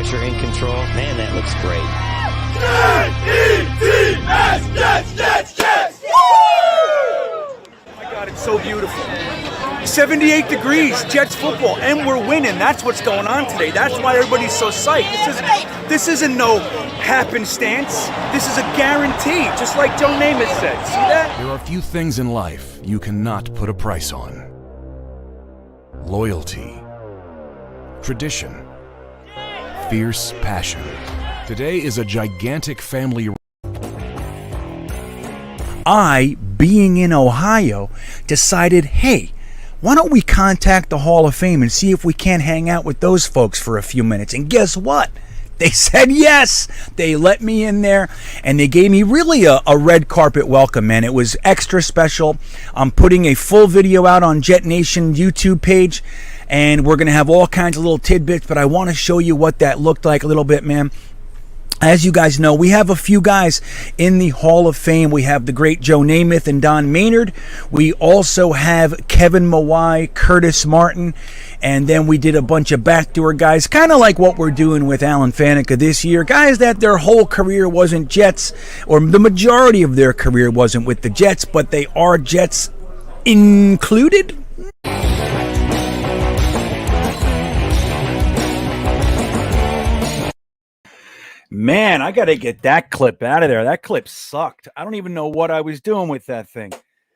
Jets are in control. Man, that looks great. Jets! Jets! Jets! Jets! Oh my God, it's so beautiful. 78 degrees, Jets football, and we're winning. That's what's going on today. That's why everybody's so psyched. This isn't no happenstance. This is a guarantee, just like Joe Namath said. See that? There are few things in life you cannot put a price on. Loyalty, tradition, fierce passion. Today is a gigantic family. I, being in Ohio, decided, hey, why don't we contact the Hall of Fame and see if we can't hang out with those folks for a few minutes? And guess what? They said yes. They let me in there, and they gave me really a red carpet welcome, man. It was extra special. I'm putting a full video out on Jetnation YouTube page, and we're going to have all kinds of little tidbits, but I want to show you what that looked like a little bit, man. As you guys know, we have a few guys in the Hall of Fame. We have the great Joe Namath and Don Maynard. We also have Kevin Mawai, Curtis Martin, and then we did a bunch of backdoor guys, kind of like what we're doing with Alan Faneca this year. Guys that their whole career wasn't Jets, or the majority of their career wasn't with the Jets, but they are Jets included. Man, I got to get that clip out of there. That clip sucked. I don't even know what I was doing with that thing.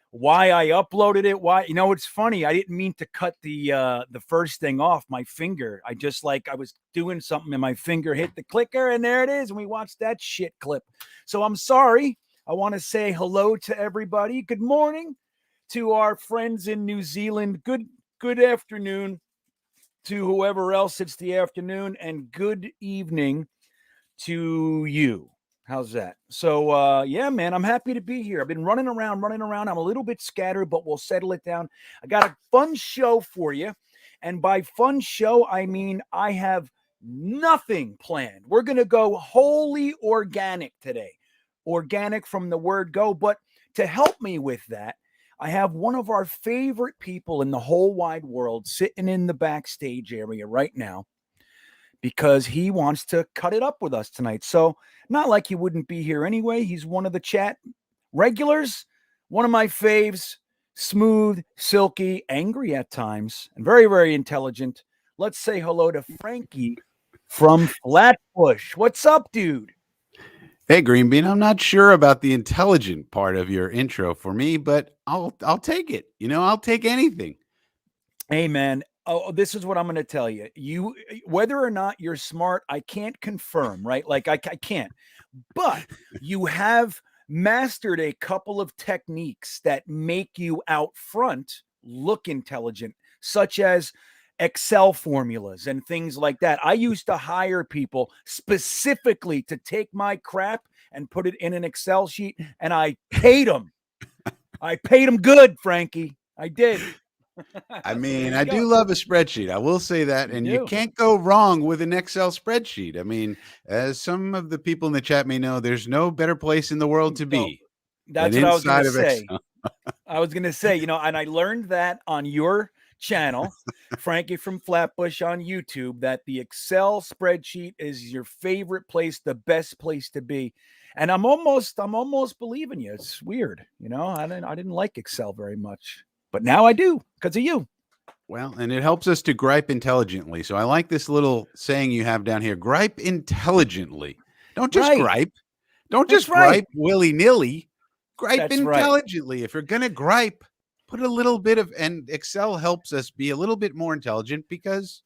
Why I uploaded it? Why? You know, it's funny. I didn't mean to cut the first thing off my finger. I was doing something and my finger hit the clicker, and there it is. And we watched that shit clip. So I'm sorry. I want to say hello to everybody. Good morning to our friends in New Zealand. Good afternoon to whoever else it's the afternoon, and good evening to you. How's that? So yeah, man, I'm happy to be here. I've been running around. I'm a little bit scattered, but we'll settle it down. I got a fun show for you, and by fun show I mean I have nothing planned. We're gonna go wholly organic today. Organic from the word go. But to help me with that, I have one of our favorite people in the whole wide world sitting in the backstage area right now, because he wants to cut it up with us tonight. So not like he wouldn't be here anyway. He's one of the chat regulars, one of my faves, smooth, silky, angry at times, and very, very intelligent. Let's say hello to Frankie from Flatbush. What's up, dude? Hey, GreenBean, I'm not sure about the intelligent part of your intro for me, but I'll take it. You know, I'll take anything. Hey, man. Oh, this is what I'm going to tell you. You, whether or not you're smart, I can't confirm, right? Like I can't, but you have mastered a couple of techniques that make you out front look intelligent, such as Excel formulas and things like that. I used to hire people specifically to take my crap and put it in an Excel sheet, and I paid them. I paid them good, Frankie. I did. I mean, I do love a spreadsheet. I will say that. And you can't go wrong with an Excel spreadsheet. I mean, as some of the people in the chat may know, there's no better place in the world to be. That's what I was going to say. I was going to say, you know, and I learned that on your channel, Frankie from Flatbush on YouTube, that the Excel spreadsheet is your favorite place, the best place to be. And I'm almost believing you. It's weird. You know, I didn't like Excel very much, but now I do because of you. Well, and it helps us to gripe intelligently. So I like this little saying you have down here: gripe intelligently. Don't just gripe. Don't just gripe willy-nilly. Gripe intelligently. If you're going to gripe, put a little bit of, and Excel helps us be a little bit more intelligent because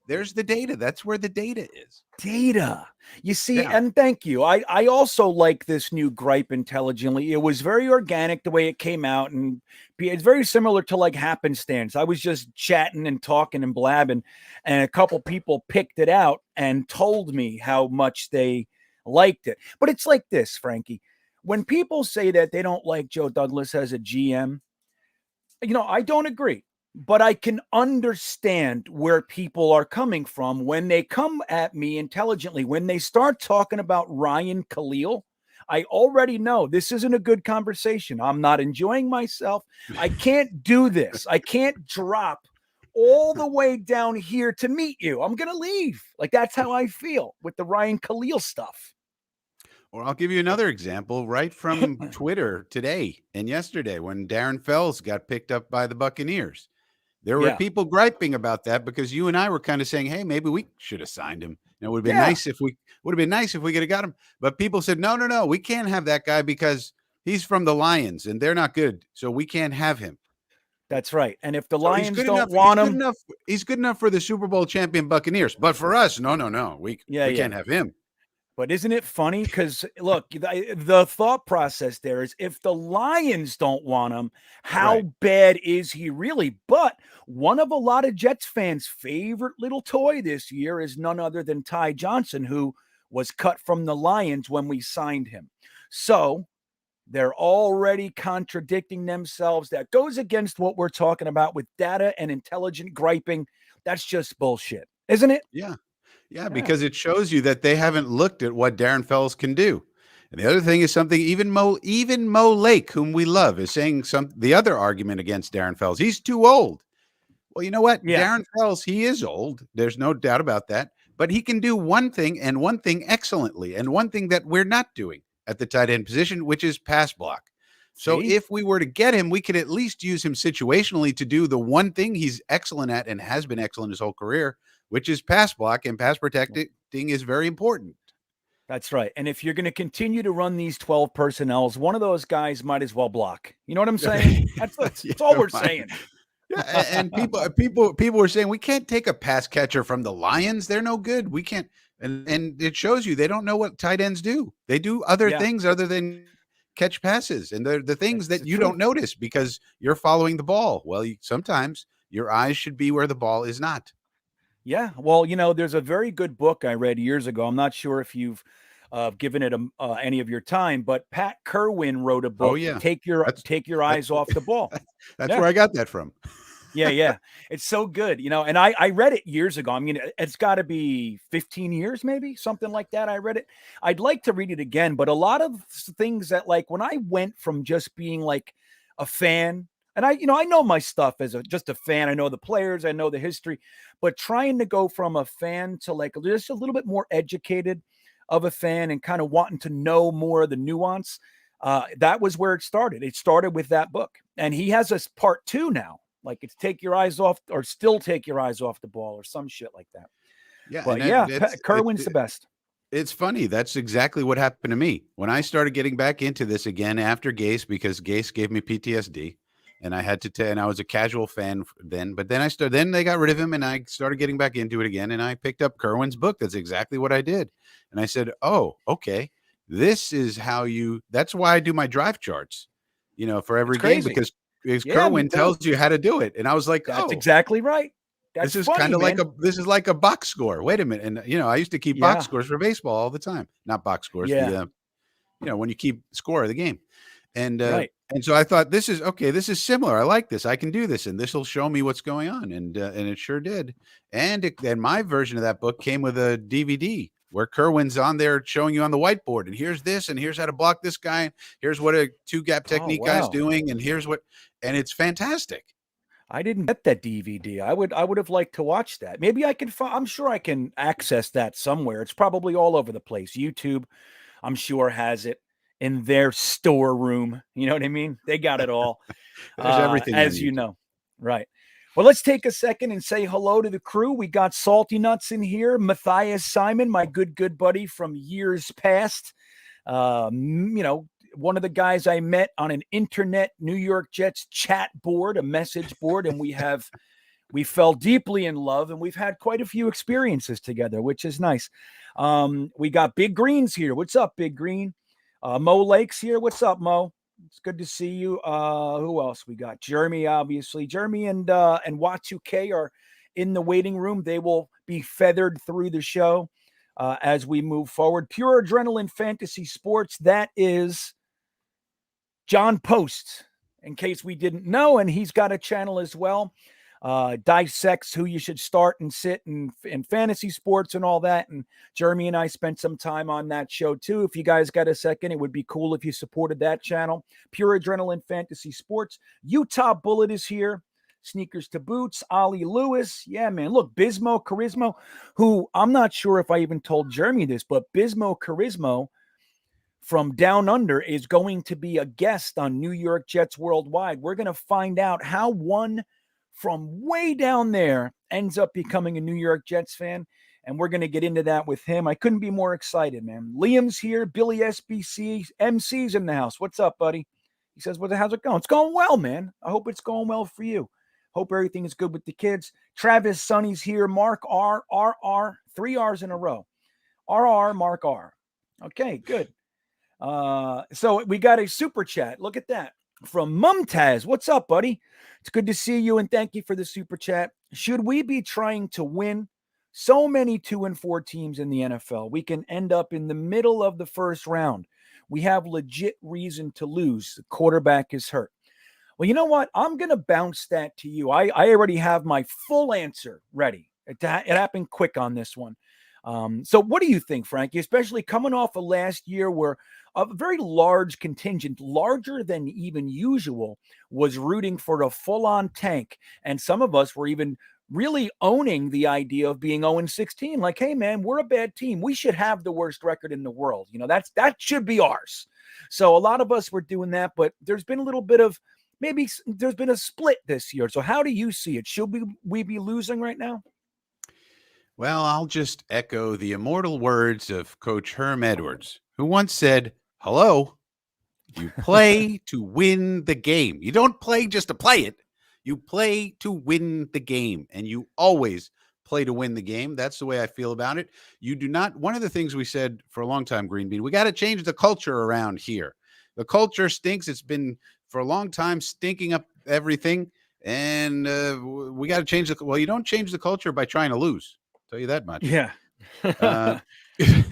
there's the data. That's where the data is. Data. You see, and thank you. I also like this new gripe intelligently. It was very organic the way it came out, and it's very similar to like happenstance. I was just chatting and talking and blabbing, and a couple people picked it out and told me how much they liked it. But it's like this, Frankie. When people say that they don't like Joe Douglas as a GM, you know, I don't agree. But I can understand where people are coming from when they come at me intelligently. When they start talking about Ryan Khalil, I already know this isn't a good conversation. I'm not enjoying myself. I can't do this. I can't drop all the way down here to meet you. I'm going to leave. Like, that's how I feel with the Ryan Khalil stuff. Or I'll give you another example right from Twitter today and yesterday when Darren Fells got picked up by the Buccaneers. There were people griping about that because you and I were kind of saying, "Hey, maybe we should have signed him. It would have been nice if we could have got him." But people said, "No, we can't have that guy because he's from the Lions and they're not good, so we can't have him." That's right. And if the So Lions don't want him, he's good enough for the Super Bowl champion Buccaneers. But for us, no, we can't have him. But isn't it funny? Because look, the thought process there is if the Lions don't want him, how bad is he really? But one of a lot of Jets fans' favorite little toy this year is none other than Ty Johnson, who was cut from the Lions when we signed him. So they're already contradicting themselves. That goes against what we're talking about with data and intelligent griping. That's just bullshit, isn't it? Yeah, because it shows you that they haven't looked at what Darren Fells can do. And the other thing is something even Mo Lake, whom we love, is saying the other argument against Darren Fells. He's too old. Well, you know what? Darren Fells, he is old. There's no doubt about that. But he can do one thing and one thing excellently, and one thing that we're not doing at the tight end position, which is pass block. So if we were to get him, we could at least use him situationally to do the one thing he's excellent at and has been excellent his whole career, which is pass block, and pass protecting is very important. That's right. And if you're going to continue to run these 12 personnels, one of those guys might as well block. You know what I'm saying? That's all we're saying. Yeah, and people were saying we can't take a pass catcher from the Lions. They're no good. We can't. And it shows you they don't know what tight ends do. They do other things other than catch passes, and they're the things that you don't notice because you're following the ball. Well, sometimes your eyes should be where the ball is not. Yeah. Well, there's a very good book I read years ago. I'm not sure if you've given it any of your time, but Pat Kerwin wrote a book. Take your eyes off the ball. That's where I got that from. Yeah. It's so good, and I read it years ago. I mean, it's got to be 15 years, maybe something like that. I read it. I'd like to read it again, but a lot of things that, like, when I went from just being like a fan, and I know my stuff as just a fan. I know the players, I know the history, but trying to go from a fan to like just a little bit more educated of a fan and kind of wanting to know more of the nuance. That was where it started. It started with that book, and he has a part 2 now. Like, it's take your eyes off the ball or some shit like that. Yeah. But Kerwin's the best. It's funny. That's exactly what happened to me when I started getting back into this again after Gase, because Gase gave me PTSD. And I had to and I was a casual fan then, but then they got rid of him and I started getting back into it again. And I picked up Kerwin's book. That's exactly what I did. And I said, oh, okay. This is that's why I do my drive charts, for every game, because Kerwin tells you how to do it. And I was like, that's exactly right. This is kind of like a box score. Wait a minute. And, I used to keep box scores for baseball all the time. Not box scores. When you keep score of the game. And, and so I thought, this is similar. I like this. I can do this, and this will show me what's going on. And it sure did. And my version of that book came with a DVD where Kerwin's on there showing you on the whiteboard. And here's this, and here's how to block this guy. Here's what a 2-gap technique guy's doing. And and it's fantastic. I didn't get that DVD. I would have liked to watch that. Maybe I can. I'm sure I can access that somewhere. It's probably all over the place. YouTube, I'm sure, has it in their storeroom. You know what I mean? They got it all. There's everything, as you know. Right. Well, let's take a second and say hello to the crew. We got Salty Nuts in here. Matthias Simon, my good buddy from years past. One of the guys I met on an internet New York Jets chat board, a message board, and we fell deeply in love, and we've had quite a few experiences together, which is nice. We got Big Green's here. What's up, Big Green? Mo Lake's here. What's up, Mo? It's good to see you. Who else we got? Jeremy, obviously. Jeremy and Y2K are in the waiting room. They will be feathered through the show as we move forward. Pure Adrenaline Fantasy Sports. That is John Post, in case we didn't know, and he's got a channel as well. Dissects who you should start and sit in fantasy sports and all that. And Jeremy and I spent some time on that show too. If you guys got a second, it would be cool if you supported that channel. Pure Adrenaline Fantasy Sports. Utah Bullet is here. Sneakers to Boots, Ollie Lewis. Yeah, man. Look, Bismo Charismo, who I'm not sure if I even told Jeremy this, but Bismo Charismo from Down Under is going to be a guest on New York Jets Worldwide. We're going to find out how one from way down there ends up becoming a New York Jets fan. And we're going to get into that with him. I couldn't be more excited, man. Liam's here. Billy SBC, MC's in the house. What's up, buddy? He says, how's it going? It's going well, man. I hope it's going well for you. Hope everything is good with the kids. Travis Sonny's here. Mark R, 3 R's in a row. RR, Mark R. Okay, good. So we got a super chat. Look at that. From Mumtaz. What's up, buddy? It's good to see you, and thank you for the super chat. Should we be trying to win? So many 2-4 teams in the NFL. We can end up in the middle of the first round. We have legit reason to lose. The quarterback is hurt. Well, you know what? I'm going to bounce that to you. I already have my full answer ready. It happened quick on this one. So what do you think, Frankie, especially coming off of last year where a very large contingent, larger than even usual, was rooting for a full-on tank. And some of us were even really owning the idea of being 0-16. Like, hey, man, we're a bad team. We should have the worst record in the world. You know, that should be ours. So a lot of us were doing that, but there's been a little bit of, maybe there's been a split this year. So how do you see it? Should we be losing right now? Well, I'll just echo the immortal words of Coach Herm Edwards, who once said, hello, you play to win the game. You don't play just to play it. You play to win the game, and you always play to win the game. That's the way I feel about it. You do not. One of the things we said for a long time, GreenBean, we got to change the culture around here. The culture stinks. It's been for a long time stinking up everything, and we got to change the. Well, you don't change the culture by trying to lose. Tell you that much. Yeah.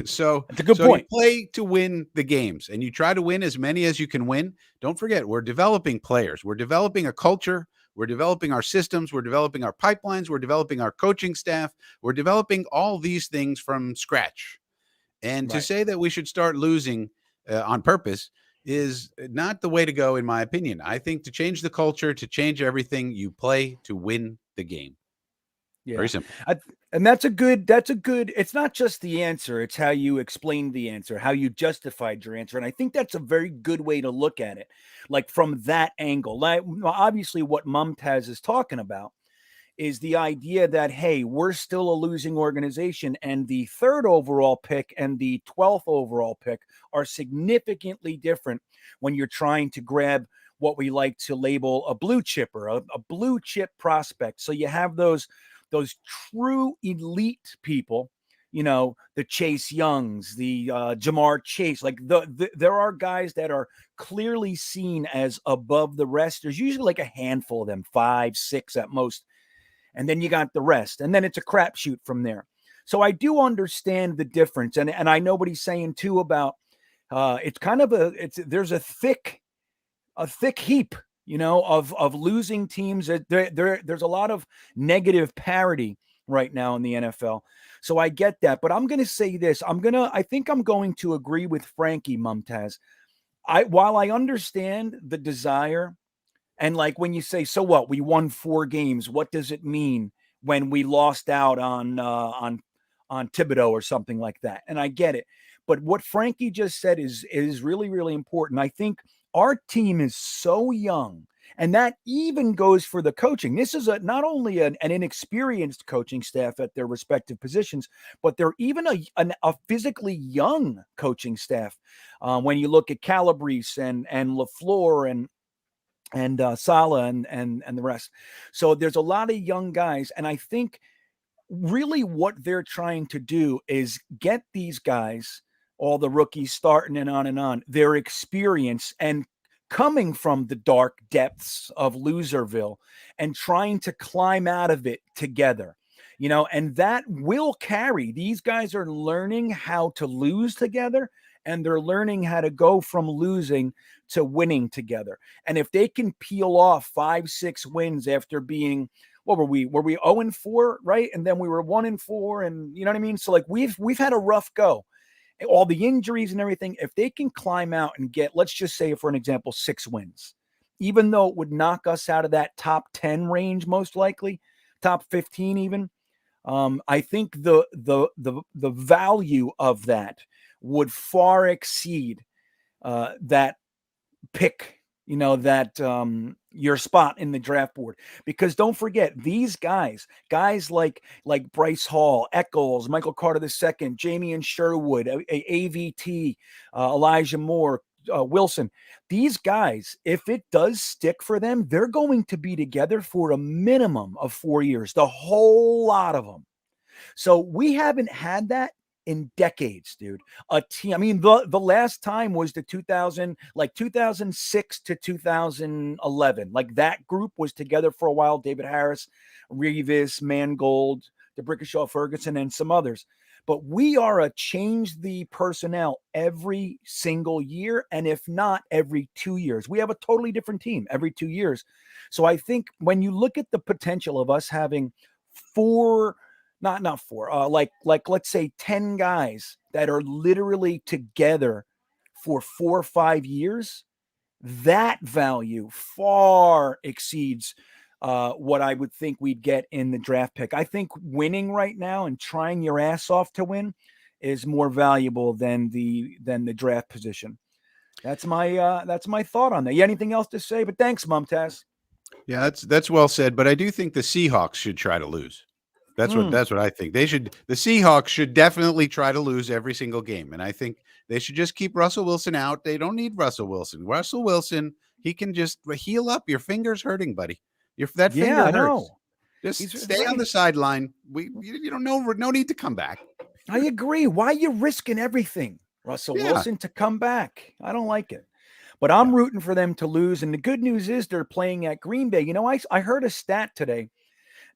So that's a good point. You play to win the games, and you try to win as many as you can win. Don't forget, we're developing players. We're developing a culture. We're developing our systems. We're developing our pipelines. We're developing our coaching staff. We're developing all these things from scratch. And to say that we should start losing on purpose is not the way to go, in my opinion. I think to change the culture, to change everything, you play to win the game. Yeah. Very simple. And that's a good, it's not just the answer. It's how you explained the answer, how you justified your answer. And I think that's a very good way to look at it. Like from that angle, like obviously what Mumtaz is talking about is the idea that, hey, we're still a losing organization, and the 3rd overall pick and the 12th overall pick are significantly different when you're trying to grab what we like to label a blue chipper, a blue chip prospect. So you have those true elite people, you know, the Chase Youngs, the Jamar Chase, like there are guys that are clearly seen as above the rest. There's usually like a handful of them, 5, 6 at most. And then you got the rest. And then it's a crapshoot from there. So I do understand the difference. And I know what he's saying too about it's kind of there's a thick heap, you know, of losing teams. There's a lot of negative parity right now in the NFL. So I get that. But I'm going to say this. I think I'm going to agree with Frankie, Mumtaz. While I understand the desire, and like when you say, so what, we won 4 games, what does it mean when we lost out on Thibodeau or something like that? And I get it. But what Frankie just said is really, really important. I think our team is so young, and that even goes for the coaching. This is not only an inexperienced coaching staff at their respective positions, but they're even a physically young coaching staff. When you look at Calabrese and LaFleur and Saleh and the rest. So there's a lot of young guys. And I think really what they're trying to do is get these guys, all the rookies starting and on, their experience and coming from the dark depths of Loserville and trying to climb out of it together, you know, and that will carry. These guys are learning how to lose together, and they're learning how to go from losing to winning together. And if they can peel off 5-6 wins after being, what were we 0-4, right? And then we were 1-4, and you know what I mean? So like we've had a rough go, all the injuries and everything. If they can climb out and get, let's just say for an example, 6 wins, even though it would knock us out of that top 10 range, most likely top 15 even. I think the value of that would far exceed that pick, that your spot in the draft board. Because don't forget, these guys like Bryce Hall, Eccles, Michael Carter II, Jamie and Sherwood, AVT, Elijah Moore, Wilson. These guys, if it does stick for them, they're going to be together for a minimum of 4 years, the whole lot of them. So we haven't had that in decades, dude. A team. I mean, the last time was the 2006 to 2011. Like that group was together for a while. David Harris, Revis, Mangold, DeBrickashaw, Ferguson, and some others. But we are a change the personnel every single year, and if not every 2 years. We have a totally different team every 2 years. So I think when you look at the potential of us having four, not four, like let's say 10 guys that are literally together for 4 or 5 years, that value far exceeds what I would think we'd get in the draft pick. I think winning right now and trying your ass off to win is more valuable than the draft position. That's my thought on that. You anything else to say? But thanks, Mumtaz. Yeah, that's well said. But I do think the Seahawks should try to lose. That's what I think. The Seahawks should definitely try to lose every single game. And I think they should just keep Russell Wilson out. They don't need Russell Wilson. Russell Wilson, he can just heal up. Your finger's hurting, buddy. That finger hurts. Know. Just stay on the sideline. You don't know, no need to come back. I agree. Why are you risking everything, Russell Wilson, to come back? I don't like it. But I'm rooting for them to lose. And the good news is they're playing at Green Bay. I heard a stat today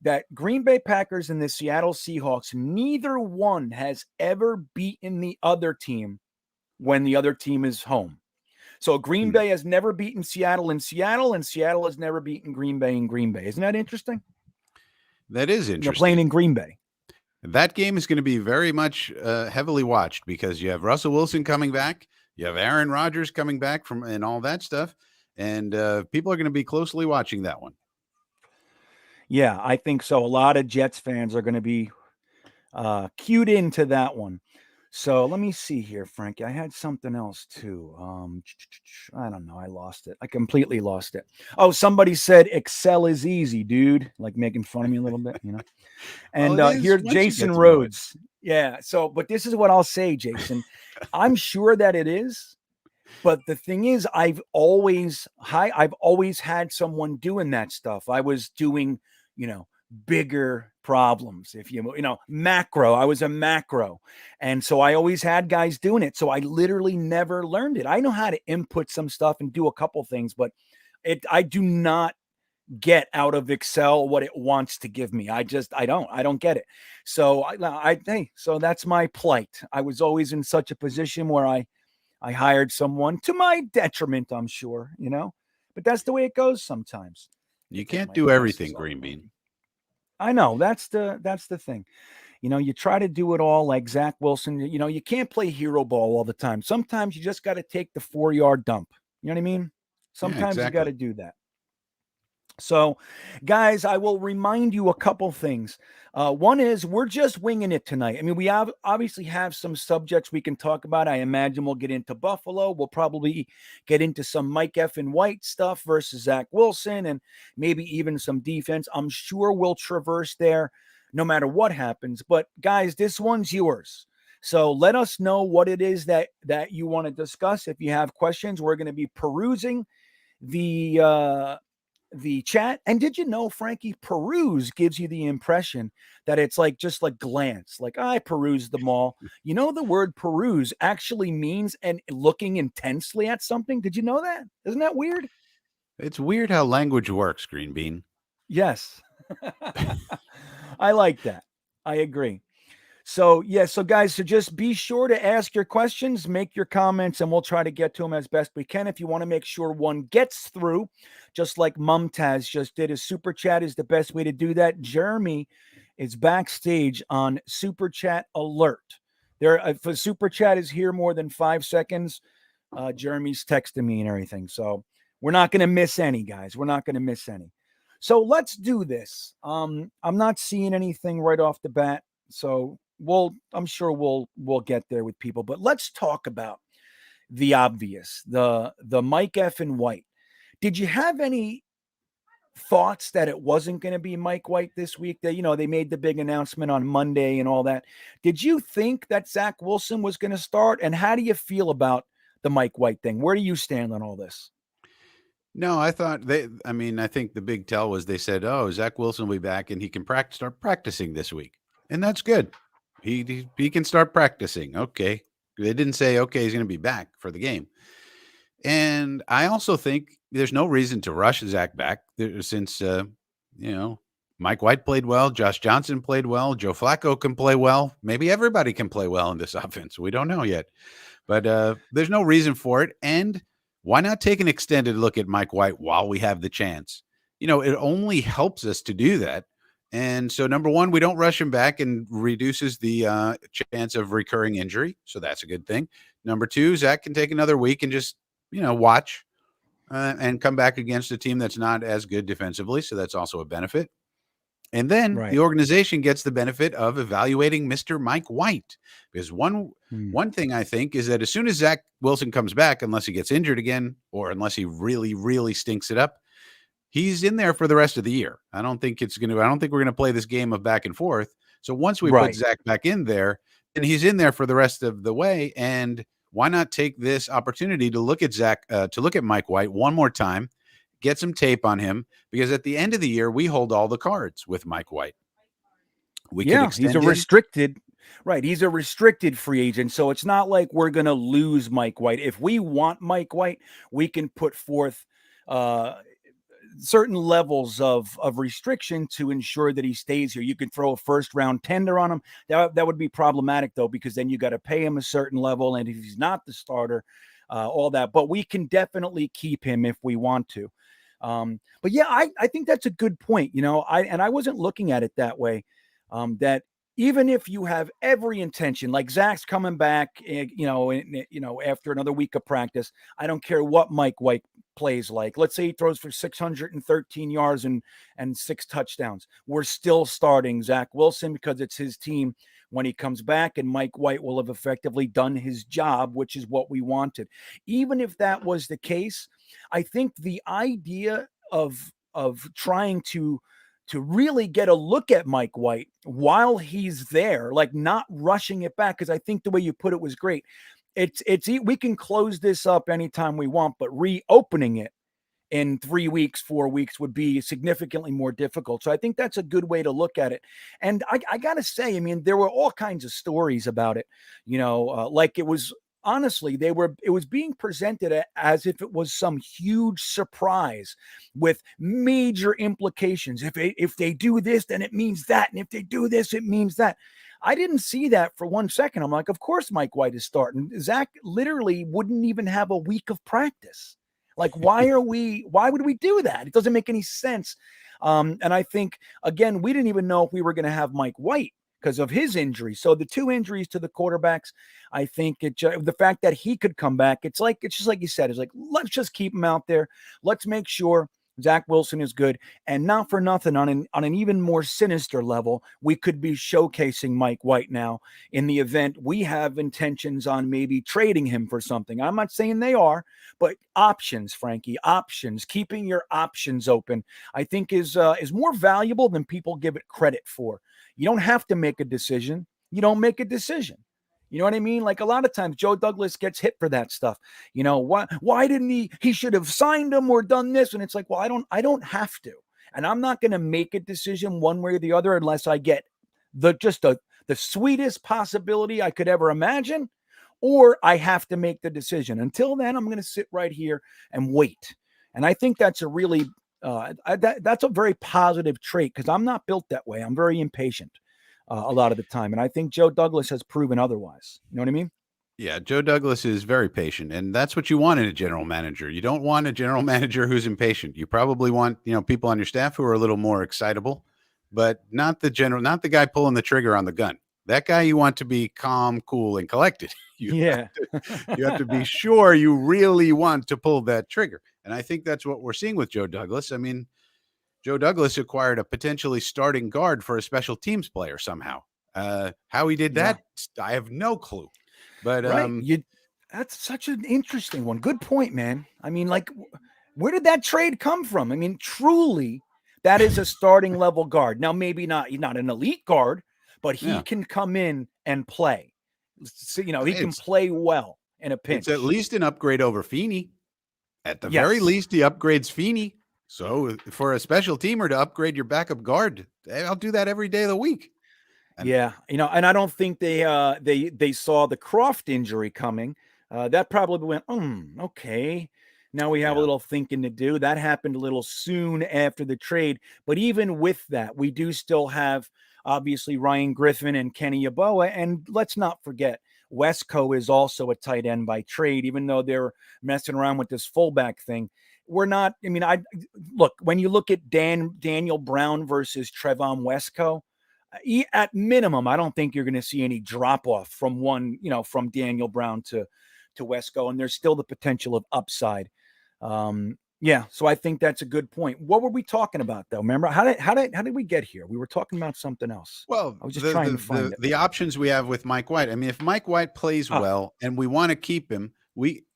that Green Bay Packers and the Seattle Seahawks, neither one has ever beaten the other team when the other team is home. So Green Bay has never beaten Seattle in Seattle, and Seattle has never beaten Green Bay in Green Bay. Isn't that interesting? That is interesting. They're playing in Green Bay. That game is going to be very much heavily watched because you have Russell Wilson coming back, you have Aaron Rodgers coming back and all that stuff, and people are going to be closely watching that one. Yeah, I think so. A lot of Jets fans are going to be cued into that one. So let me see here, Frankie. I had something else too. I don't know. I lost it. I completely lost it. Oh, somebody said Excel is easy, dude. Like making fun of me a little bit, And here's Jason Rhodes. Yeah. So, but this is what I'll say, Jason. I'm sure that it is. But the thing is, I've always had someone doing that stuff. I was doing, bigger problems. If macro, I was a macro. And so I always had guys doing it. So I literally never learned it. I know how to input some stuff and do a couple things, but I do not get out of Excel what it wants to give me. I don't get it. So so that's my plight. I was always in such a position where I hired someone to my detriment, I'm sure, but that's the way it goes sometimes. You can't do everything, GreenBean. I know that's the thing. You try to do it all like Zach Wilson. You can't play hero ball all the time. Sometimes you just got to take the 4-yard dump. You know what I mean? Sometimes you got to do that. So, guys, I will remind you a couple things. One is we're just winging it tonight. I mean, we obviously have some subjects we can talk about. I imagine we'll get into Buffalo. We'll probably get into some Mike F. and White stuff versus Zach Wilson and maybe even some defense. I'm sure we'll traverse there no matter what happens. But, guys, this one's yours. So let us know what it is that you want to discuss. If you have questions, we're going to be perusing the chat. And did you know, Frankie, peruse gives you the impression that it's like just like glance, like I perused them all. The word peruse actually means and looking intensely at something. Did you know that? Isn't that weird? It's weird how language works, GreenBean. Yes. I like that. I agree. So, guys, so just be sure to ask your questions, make your comments, and we'll try to get to them as best we can. If you want to make sure one gets through, just like Mumtaz just did, a super chat is the best way to do that. Jeremy is backstage on super chat alert. If a super chat is here more than 5 seconds, Jeremy's texting me and everything. So We're not going to miss any, guys. We're not going to miss any. So let's do this. I'm not seeing anything right off the bat, so I'm sure we'll get there with people. But let's talk about the obvious, the Mike F and White. Did you have any thoughts that it wasn't going to be Mike White this week? That they made the big announcement on Monday and all that. Did you think that Zach Wilson was going to start? And how do you feel about the Mike White thing? Where do you stand on all this? No, I thought I think the big tell was they said, oh, Zach Wilson will be back and he can start practicing this week. And that's good. He can start practicing. Okay. They didn't say, okay, he's going to be back for the game. And I also think there's no reason to rush Zach back since, Mike White played well. Josh Johnson played well. Joe Flacco can play well. Maybe everybody can play well in this offense. We don't know yet. But there's no reason for it. And why not take an extended look at Mike White while we have the chance? It only helps us to do that. And so, number one, we don't rush him back and reduces the chance of recurring injury. So that's a good thing. Number two, Zach can take another week and just, watch and come back against a team that's not as good defensively. So that's also a benefit. And then the organization gets the benefit of evaluating Mr. Mike White. Because one thing I think is that as soon as Zach Wilson comes back, unless he gets injured again, or unless he really, really stinks it up, he's in there for the rest of the year. I don't think we're going to play this game of back and forth. So once we put Zach back in there, then he's in there for the rest of the way. And why not take this opportunity to look at Mike White one more time, get some tape on him, because at the end of the year, we hold all the cards with Mike White. He's a restricted free agent. So it's not like we're going to lose Mike White. If we want Mike White, we can put forth certain levels of restriction to ensure that he stays here. You can throw a first round tender on him. That would be problematic though, because then you got to pay him a certain level. And if he's not the starter, all that, but we can definitely keep him if we want to. But yeah, I think that's a good point. I wasn't looking at it that way. That even if you have every intention, like Zach's coming back, after another week of practice, I don't care what Mike White plays like. Let's say he throws for 613 yards and 6 touchdowns. We're still starting Zach Wilson because it's his team when he comes back, and Mike White will have effectively done his job, which is what we wanted. Even if that was the case, I think the idea of trying to really get a look at Mike White while he's there, like not rushing it back, because I think the way you put it was great. We can close this up anytime we want, but reopening it in 3 weeks, 4 weeks would be significantly more difficult. So I think that's a good way to look at it. And I got to say, there were all kinds of stories about it, like it was, honestly, it was being presented as if it was some huge surprise with major implications. If they do this, then it means that. And if they do this, it means that. I didn't see that for 1 second. I'm like, of course Mike White is starting. Zach literally wouldn't even have a week of practice. Like, why would we do that? It doesn't make any sense. And I think, again, we didn't even know if we were going to have Mike White because of his injury. So the 2 injuries to the quarterbacks, I think the fact that he could come back, it's just like you said, it's like, let's just keep him out there. Let's make sure Zach Wilson is good. And not for nothing, on an even more sinister level, we could be showcasing Mike White now in the event we have intentions on maybe trading him for something. I'm not saying they are, but options, Frankie, options, keeping your options open, I think is more valuable than people give it credit for. You don't have to make a decision. You don't make a decision. You know what I mean? Like, a lot of times Joe Douglas gets hit for that stuff. Why didn't he should have signed him or done this? And it's like, well, I don't have to. And I'm not going to make a decision one way or the other unless I get the sweetest possibility I could ever imagine, or I have to make the decision. Until then, I'm going to sit right here and wait. And I think that's a really that's a very positive trait, because I'm not built that way. I'm very impatient. A lot of the time. And I think Joe Douglas has proven otherwise. You know what I mean? Yeah, Joe Douglas is very patient, and that's what you want in a general manager. You don't want a general manager who's impatient. You probably want, people on your staff who are a little more excitable, but not the guy pulling the trigger on the gun. That guy you want to be calm, cool, and collected. You have to be sure you really want to pull that trigger. And I think that's what we're seeing with Joe Douglas. I mean, Joe Douglas acquired a potentially starting guard for a special teams player somehow. How he did that, I have no clue. But that's such an interesting one. Good point, man. I mean, like, where did that trade come from? I mean, truly, that is a starting level guard. Now, maybe not an elite guard, but he can come in and play. So, he can play well in a pinch. It's at least an upgrade over Feeney. At the very least, he upgrades Feeney. So for a special teamer to upgrade your backup guard, I'll do that every day of the week. And and I don't think they saw the Croft injury coming. That probably went, okay. Now we have a little thinking to do. That happened a little soon after the trade. But even with that, we do still have, obviously, Ryan Griffin and Kenny Yeboah. And let's not forget, Wesco is also a tight end by trade, even though they're messing around with this fullback thing. We're not, look, when you look at Daniel Brown versus Trevon Wesco, at minimum, I don't think you're going to see any drop off from from Daniel Brown to Wesco, and there's still the potential of upside. So I think that's a good point. What were we talking about, though? Remember, how did we get here? We were talking about something else. Well, I was just trying to find the options we have with Mike White. I mean, if Mike White plays well and we want to keep him,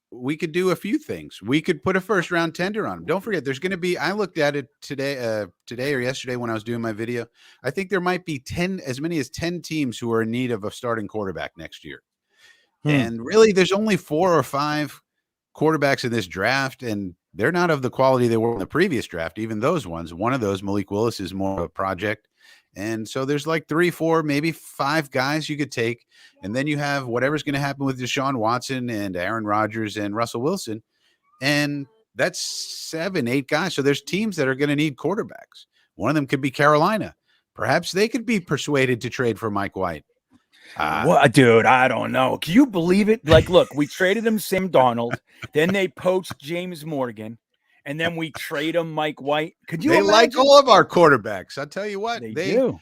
we could do a few things. We could put a first round tender on him. Don't forget, there's going to be. I looked at it today or yesterday when I was doing my video. I think there might be as many as 10 teams who are in need of a starting quarterback next year. And really, there's only 4 or 5 quarterbacks in this draft, and they're not of the quality they were in the previous draft. Even those ones. One of those, Malik Willis, is more of a project. And so there's like 3, 4, maybe 5 guys you could take. And then you have whatever's going to happen with Deshaun Watson and Aaron Rodgers and Russell Wilson. And that's 7, 8 guys. So there's teams that are going to need quarterbacks. One of them could be Carolina. Perhaps they could be persuaded to trade for Mike White. What, dude? I don't know. Can you believe it? Like, look, we traded him Sam Darnold. Then they poached James Morgan. And then we trade him Mike White. Could you imagine? Like all of our quarterbacks. I'll tell you what. They do.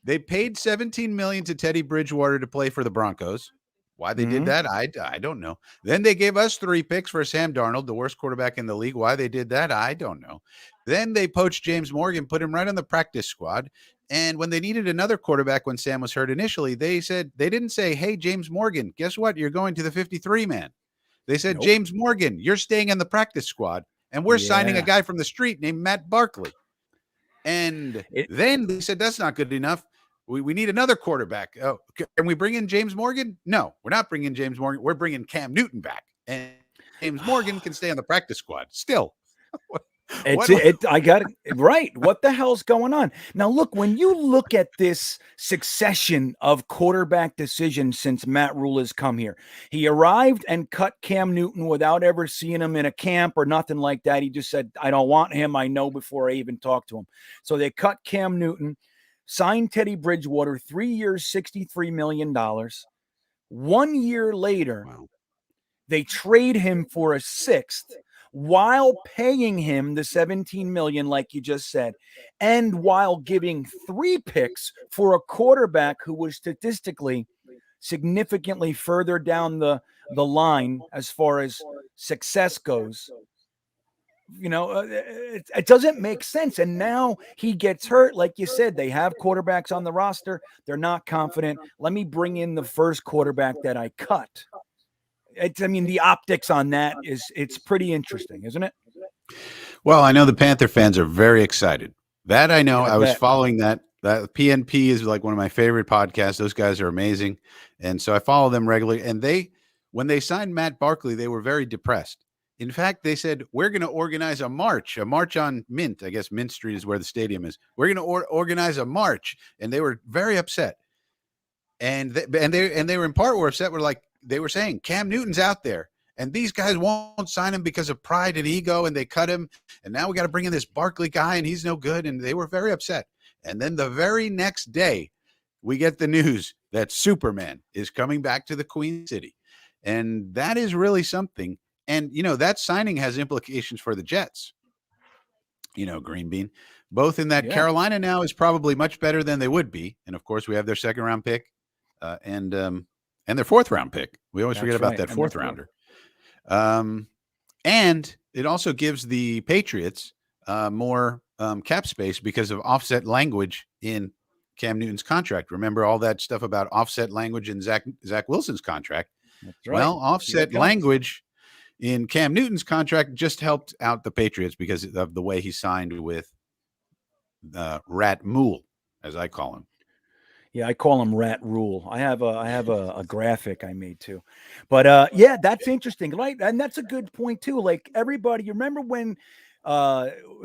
They paid $17 million to Teddy Bridgewater to play for the Broncos. Why they did that, I don't know. Then they gave us 3 picks for Sam Darnold, the worst quarterback in the league. Why they did that, I don't know. Then they poached James Morgan, put him right on the practice squad. And when they needed another quarterback when Sam was hurt initially, they didn't say, hey, James Morgan, guess what? You're going to the 53-man. They said, James Morgan, you're staying in the practice squad. And we're signing a guy from the street named Matt Barkley. And then they said, that's not good enough. We need another quarterback. Oh, can we bring in James Morgan? No, we're not bringing James Morgan. We're bringing Cam Newton back. And James Morgan can stay on the practice squad still. I got it right. What the hell's going on? Now, look, when you look at this succession of quarterback decisions since Matt Rule has come here, he arrived and cut Cam Newton without ever seeing him in a camp or nothing like that. He just said, I don't want him. I know before I even talked to him. So they cut Cam Newton, signed Teddy Bridgewater, 3 years, $63 million. 1 year later, they trade him for a 6th, while paying him the $17 million, like you just said, and while giving 3 picks for a quarterback who was statistically significantly further down the line as far as success goes. It doesn't make sense. And now he gets hurt. Like you said, they have quarterbacks on the roster. They're not confident. Let me bring in the first quarterback that I cut. The optics on that it's pretty interesting, isn't it? Well, I know the Panther fans are very excited. That I know. I was following that. That PNP is like one of my favorite podcasts. Those guys are amazing. And so I follow them regularly. And when they signed Matt Barkley, they were very depressed. In fact, they said, we're going to organize a march on Mint. I guess Mint Street is where the stadium is. We're going to organize a march. And they were very upset. And they were in part were upset. They were saying Cam Newton's out there and these guys won't sign him because of pride and ego, and they cut him. And now we got to bring in this Barkley guy and he's no good. And they were very upset. And then the very next day, we get the news that Superman is coming back to the Queen City. And that is really something. And, that signing has implications for the Jets. GreenBean, both in that Carolina now is probably much better than they would be. And of course, we have their 2nd round pick and their 4th round pick. We always forget about that 4th rounder. And it also gives the Patriots more cap space because of offset language in Cam Newton's contract. Remember all that stuff about offset language in Zach Wilson's contract? That's right. Well, offset language in Cam Newton's contract just helped out the Patriots because of the way he signed with Rat Mool, as I call him. Yeah, I call him Rat Rule. I have a graphic I made too, but yeah, that's interesting, right? And that's a good point too. Like everybody, you remember when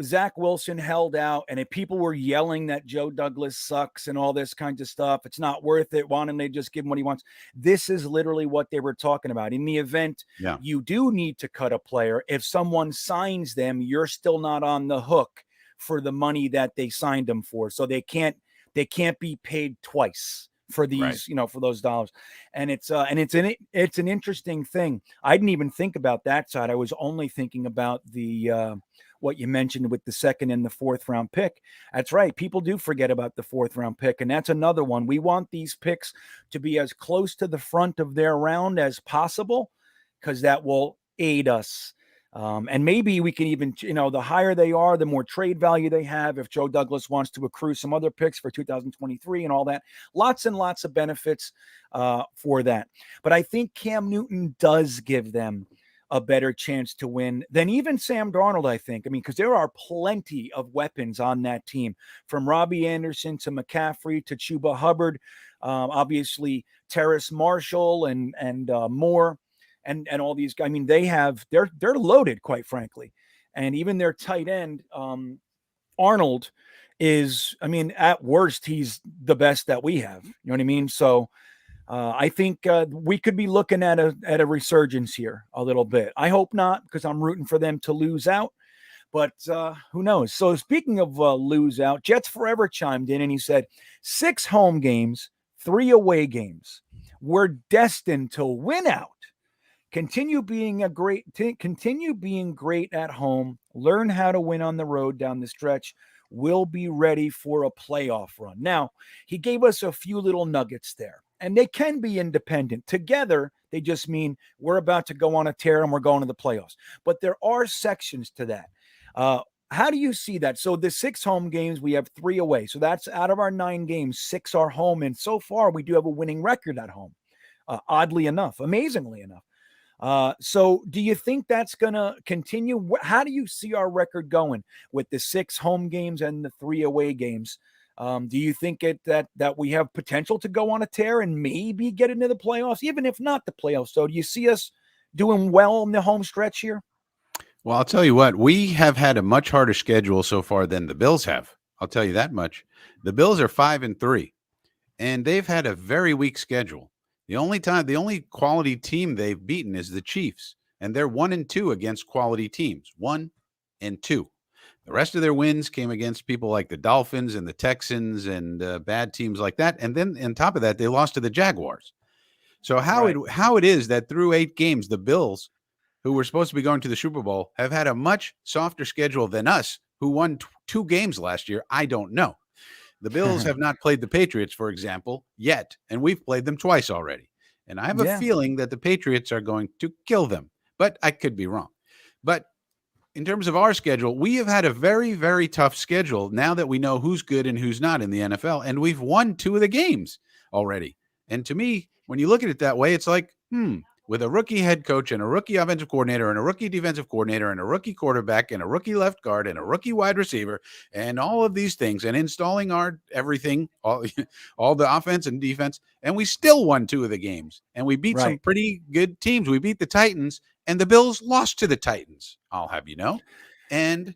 Zach Wilson held out and people were yelling that Joe Douglas sucks and all this kind of stuff. It's not worth it. Why don't they just give him what he wants? This is literally what they were talking about. In the event you do need to cut a player, if someone signs them, you're still not on the hook for the money that they signed them for. So they can't be paid twice for these, for those dollars. And it's an interesting thing. I didn't even think about that side. I was only thinking about the what you mentioned with the second and the fourth round pick. That's right. People do forget about the fourth round pick. And that's another one. We want these picks to be as close to the front of their round as possible, because that will aid us. And maybe we can even, the higher they are, the more trade value they have. If Joe Douglas wants to accrue some other picks for 2023 and all that, lots and lots of benefits for that. But I think Cam Newton does give them a better chance to win than even Sam Darnold, I think. I mean, because there are plenty of weapons on that team, from Robbie Anderson to McCaffrey to Chuba Hubbard, obviously Terrace Marshall and Moore. And all these guys, I mean, they're loaded, quite frankly. And even their tight end, Arnold, is, I mean, at worst, he's the best that we have. You know what I mean? So I think we could be looking at a resurgence here a little bit. I hope not, because I'm rooting for them to lose out. But who knows? So speaking of lose out, Jets Forever chimed in and he said, 6 home games, 3 away games. We're destined to win out. Continue being great at home. Learn how to win on the road down the stretch. We'll be ready for a playoff run. Now, he gave us a few little nuggets there, and they can be independent. Together, they just mean we're about to go on a tear and we're going to the playoffs. But there are sections to that. How do you see that? So the 6 home games, we have 3 away. So that's out of our 9 games, 6 are home. And so far, we do have a winning record at home, oddly enough, amazingly enough. So do you think that's going to continue? How do you see our record going with the 6 home games and the 3 away games? Do you think that we have potential to go on a tear and maybe get into the playoffs, even if not the playoffs? So do you see us doing well in the home stretch here? Well, I'll tell you what, we have had a much harder schedule so far than the Bills have. I'll tell you that much. The Bills are 5-3, and they've had a very weak schedule. The only quality team they've beaten is the Chiefs, and they're 1-2 against quality teams, 1-2. The rest of their wins came against people like the Dolphins and the Texans and bad teams like that. And then on top of that, they lost to the Jaguars. So how it is that through 8 games, the Bills, who were supposed to be going to the Super Bowl, have had a much softer schedule than us, who won 2 games last year, I don't know. The Bills have not played the Patriots, for example, yet, and we've played them twice already. And I have a feeling that the Patriots are going to kill them, but I could be wrong. But in terms of our schedule, we have had a very, very tough schedule now that we know who's good and who's not in the NFL, and we've won 2 of the games already. And to me, when you look at it that way, it's like, with a rookie head coach and a rookie offensive coordinator and a rookie defensive coordinator and a rookie quarterback and a rookie left guard and a rookie wide receiver and all of these things and installing our everything, all the offense and defense, and we still won 2 of the games. And we beat some pretty good teams. We beat the Titans, and the Bills lost to the Titans, I'll have you know. And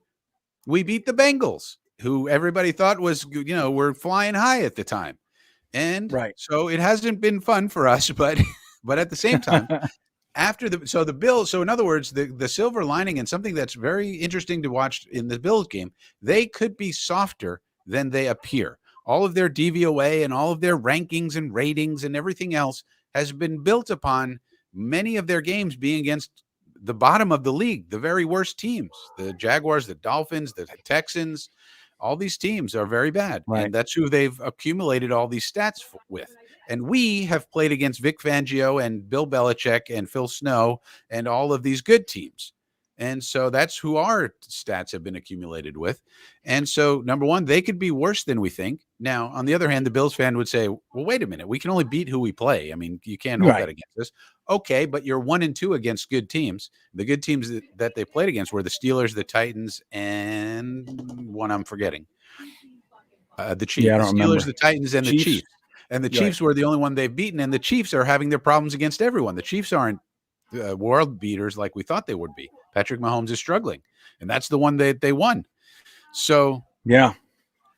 we beat the Bengals, who everybody thought was, were flying high at the time. And so it hasn't been fun for us, but at the same time, the Bills, so in other words, the silver lining and something that's very interesting to watch in the Bills game, they could be softer than they appear. All of their DVOA and all of their rankings and ratings and everything else has been built upon many of their games being against the bottom of the league, the very worst teams, the Jaguars, the Dolphins, the Texans. All these teams are very bad, and that's who they've accumulated all these stats with. And we have played against Vic Fangio and Bill Belichick and Phil Snow and all of these good teams. And so that's who our stats have been accumulated with. And so, number one, they could be worse than we think. Now, on the other hand, the Bills fan would say, well, wait a minute. We can only beat who we play. I mean, you can't hold that against us. Okay, but you're 1-2 against good teams. The good teams that they played against were the Steelers, the Titans, and one I'm forgetting. The Chiefs. Yeah, I the don't Steelers, remember. the Titans, and the Chiefs. And the Chiefs were the only one they've beaten. And the Chiefs are having their problems against everyone. The Chiefs aren't world beaters like we thought they would be. Patrick Mahomes is struggling, and that's the one that they won. So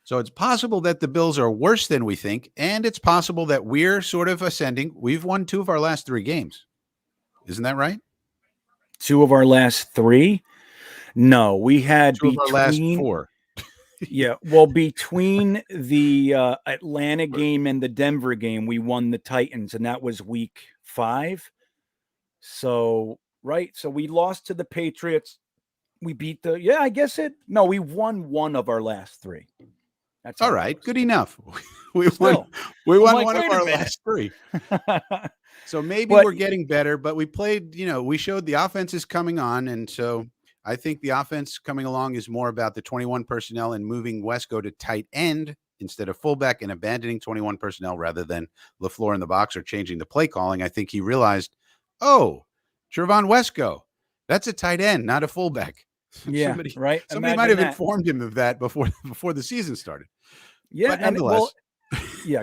so it's possible that the Bills are worse than we think, and it's possible that we're sort of ascending. We've won 2 of our last 3 games. Isn't that right? 2 of our last 3? No, we had 2 of our last 4. Yeah, well, between the Atlanta game and the Denver game, we won the Titans, and that was week 5. So, right. So we lost to the Patriots. We beat we won 1 of our last 3. That's all right. Good enough. We won one of our last 3. So maybe we're getting better, but we played, we showed the offense is coming on. And so I think the offense coming along is more about the 21 personnel and moving Wesco to tight end instead of fullback and abandoning 21 personnel rather than LaFleur in the box or changing the play calling. I think he realized, oh, Trevon Wesco, that's a tight end, not a fullback. Yeah, somebody might have informed him of that before the season started. Yeah, but nonetheless,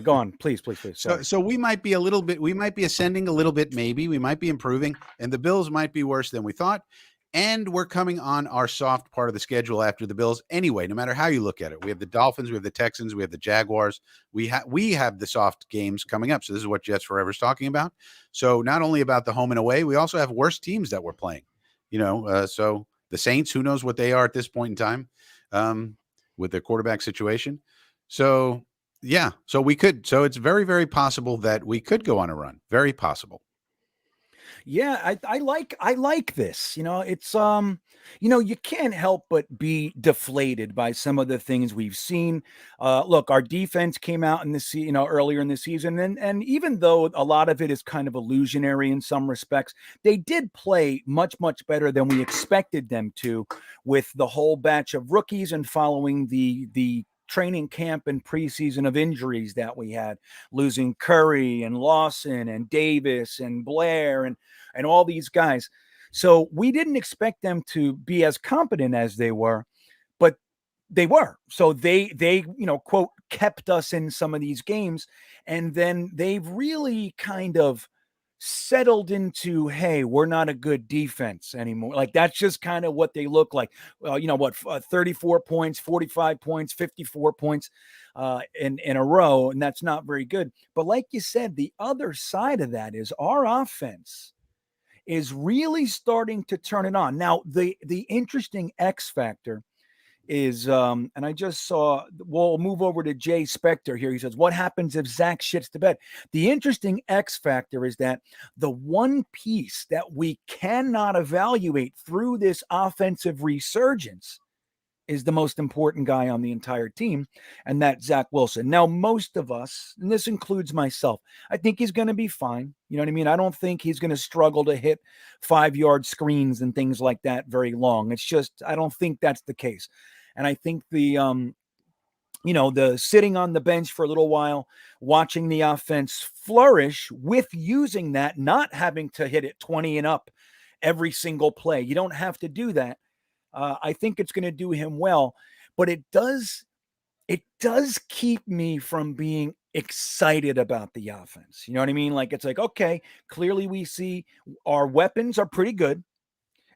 go on, please. So we might be ascending a little bit, maybe. We might be improving, and the Bills might be worse than we thought. And we're coming on our soft part of the schedule after the Bills anyway, no matter how you look at it. We have the Dolphins, we have the Texans, we have the Jaguars. We have the soft games coming up. So this is what Jets Forever is talking about. So not only about the home and away, we also have worse teams that we're playing. So the Saints, who knows what they are at this point in time with their quarterback situation. So, yeah, so it's very, very possible that we could go on a run. Very possible. Yeah, I like this. It's you can't help but be deflated by some of the things we've seen. Look, our defense came out in this, earlier in the season, and even though a lot of it is kind of illusionary in some respects, they did play much, much better than we expected them to, with the whole batch of rookies and following the training camp and preseason of injuries that we had, losing Curry and Lawson and Davis and Blair and all these guys. So we didn't expect them to be as competent as they were, but they were. So they quote, kept us in some of these games. And then they've really kind of settled into, hey, we're not a good defense anymore. Like, that's just kind of what they look like. 34 points, 45 points, 54 points in a row. And that's not very good. But like you said, the other side of that is our offense is really starting to turn it on. Now, the interesting X factor is, and I just saw, we'll move over to Jay Spector here. He says, what happens if Zach shits the bed? The interesting X factor is that the one piece that we cannot evaluate through this offensive resurgence is the most important guy on the entire team, and that's Zach Wilson. Now, most of us, and this includes myself, I think he's going to be fine. You know what I mean? I don't think he's going to struggle to hit 5-yard screens and things like that very long. It's just, I don't think that's the case. And I think the sitting on the bench for a little while, watching the offense flourish with using that, not having to hit it 20 and up every single play. You don't have to do that. I think it's going to do him well, but it does keep me from being excited about the offense. You know what I mean? Like, it's like, okay, clearly we see our weapons are pretty good.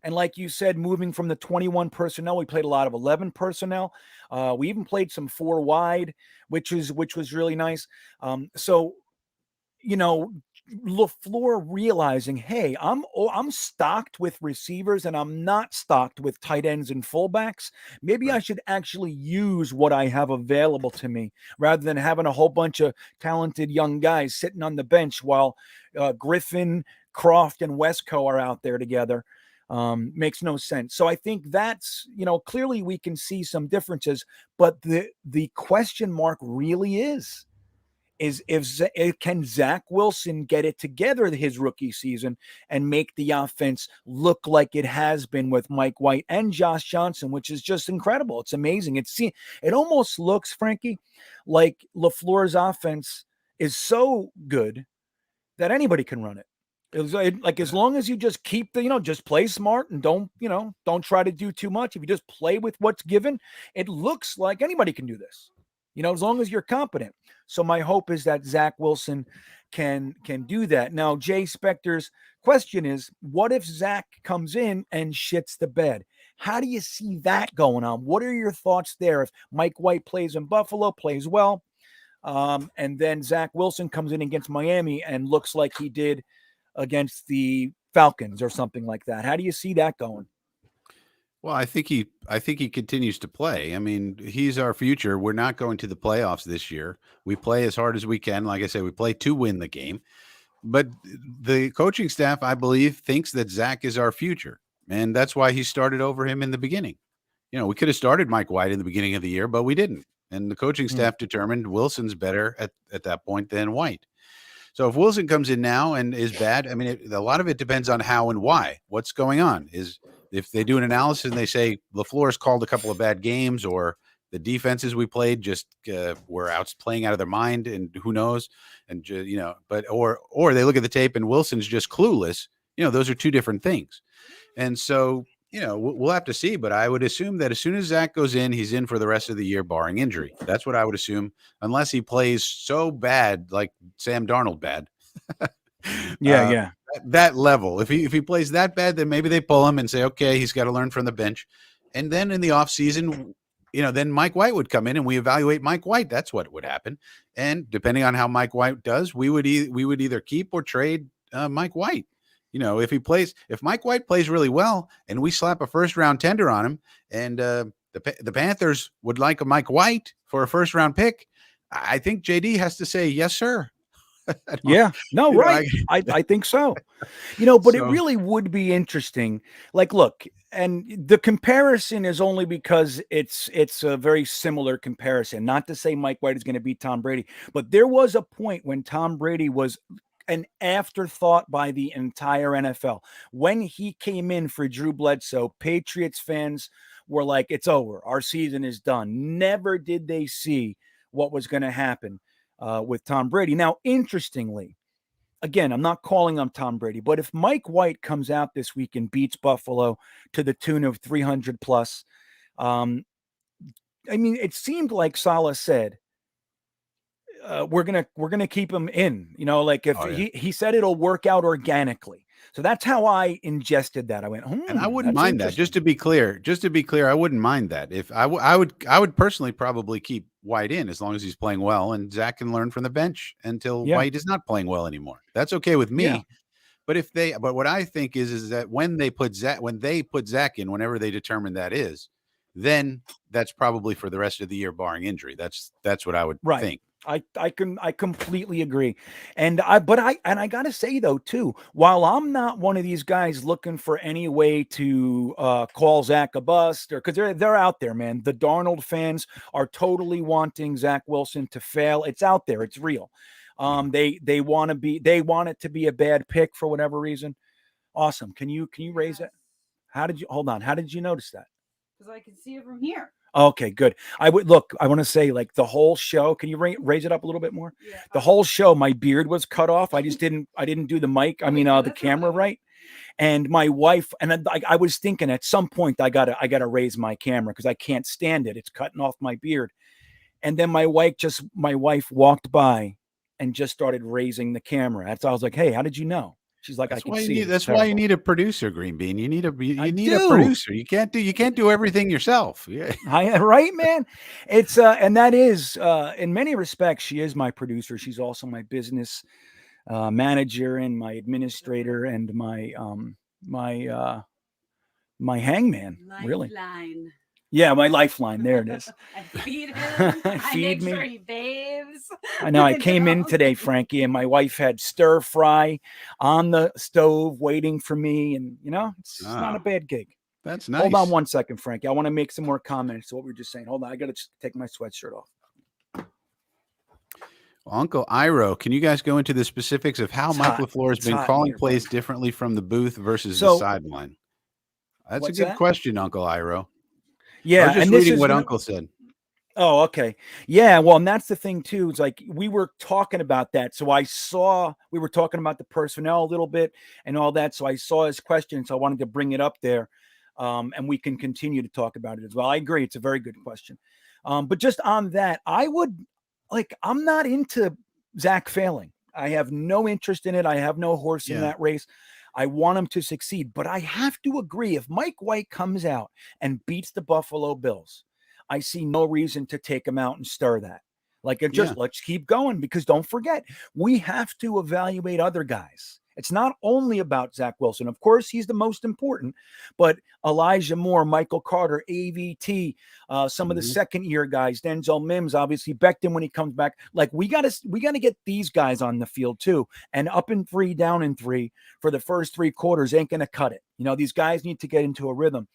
And like you said, moving from the 21 personnel, we played a lot of 11 personnel. We even played some 4 wide, which was really nice. LaFleur realizing, hey, I'm stocked with receivers and I'm not stocked with tight ends and fullbacks. Maybe I should actually use what I have available to me rather than having a whole bunch of talented young guys sitting on the bench while Griffin, Croft, and Wesco are out there together. Makes no sense. So I think that's, clearly we can see some differences, but the question mark really is is can Zach Wilson get it together his rookie season and make the offense look like it has been with Mike White and Josh Johnson, which is just incredible. It's amazing. It almost looks, Frankie, like LaFleur's offense is so good that anybody can run it. Like as long as you just keep just play smart and don't try to do too much. If you just play with what's given, it looks like anybody can do this. As long as you're competent. So my hope is that Zach Wilson can do that. Now, Jay Spector's question is, what if Zach comes in and shits the bed? How do you see that going on? What are your thoughts there? If Mike White plays in Buffalo, plays well, and then Zach Wilson comes in against Miami and looks like he did against the Falcons or something like that. How do you see that going? Well, I think he continues to play. I mean, he's our future. We're not going to the playoffs this year. We play as hard as we can. Like I said, we play to win the game. But the coaching staff, I believe, thinks that Zach is our future. And that's why he started over him in the beginning. We could have started Mike White in the beginning of the year, but we didn't. And the coaching staff determined Wilson's better at that point than White. So if Wilson comes in now and is bad, I mean, a lot of it depends on how and why. What's going on is if they do an analysis and they say LaFleur's called a couple of bad games, or the defenses we played just were playing out of their mind, and who knows, and but or they look at the tape and Wilson's just clueless. Those are two different things, and so we'll have to see. But I would assume that as soon as Zach goes in, he's in for the rest of the year, barring injury. That's what I would assume, unless he plays so bad, like Sam Darnold bad. Yeah. That level. If he plays that bad, then maybe they pull him and say, okay, he's got to learn from the bench. And then in the offseason, then Mike White would come in and we evaluate Mike White. That's what would happen. And depending on how Mike White does, we would either keep or trade Mike White. If Mike White plays really well and we slap a first round tender on him, and the Panthers would like a Mike White for a first round pick, I think JD has to say, yes, sir. Yeah, no, right. I think so. But it really would be interesting. Like, look, and the comparison is only because it's a very similar comparison. Not to say Mike White is going to beat Tom Brady, but there was a point when Tom Brady was an afterthought by the entire NFL. When he came in for Drew Bledsoe, Patriots fans were like, it's over. Our season is done. Never did they see what was going to happen with Tom Brady. Now, interestingly, again, I'm not calling on Tom Brady, but if Mike White comes out this week and beats Buffalo to the tune of 300 plus, I mean, it seemed like Saleh said, we're gonna keep him in. Like if he said it'll work out organically. So that's how I ingested that. I went, and I wouldn't mind that. Just to be clear, I wouldn't mind that. If I would personally probably keep White in as long as he's playing well, and Zach can learn from the bench until White is not playing well anymore. That's okay with me. Yeah. But what I think is that when they put Zach in, whenever they determine that is, then that's probably for the rest of the year, barring injury. That's what I would think. I completely agree. And I gotta say though, too, while I'm not one of these guys looking for any way to call Zach a bust, or because they're out there, man. The Darnold fans are totally wanting Zach Wilson to fail. It's out there, it's real. They want it to be a bad pick for whatever reason. Awesome. Can you raise it? How did you notice that? Because I can see it from here. Okay, good. I want to say, like, the whole show. Can you raise it up a little bit more? Yeah. The whole show, my beard was cut off. I didn't do the mic. I mean, the camera right. And my wife, and I was thinking at some point I gotta raise my camera because I can't stand it. It's cutting off my beard. And then my wife walked by and just started raising the camera. That's why I was like, hey, how did you know? She's like, that's I can see. That's why you need a producer, GreenBean. You need a producer. You can't do everything yourself. Yeah. Right, man. It's and that is in many respects, she is my producer. She's also my business manager and my administrator and my my hangman. Lifeline. Really. Yeah, my lifeline. There it is. I feed him. Feed me. Sure he bathes. I know. I came in today, Frankie, and my wife had stir fry on the stove waiting for me. And, it's not a bad gig. That's nice. Hold on one second, Frankie. I want to make some more comments to what we were just saying. Hold on. I got to take my sweatshirt off. Uncle Iro, can you guys go into the specifics of how It's Mike hot. LaFleur has It's been hot in calling here, bud. plays differently from the booth versus the So sideline? That's a what's good that? question, Uncle Iro. I Yeah, was just and this reading is what Uncle said. Oh, okay. Yeah, well, and that's the thing too. It's like we were talking about that. So I saw we were talking about the personnel a little bit and all that. So I saw his question. So I wanted to bring it up there. And we can continue to talk about it as well. I agree. It's a very good question. But just on that, I would I'm not into Zach failing. I have no interest in it. I have no horse in Yeah. that race. I want him to succeed. But I have to agree if Mike White comes out and beats the Buffalo Bills, I see no reason to take him out and stir that. Yeah. Let's keep going because don't forget, we have to evaluate other guys. It's not only about Zach Wilson. Of course, he's the most important, but Elijah Moore, Michael Carter, AVT, some of the second year guys, Denzel Mims, obviously Becton when he comes back. Like we gotta get these guys on the field too. And up in 3, down in 3 for the first 3 quarters ain't gonna cut it. These guys need to get into a rhythm.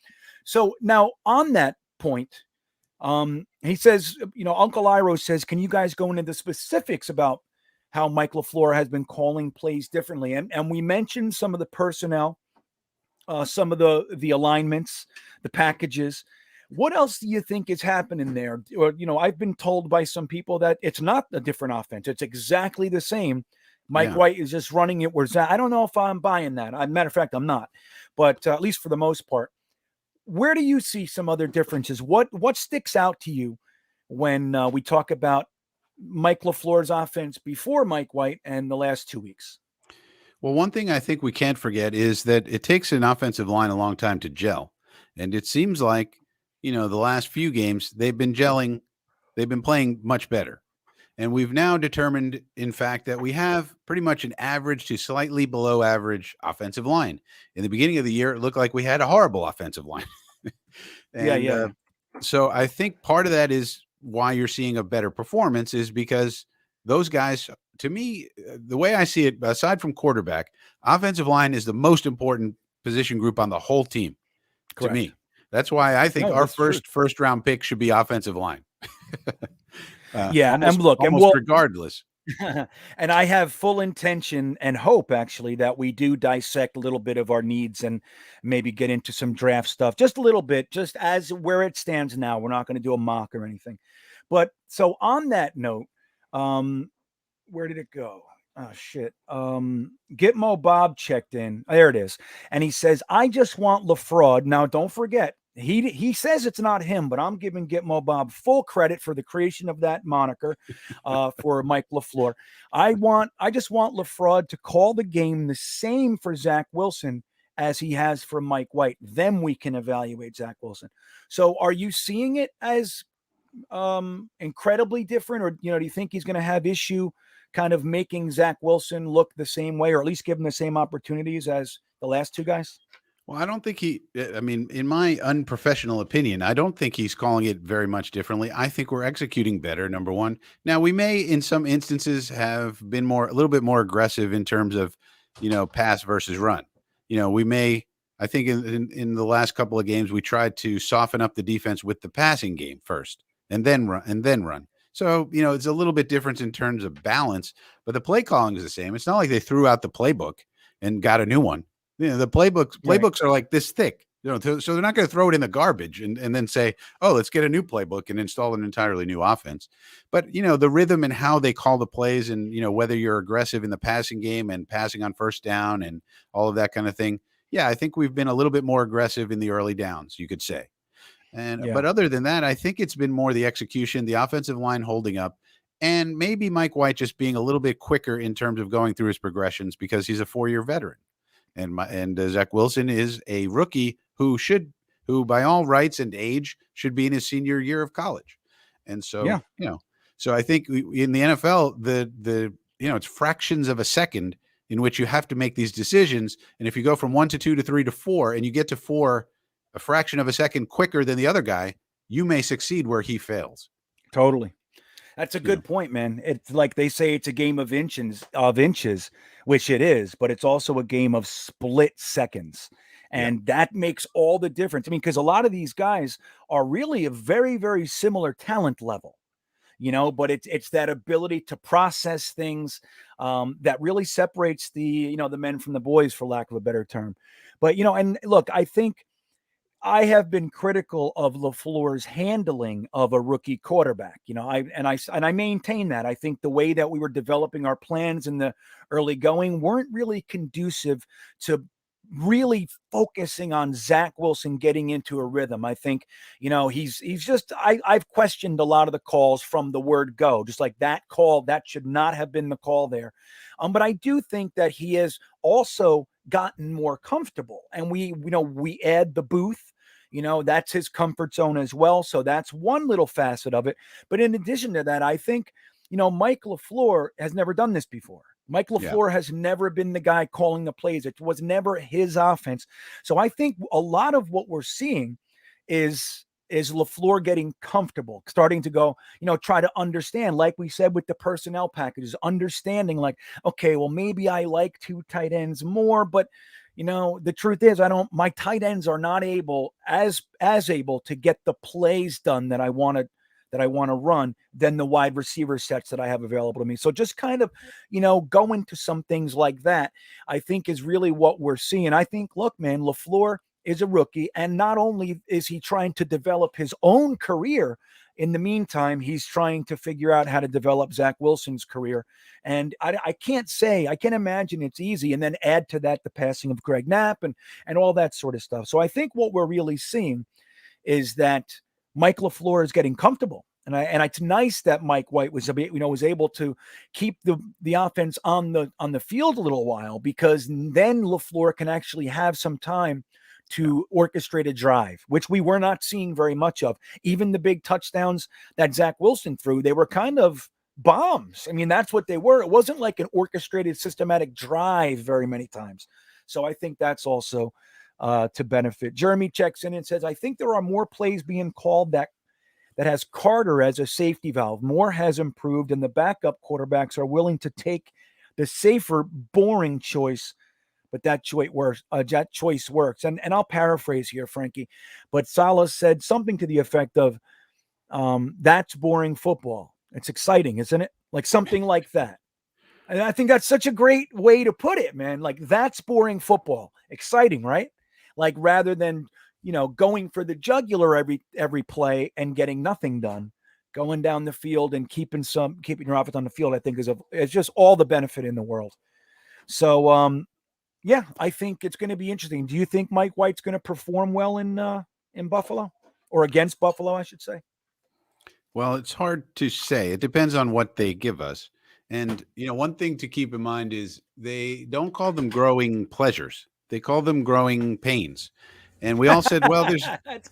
So now on that point, he says, Uncle Iro says, can you guys go into the specifics about how Mike LaFleur has been calling plays differently? And we mentioned some of the personnel, some of the alignments, the packages. What else do you think is happening there? Or, I've been told by some people that it's not a different offense. It's exactly the same. Mike White is just running it where I don't know if I'm buying that. Matter of fact, I'm not. But at least for the most part, where do you see some other differences? What sticks out to you when we talk about Mike LaFleur's offense before Mike White and the last 2 weeks? Well, one thing I think we can't forget is that it takes an offensive line a long time to gel. And it seems like, the last few games, they've been gelling, they've been playing much better. And we've now determined, in fact, that we have pretty much an average to slightly below average offensive line. In the beginning of the year, it looked like we had a horrible offensive line. Yeah. So I think part of that is why you're seeing a better performance is because those guys, to me, the way I see it, aside from quarterback, offensive line is the most important position group on the whole team. Correct. To me. That's why I think our first round pick should be offensive line. Almost regardless. And I have full intention and hope actually that we do dissect a little bit of our needs and maybe get into some draft stuff, just a little bit, just as where it stands now. We're not going to do a mock or anything. But so on that note, where did it go? Oh shit. Gitmo Bob checked in. There it is. And he says, I just want LaFraud. Now don't forget, he says it's not him, but I'm giving Gitmo Bob full credit for the creation of that moniker for Mike LaFleur. I just want LaFraud to call the game the same for Zach Wilson as he has for Mike White. Then we can evaluate Zach Wilson. So are you seeing it as incredibly different, or do you think he's going to have issue kind of making Zach Wilson look the same way, or at least give him the same opportunities as the last 2 guys? Well, I don't think in my unprofessional opinion, I don't think he's calling it very much differently. I think we're executing better, number one. Now, we may, in some instances, have been a little bit more aggressive in terms of, pass versus run. I think in the last couple of games, we tried to soften up the defense with the passing game first and then run. So, it's a little bit different in terms of balance, but the play calling is the same. It's not like they threw out the playbook and got a new one. The playbooks are like this thick, so they're not going to throw it in the garbage and then say, oh, let's get a new playbook and install an entirely new offense. But, the rhythm and how they call the plays and, whether you're aggressive in the passing game and passing on first down and all of that kind of thing. Yeah, I think we've been a little bit more aggressive in the early downs, you could say. But other than that, I think it's been more the execution, the offensive line holding up, and maybe Mike White just being a little bit quicker in terms of going through his progressions because he's a 4-year veteran. And Zach Wilson is a rookie who by all rights and age should be in his senior year of college. And so, so I think in the NFL, it's fractions of a second in which you have to make these decisions. And if you go from 1 to 2 to 3 to 4, and you get to 4 a fraction of a second quicker than the other guy, you may succeed where he fails. Totally. That's a good point, man. It's like they say it's a game of inches, which it is, but it's also a game of split seconds. And that makes all the difference. I mean, because a lot of these guys are really a very, very similar talent level. but it's that ability to process things that really separates the men from the boys, for lack of a better term. But, and look, I think I have been critical of LaFleur's handling of a rookie quarterback. I maintain that. I think the way that we were developing our plans in the early going weren't really conducive to really focusing on Zach Wilson getting into a rhythm. I think, he's just, I've questioned a lot of the calls from the word go, just like that call, that should not have been the call there. But I do think that he has also gotten more comfortable, and we add the booth, that's his comfort zone as well. So that's one little facet of it. But in addition to that, I think, Mike LaFleur has never done this before. Mike LaFleur has never been the guy calling the plays. It was never his offense. So I think a lot of what we're seeing is LaFleur getting comfortable, starting to go, try to understand, like we said with the personnel packages, understanding like, okay, well, maybe I like two tight ends more, but the truth is my tight ends are not able to get the plays done that I want to run than the wide receiver sets that I have available to me. So just kind of, go into some things like that, I think is really what we're seeing. I think, look, man, LaFleur is a rookie, and not only is he trying to develop his own career, in the meantime, he's trying to figure out how to develop Zach Wilson's career. And I can't imagine it's easy. And then add to that the passing of Greg Knapp and all that sort of stuff. So I think what we're really seeing is that Mike LaFleur is getting comfortable. And it's nice that Mike White was able to keep the offense on the field a little while, because then LaFleur can actually have some time to orchestrate a drive, which we were not seeing very much of. Even the big touchdowns that Zach Wilson threw, they were kind of bombs. I mean, that's what they were. It wasn't like an orchestrated, systematic drive very many times. So I think that's also to benefit. Jeremy checks in and says, I think there are more plays being called that has Carter as a safety valve. Moore has improved, and the backup quarterbacks are willing to take the safer, boring choice, but that choice works. And I'll paraphrase here, Frankie, but Salah said something to the effect of, that's boring football. It's exciting, isn't it? Like something like that. And I think that's such a great way to put it, man. Like, that's boring football. Exciting, right? Like, rather than, going for the jugular every play and getting nothing done, going down the field and keeping your offense on the field, I think is just all the benefit in the world. So, yeah, I think it's going to be interesting. Do you think Mike White's going to perform well in Buffalo, or against Buffalo, I should say? Well, it's hard to say. It depends on what they give us. And, one thing to keep in mind is they don't call them growing pleasures. They call them growing pains. And we all said, well,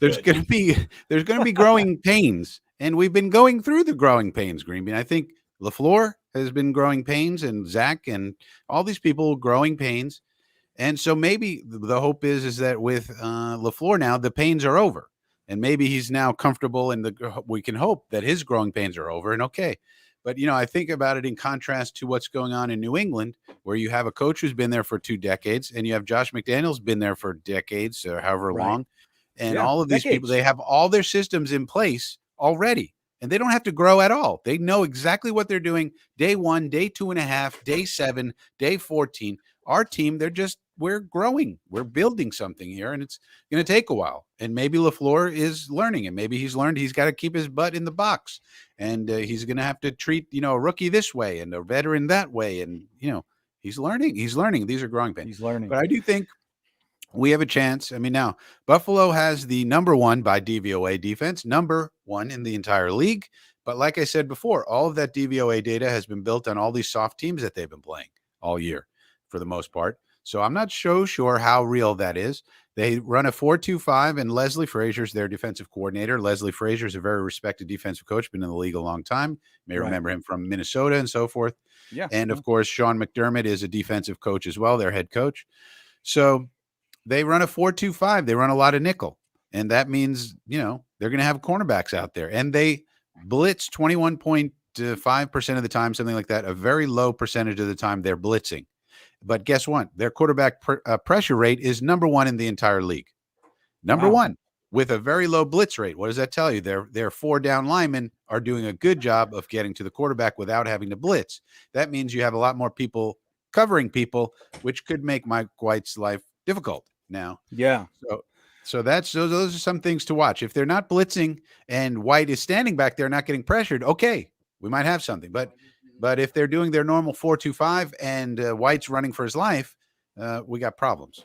there's going to be growing pains. And we've been going through the growing pains, GreenBean. I think LaFleur has been growing pains, and Zach and all these people growing pains. And so maybe the hope is that with LaFleur now, the pains are over. And maybe he's now comfortable, and we can hope that his growing pains are over and okay. But, I think about it in contrast to what's going on in New England, where you have a coach who's been there for 2 decades, and you have Josh McDaniels been there for decades or however long. And all of these people, they have all their systems in place already, and they don't have to grow at all. They know exactly what they're doing day 1, day 2.5, day 7, day 14. Our team, we're growing. We're building something here, and it's going to take a while. And maybe LaFleur is learning, and maybe he's learned he's got to keep his butt in the box, and he's going to have to treat, a rookie this way and a veteran that way. And, he's learning. These are growing pains. He's learning. But I do think we have a chance. I mean, now Buffalo has the number 1 by DVOA defense, number 1 in the entire league. But like I said before, all of that DVOA data has been built on all these soft teams that they've been playing all year for the most part. So I'm not so sure how real that is. They run a 4-2-5, and Leslie Frazier's their defensive coordinator. Leslie Frazier's a very respected defensive coach, been in the league a long time. You may remember him from Minnesota and so forth. Yeah. And of course, Sean McDermott is a defensive coach as well, their head coach. So they run a 4-2-5. They run a lot of nickel. And that means, they're going to have cornerbacks out there. And they blitz 21.5% of the time, something like that. A very low percentage of the time they're blitzing. But guess what? Their quarterback pressure rate is number 1 in the entire league. Number 1. with a very low blitz rate. What does that tell you? Their 4 down linemen are doing a good job of getting to the quarterback without having to blitz. That means you have a lot more people covering people, which could make Mike White's life difficult now. Yeah. So those are some things to watch. If they're not blitzing and White is standing back there not getting pressured, okay, we might have something. But if they're doing their normal 4-2-5 and White's running for his life, we got problems.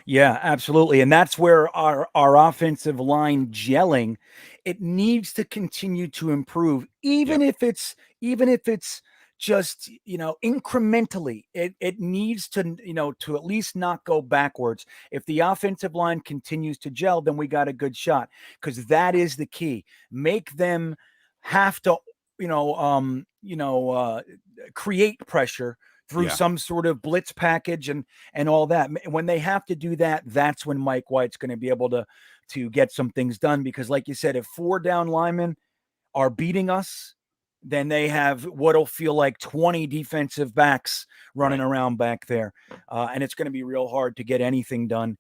Yeah, absolutely. And that's where our offensive line gelling, it needs to continue to improve, even if it's just, incrementally. It needs to, to at least not go backwards. If the offensive line continues to gel, then we got a good shot, because that is the key. Make them have to, create pressure through some sort of blitz package and all that. When they have to do that, that's when Mike White's going to be able to get some things done. Because like you said, if 4 down linemen are beating us, then they have what'll feel like 20 defensive backs running around back there. And it's going to be real hard to get anything done.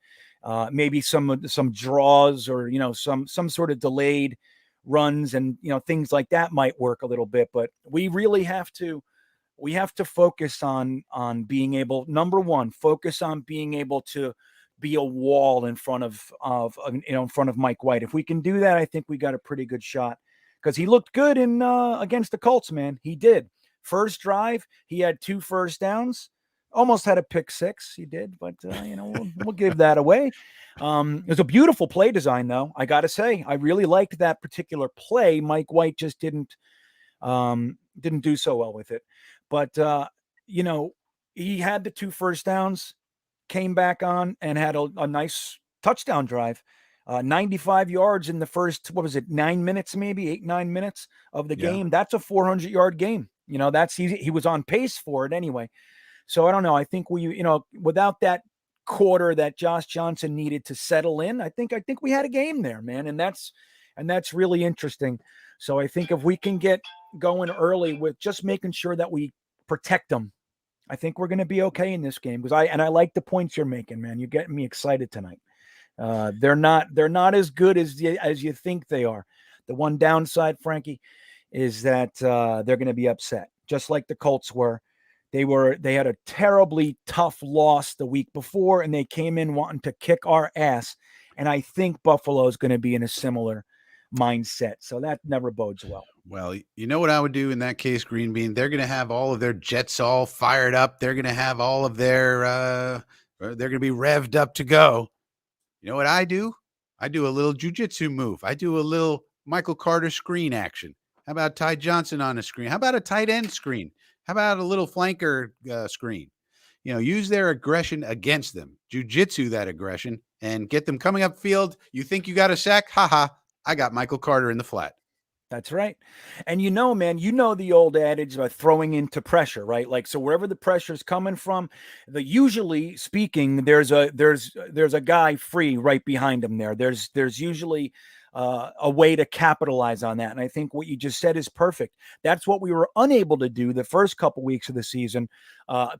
Maybe some draws or, some sort of delayed runs and, things like that might work a little bit, but we really have to focus on being able, number one, focus on being able to be a wall in front of Mike White. If we can do that, I think we got a pretty good shot, because he looked good in against the Colts, man. He did. First drive, he had 2 first downs, almost had a pick 6. He did, but we'll give that away. It was a beautiful play design, though. I got to say, I really liked that particular play. Mike White just didn't do so well with it. But, he had the 2 first downs, came back on and had a nice touchdown drive. 95 yards in the first, 9 minutes, maybe 8-9 minutes of the game. That's a 400-yard game. That's easy. He was on pace for it anyway. So I don't know. I think without that quarter that Josh Johnson needed to settle in, I think we had a game there, man. And that's really interesting. So I think if we can get going early with just making sure that we protect them, I think we're going to be okay in this game. Because I like the points you're making, man. You're getting me excited tonight. They're not as good as you think they are. The one downside, Frankie, is that they're going to be upset, just like the Colts were. They had a terribly tough loss the week before, and they came in wanting to kick our ass. And I think Buffalo is going to be in a similar mindset. So that never bodes well. Well, you know what I would do in that case, GreenBean? They're going to have all of their jets all fired up. They're going to have all of their they're going to be revved up to go. You know what I do? I do a little jiu-jitsu move. I do a little Michael Carter screen action. How about Ty Johnson on a screen? How about a tight end screen? How about a little flanker screen? Use their aggression against them. Jiu-jitsu that aggression and get them coming up field. You think you got a sack? Ha. I got Michael Carter in the flat. That's right. And man, the old adage of throwing into pressure, right? Like, so wherever the pressure is coming from, usually speaking, there's a guy free right behind him there. There's usually a way to capitalize on that. And I think what you just said is perfect. That's what we were unable to do the first couple weeks of the season,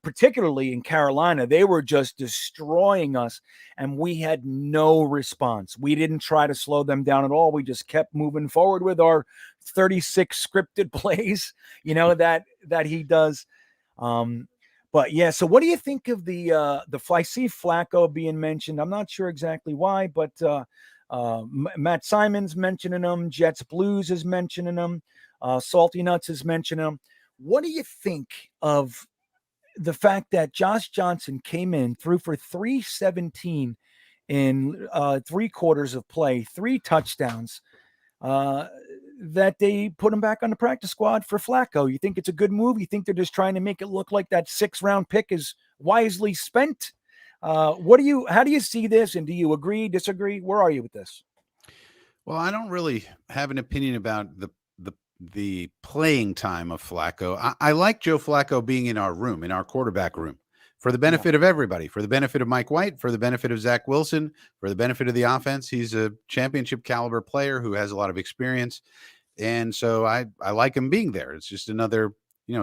particularly in Carolina. They were just destroying us, and we had no response. We didn't try to slow them down at all. We just kept moving forward with our 36 scripted plays, that he does. But yeah, so what do you think of the I see Flacco being mentioned? I'm not sure exactly why, but Matt Simon's mentioning him. Jets Blues is mentioning him. Salty Nuts is mentioning him. What do you think of the fact that Josh Johnson came in, threw for 317 in 3 quarters of play, 3 touchdowns, that they put him back on the practice squad for Flacco? You think it's a good move? You think they're just trying to make it look like that 6th-round pick is wisely spent? How do you see this? And do you agree, disagree? Where are you with this? Well, I don't really have an opinion about the playing time of Flacco. I like Joe Flacco being in our room, in our quarterback room, for the benefit of everybody, for the benefit of Mike White, for the benefit of Zach Wilson, for the benefit of the offense. He's a championship caliber player who has a lot of experience. And so I like him being there. It's just another,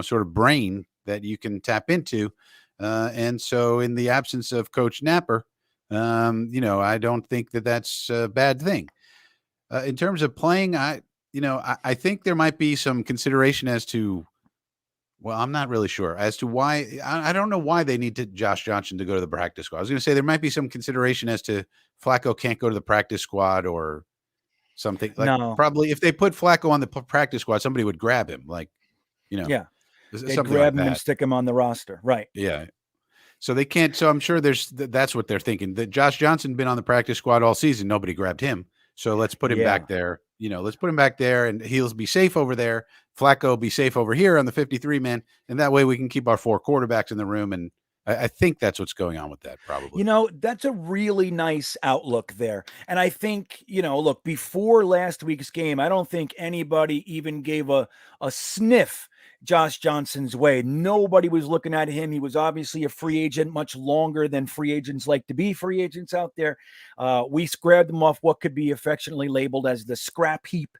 sort of brain that you can tap into. And so in the absence of Coach Napper, I don't think that that's a bad thing. In terms of playing, I think there might be some consideration as to. Well, I'm not really sure as to why. I don't know why they need Josh Johnson to go to the practice squad. I was going to say there might be some consideration as to Flacco can't go to the practice squad or something. Like No. probably if they put Flacco on the practice squad, somebody would grab him. Like, Yeah. They'd something grab like him and that. stick him on the roster. Right. Yeah. So they can't. So I'm sure that's what they're thinking. That Josh Johnson been on the practice squad all season. Nobody grabbed him. So let's put him back there. Let's put him back there, and he'll be safe over there. Flacco will be safe over here on the 53 man, and that way we can keep our 4 quarterbacks in the room. And I think that's what's going on with that. Probably. That's a really nice outlook there. And I think, look, before last week's game, I don't think anybody even gave a sniff Josh Johnson's way. Nobody was looking at him. He was obviously a free agent much longer than free agents like to be free agents out there. We grabbed him off what could be affectionately labeled as the scrap heap.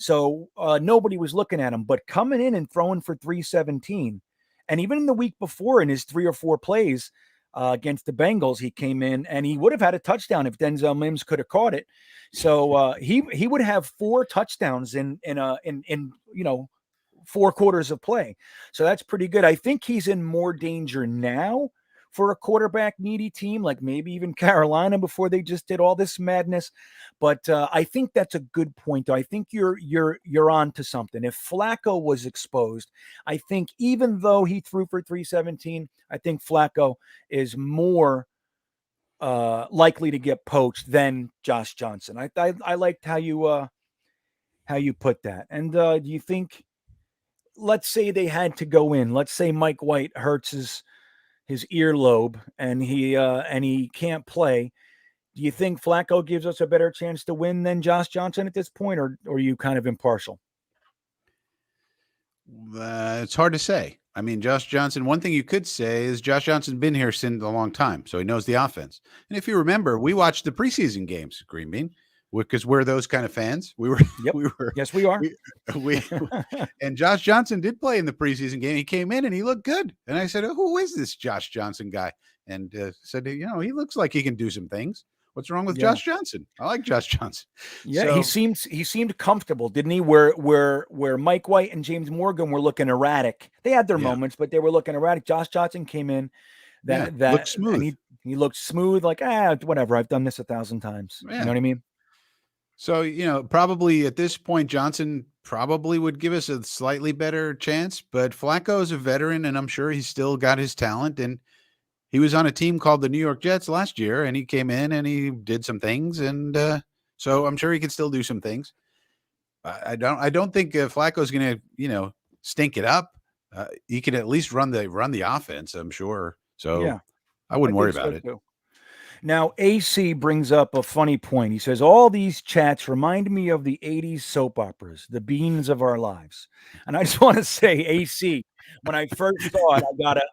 So nobody was looking at him, but coming in and throwing for 317. And even in the week before, in his 3 or 4 plays against the Bengals, he came in and he would have had a touchdown if Denzel Mims could have caught it. So he would have 4 touchdowns in 4 quarters of play. So that's pretty good. I think he's in more danger now for a quarterback needy team, like maybe even Carolina before they just did all this madness. But I think that's a good point, though. I think you're on to something. If Flacco was exposed, I think even though he threw for 317, I think Flacco is more likely to get poached than Josh Johnson. I liked how you put that. And do you think, let's say they had to go in, let's say Mike White hurts his earlobe and he can't play. Do you think Flacco gives us a better chance to win than Josh Johnson at this point, or are you kind of impartial? It's hard to say. I mean, Josh Johnson, one thing you could say is Josh Johnson's been here since a long time, so he knows the offense. And if you remember, we watched the preseason games, GreenBean, because we're those kind of fans. We were. Yep. Yes, we are. We and Josh Johnson did play in the preseason game. He came in and he looked good. And I said, "Who is this Josh Johnson guy?" And said, "He looks like he can do some things. What's wrong with Josh Johnson? I like Josh Johnson." Yeah, so, he seemed comfortable, didn't he? Where Mike White and James Morgan were looking erratic. They had their moments, but they were looking erratic. Josh Johnson came in that looked smooth. And he looked smooth, like whatever. I've done this 1,000 times. Yeah. You know what I mean? So, probably at this point, Johnson probably would give us a slightly better chance, but Flacco is a veteran, and I'm sure he's still got his talent. And he was on a team called the New York Jets last year, and he came in and he did some things. And so I'm sure he can still do some things. I don't think Flacco's going to, stink it up. He can at least run the offense, I'm sure. So yeah, I wouldn't worry about it. Too. Now, AC brings up a funny point. He says, all these chats remind me of the 80s soap operas, the beans of our lives. And I just want to say, AC, when I first saw it,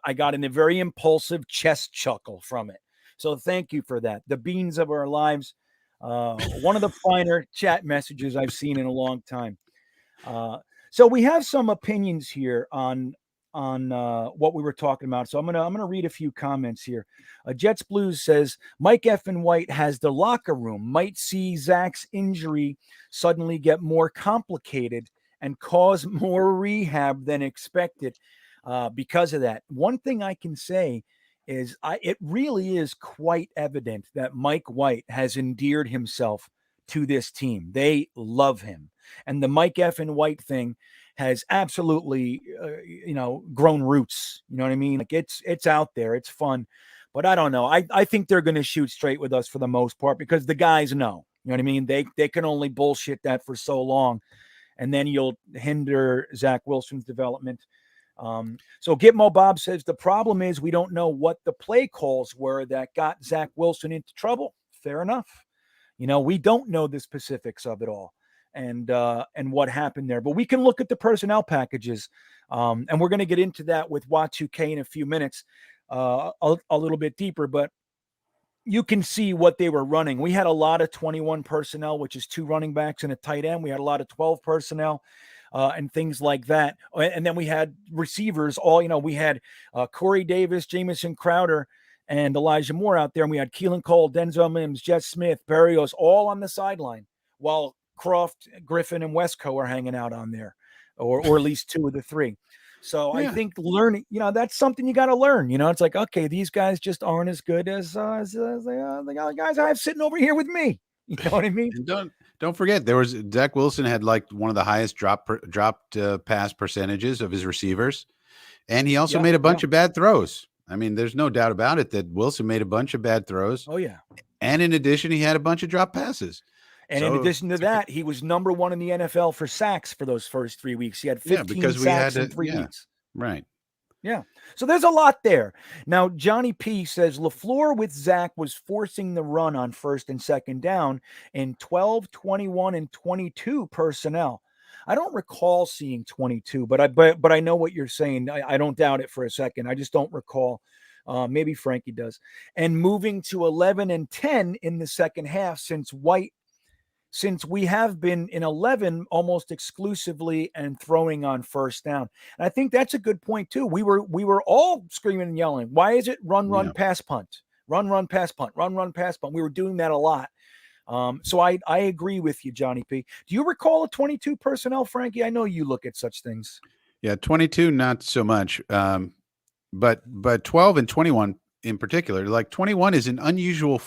I got a very impulsive chest chuckle from it. So thank you for that. The beans of our lives, one of the finer chat messages I've seen in a long time. So we have some opinions here on what we were talking about. So I'm gonna read a few comments here. Jets Blues says Mike F. and White has the locker room. Might see Zach's injury suddenly get more complicated and cause more rehab than expected because of that. One thing I can say is it really is quite evident that Mike White has endeared himself to this team. They love him. And the Mike F. and White thing has absolutely, grown roots. You know what I mean? Like it's out there. It's fun. But I don't know. I think they're going to shoot straight with us for the most part because the guys know. You know what I mean? They can only bullshit that for so long. And then you'll hinder Zach Wilson's development. So Gitmo Bob says the problem is we don't know what the play calls were that got Zach Wilson into trouble. Fair enough. We don't know the specifics of it all and what happened there, but we can look at the personnel packages. And we're going to get into that with Y2K in a few minutes, a little bit deeper, but you can see what they were running. We had a lot of 21 personnel, which is 2 running backs and a tight end. We had a lot of 12 personnel. And things like that. And then we had receivers we had Corey Davis, Jamison Crowder, and Elijah Moore out there. And we had Keelan Cole, Denzel Mims, Jet Smith, Berrios, all on the sideline while Croft, Griffin, and Westco are hanging out on there, or at least 2 of the 3. So I think learning, that's something you got to learn. It's like, okay, these guys just aren't as good as the other guys I have sitting over here with me. You know what I mean? And don't forget, there was Zach Wilson had like one of the highest dropped pass percentages of his receivers, and he also made a bunch of bad throws. I mean, there's no doubt about it that Wilson made a bunch of bad throws. Oh yeah, and in addition, he had a bunch of drop passes. And in addition to that, he was number 1 in the NFL for sacks for those first 3 weeks. He had 15 sacks in 3 weeks. Right. Yeah. So there's a lot there. Now, Johnny P says LaFleur with Zach was forcing the run on first and second down in 12, 21, and 22 personnel. I don't recall seeing 22, but I know what you're saying. I don't doubt it for a second. I just don't recall. Maybe Frankie does. And moving to 11 and 10 in the second half since we have been in 11 almost exclusively and throwing on first down. And I think that's a good point too. We were all screaming and yelling. Why is it run, pass, punt, run, pass, punt, run, pass, punt? We were doing that a lot. So I agree with you, Johnny P. Do you recall a 22 personnel, Frankie? I know you look at such things. Yeah, 22, not so much. But 12 and 21 in particular, like 21 is an unusual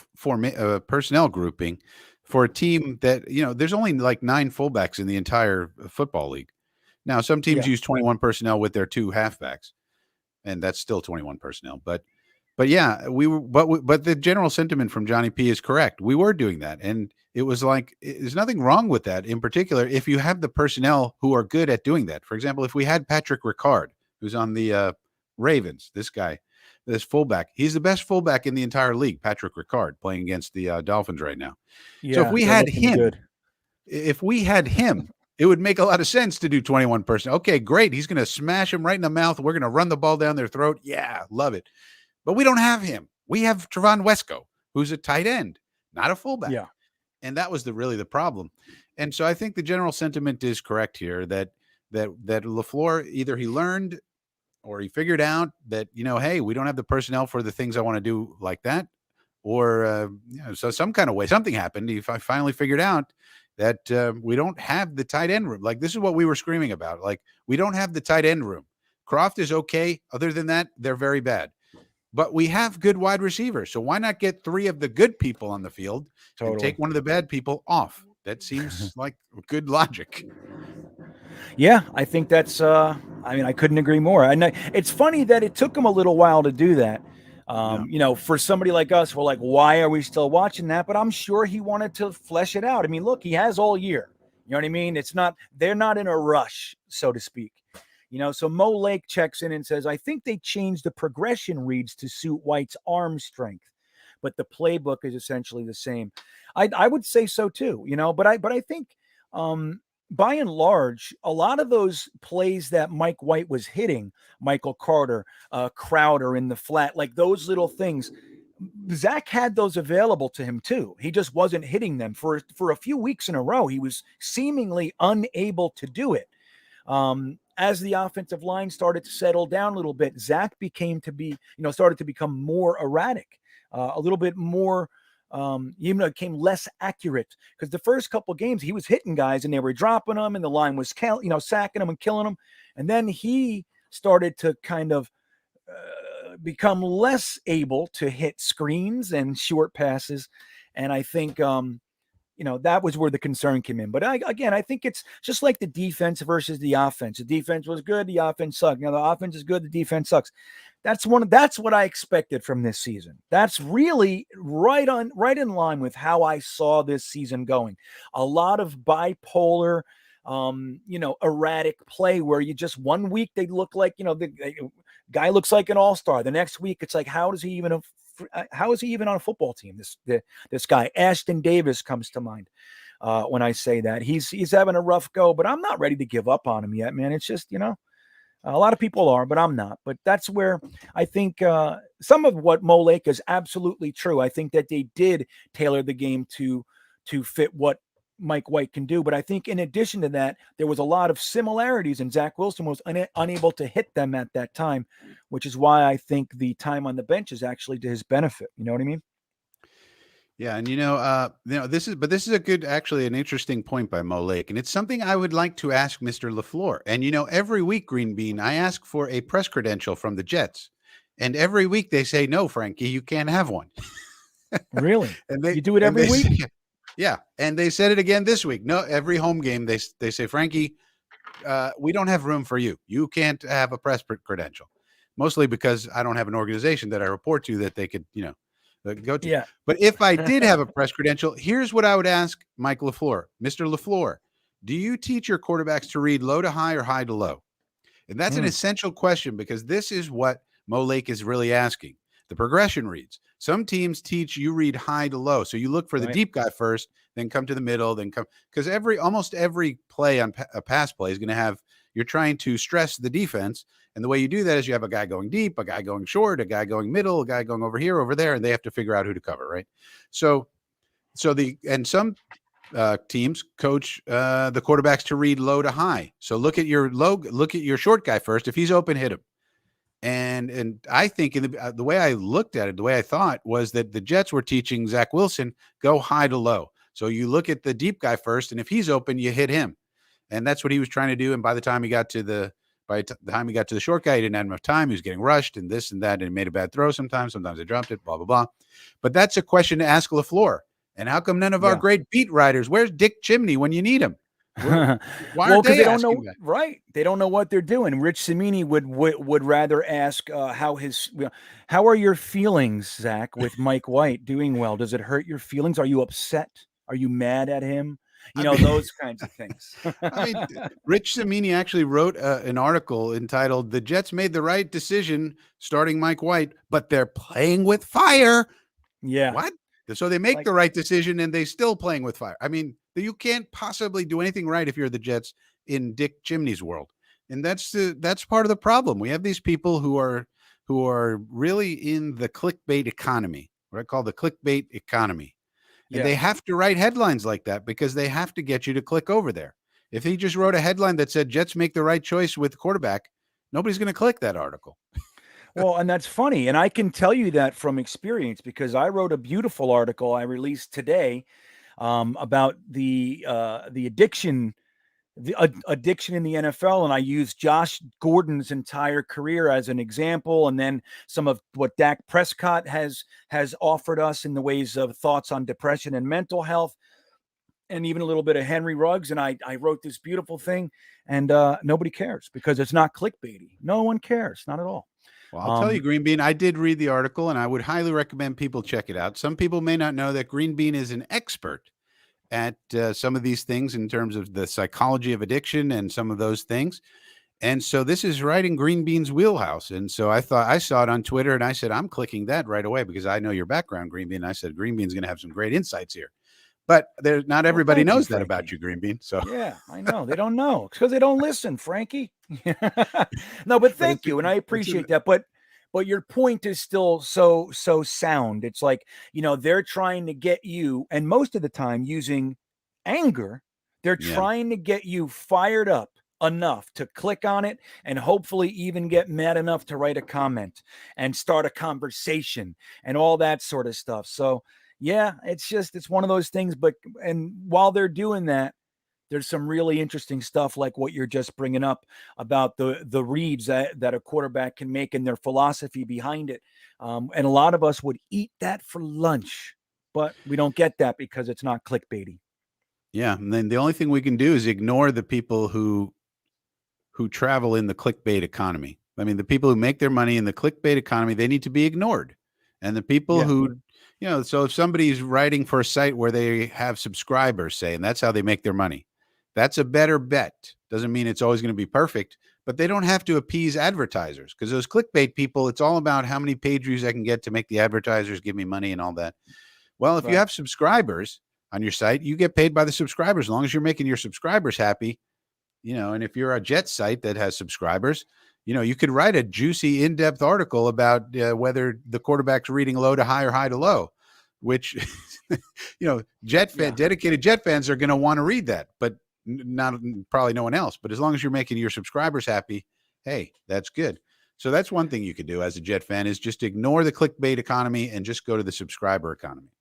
personnel grouping for a team that, there's only like 9 fullbacks in the entire football league. Now, some teams use 21 personnel with their 2 halfbacks, and that's still 21 personnel. But yeah, but the general sentiment from Johnny P is correct. We were doing that, and it was like there's nothing wrong with that. In particular, if you have the personnel who are good at doing that. For example, if we had Patrick Ricard, who's on the Ravens, this fullback, he's the best fullback in the entire league. Patrick Ricard playing against the Dolphins right now. Yeah, so if we had him, it would make a lot of sense to do 21 personnel. Okay, great. He's going to smash him right in the mouth. We're going to run the ball down their throat. Yeah, love it. But we don't have him. We have Trevon Wesco, who's a tight end, not a fullback. Yeah. And that was really the problem. And so I think the general sentiment is correct here that LaFleur, either he learned or he figured out that, hey, we don't have the personnel for the things I want to do like that. Or, so some kind of way, something happened. If I finally figured out that we don't have the tight end room. Like, this is what we were screaming about. Like, we don't have the tight end room. Croft is okay. Other than that, they're very bad. But we have good wide receivers. So why not get 3 of the good people on the field and take one of the bad people off? That seems like good logic. Yeah, I think that's, I couldn't agree more. And it's funny that it took him a little while to do that. For somebody like us, we're like, why are we still watching that? But I'm sure he wanted to flesh it out. I mean, look, he has all year. You know what I mean? They're not in a rush, so to speak. So Mo Lake checks in and says, I think they changed the progression reads to suit White's arm strength, but the playbook is essentially the same. I would say so too, but I think, by and large, a lot of those plays that Mike White was hitting, Michael Carter, Crowder in the flat, like those little things, Zach had those available to him too. He just wasn't hitting them for a few weeks in a row. He was seemingly unable to do it. As the offensive line started to settle down a little bit, Zach started to become more erratic, a little bit more. Even though it became less accurate, because the first couple of games he was hitting guys and they were dropping them and the line was sacking them and killing them. And then he started to kind of become less able to hit screens and short passes. And I think, that was where the concern came in. But I think it's just like the defense versus the offense. The defense was good. The offense sucked. The offense is good. The defense sucks. That's what I expected from this season. That's really right in line with how I saw this season going. A lot of bipolar, erratic play where you just 1 week they look like, the guy looks like an all-star. The next week it's like, how is he even on a football team? This guy, Ashton Davis, comes to mind when I say that. He's having a rough go, but I'm not ready to give up on him yet, man. It's just, a lot of people are, but I'm not. But that's where I think some of what Mo Lake is absolutely true. I think that they did tailor the game to fit what Mike White can do. But I think in addition to that, there was a lot of similarities, and Zach Wilson was unable to hit them at that time, which is why I think the time on the bench is actually to his benefit. You know what I mean? Yeah, and this is a good, actually, an interesting point by Mo Lake, and it's something I would like to ask Mr. LaFleur. And every week, Green Bean, I ask for a press credential from the Jets, and every week they say, "No, Frankie, you can't have one." Really? And they You do it and every they week? say- yeah, and they said it again this week. No, every home game they say, "Frankie, we don't have room for you. You can't have a press credential." Mostly because I don't have an organization that I report to that they could, go to. Yeah. But if I did have a press credential, here's what I would ask Mike LaFleur. Mr. LaFleur, do you teach your quarterbacks to read low to high or high to low? And that's an essential question, because this is what Mo Lake is really asking. The progression reads. Some teams teach you read high to low. So you look for the Right. deep guy first, then come to the middle, then come, because almost every play on a pass play is going to have, you're trying to stress the defense. And the way you do that is you have a guy going deep, a guy going short, a guy going middle, a guy going over here, over there, and they have to figure out who to cover, right? So some teams coach the quarterbacks to read low to high. So look at your short guy first. If he's open, hit him. And I think the way I looked at it, the way I thought was that the Jets were teaching Zach Wilson, go high to low. So you look at the deep guy first, and if he's open, you hit him. And that's what he was trying to do. And by the time he got to the short guy, he didn't have enough time. He was getting rushed and this and that, and he made a bad throw sometimes. Sometimes they dropped it, blah, blah, blah. But that's a question to ask LaFleur. And how come none of our great beat writers? Where's Dick Chimney when you need him? Why well, because they don't know, that? right? They don't know what they're doing. Rich Cimini would rather ask how are your feelings, Zach, with Mike White doing well? Does it hurt your feelings? Are you upset? Are you mad at him? Those kinds of things. I mean, Rich Cimini actually wrote an article entitled "The Jets Made the Right Decision Starting Mike White, but they're playing with fire." Yeah. What? So they make the right decision and they still playing with fire. I mean, you can't possibly do anything right if you're the Jets in Dick Chimney's world. And that's part of the problem. We have these people who are really in the clickbait economy, what I call the clickbait economy. And they have to write headlines like that because they have to get you to click over there. If he just wrote a headline that said Jets make the right choice with quarterback, nobody's going to click that article. Well, and that's funny. And I can tell you that from experience, because I wrote a beautiful article I released today about the addiction in the NFL. And I used Josh Gordon's entire career as an example. And then some of what Dak Prescott has offered us in the ways of thoughts on depression and mental health, and even a little bit of Henry Ruggs. And I wrote this beautiful thing, and nobody cares because it's not clickbaity. No one cares. Not at all. Well, I'll tell you, GreenBean, I did read the article, and I would highly recommend people check it out. Some people may not know that GreenBean is an expert at some of these things in terms of the psychology of addiction and some of those things. And so this is right in GreenBean's wheelhouse. And so I saw it on Twitter, and I said, I'm clicking that right away because I know your background, GreenBean. I said, GreenBean's going to have some great insights here. But not everybody knows that about you, GreenBean. So yeah, I know. They don't know. It's because they don't listen, Frankie. No, but thank you. And I appreciate that. But your point is still so sound. It's like, they're trying to get you, and most of the time using anger, they're trying to get you fired up enough to click on it and hopefully even get mad enough to write a comment and start a conversation and all that sort of stuff. So yeah, it's one of those things. And while they're doing that, there's some really interesting stuff like what you're just bringing up about the reads that a quarterback can make and their philosophy behind it. And a lot of us would eat that for lunch, but we don't get that because it's not clickbaity. Yeah. And then the only thing we can do is ignore the people who travel in the clickbait economy. I mean, the people who make their money in the clickbait economy, they need to be ignored. And the people who, so if somebody's writing for a site where they have subscribers, say, and that's how they make their money, that's a better bet. Doesn't mean it's always going to be perfect, but they don't have to appease advertisers, because those clickbait people, it's all about how many page views I can get to make the advertisers give me money and all that. Well, if you have subscribers on your site, you get paid by the subscribers. As long as you're making your subscribers happy, and if you're a jet site that has subscribers, you could write a juicy in-depth article about whether the quarterback's reading low to high or high to low, which, dedicated Jet fans are going to want to read that, but probably no one else. But as long as you're making your subscribers happy, hey, that's good. So that's one thing you could do as a Jet fan, is just ignore the clickbait economy and just go to the subscriber economy.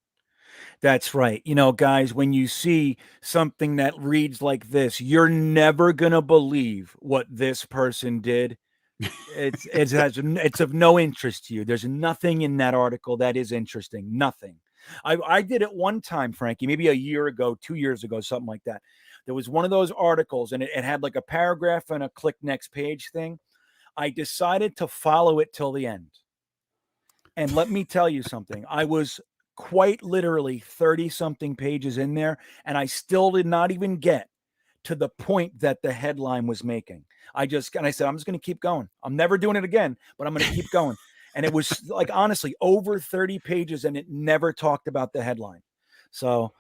That's right. You know, guys, when you see something that reads like this, you're never gonna believe what this person did. It's of no interest to you. There's nothing in that article that is interesting. Nothing. I did it one time, Frankie, maybe a year ago, 2 years ago, something like that. There was one of those articles, and it had like a paragraph and a click next page thing. I decided to follow it till the end. And let me tell you something. I was quite literally 30 something pages in there, and I still did not even get to the point that the headline was making. I said, I'm just going to keep going. I'm never doing it again, but I'm going to keep going. And it was like, honestly, over 30 pages, and it never talked about the headline. So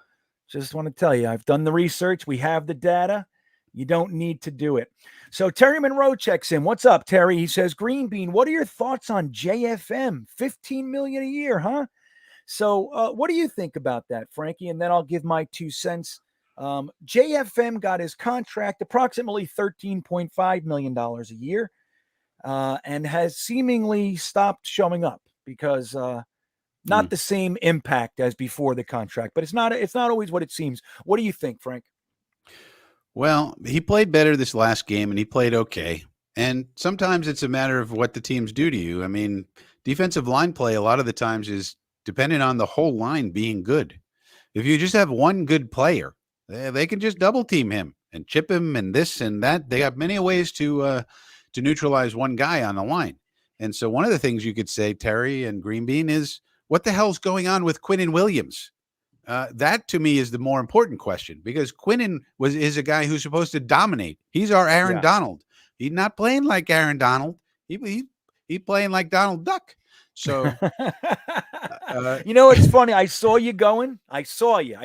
just want to tell you, I've done the research. We have the data. You don't need to do it. So Terry Monroe checks in. What's up, Terry? He says, Green Bean, what are your thoughts on JFM? 15 million a year, huh? So what do you think about that, Frankie? And then I'll give my 2 cents. JFM got his contract approximately $13.5 million a year and has seemingly stopped showing up because not the same impact as before the contract, but it's not always what it seems. What do you think, Frank? Well, he played better this last game, and he played okay. And sometimes it's a matter of what the teams do to you. I mean, defensive line play a lot of the times is dependent on the whole line being good. If you just have one good player, they can just double team him and chip him and this and that. They have many ways to neutralize one guy on the line. And so one of the things you could say, Terry and Greenbean, is what the hell's going on with Quinnen Williams? That to me is the more important question, because Quinnen is a guy who's supposed to dominate. He's our Aaron Donald. He's not playing like Aaron Donald. He playing like Donald Duck. So, you know, it's funny. I saw you going. I saw you.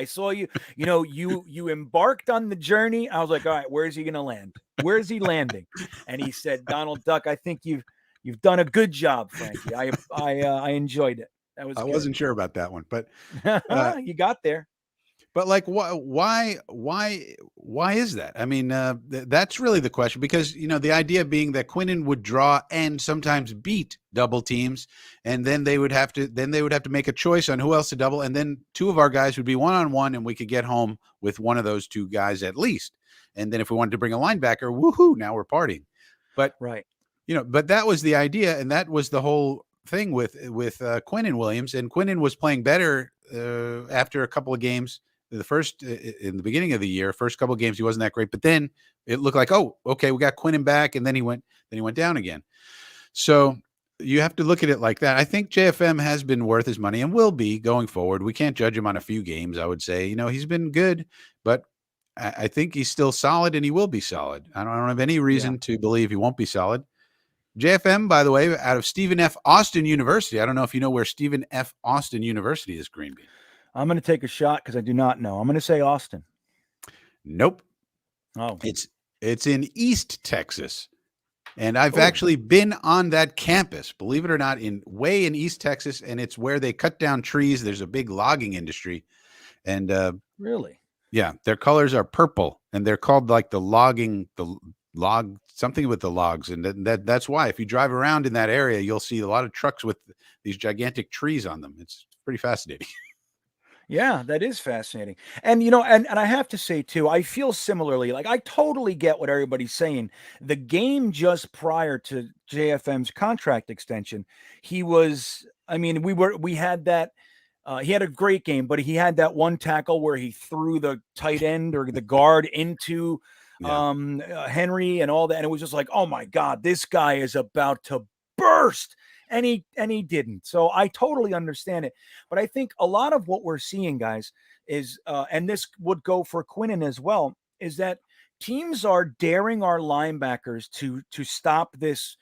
You know, you embarked on the journey. I was like, all right, where's he going to land? Where is he landing? And he said, Donald Duck. I think you've done a good job, Frankie. I enjoyed it. That was. I good. wasn't sure about that one, but you got there. But like, why is that? I mean, that's really the question, because, you know, the idea being that Quinnen would draw and sometimes beat double teams, and then they would have to make a choice on who else to double. And then two of our guys would be one-on-one, and we could get home with one of those two guys at least. And then if we wanted to bring a linebacker, woohoo, now we're partying. But, right. You know, but that was the idea. And that was the whole thing with Quinnen Williams. And Quinnen was playing better after a couple of games. In the beginning of the year, first couple of games, he wasn't that great, but then it looked like, oh, okay, we got Quinnen back, and then he went down again. So you have to look at it like that. I think JFM has been worth his money and will be going forward. We can't judge him on a few games. I would say, you know, he's been good, but I think he's still solid, and he will be solid. I don't have any reason to believe he won't be solid. JFM, by the way, out of Stephen F. Austin University. I don't know if you know where Stephen F. Austin University is, Greenbean. I'm going to take a shot because I do not know. I'm going to say Austin. Nope. Oh, it's in East Texas, and I've actually been on that campus, believe it or not, way in East Texas, and it's where they cut down trees. There's a big logging industry, and really, yeah, their colors are purple, and they're called like the log something with the logs, and that's why if you drive around in that area, you'll see a lot of trucks with these gigantic trees on them. It's pretty fascinating. Yeah, that is fascinating. And, you know, and I have to say, too, I feel similarly. Like, I totally get what everybody's saying. The game just prior to JFM's contract extension, he had that. He had a great game, but he had that one tackle where he threw the tight end or the guard into Henry and all that. And it was just like, oh, my God, this guy is about to burst. And he didn't. So I totally understand it. But I think a lot of what we're seeing, guys, is and this would go for Quinnen as well, is that teams are daring our linebackers to stop this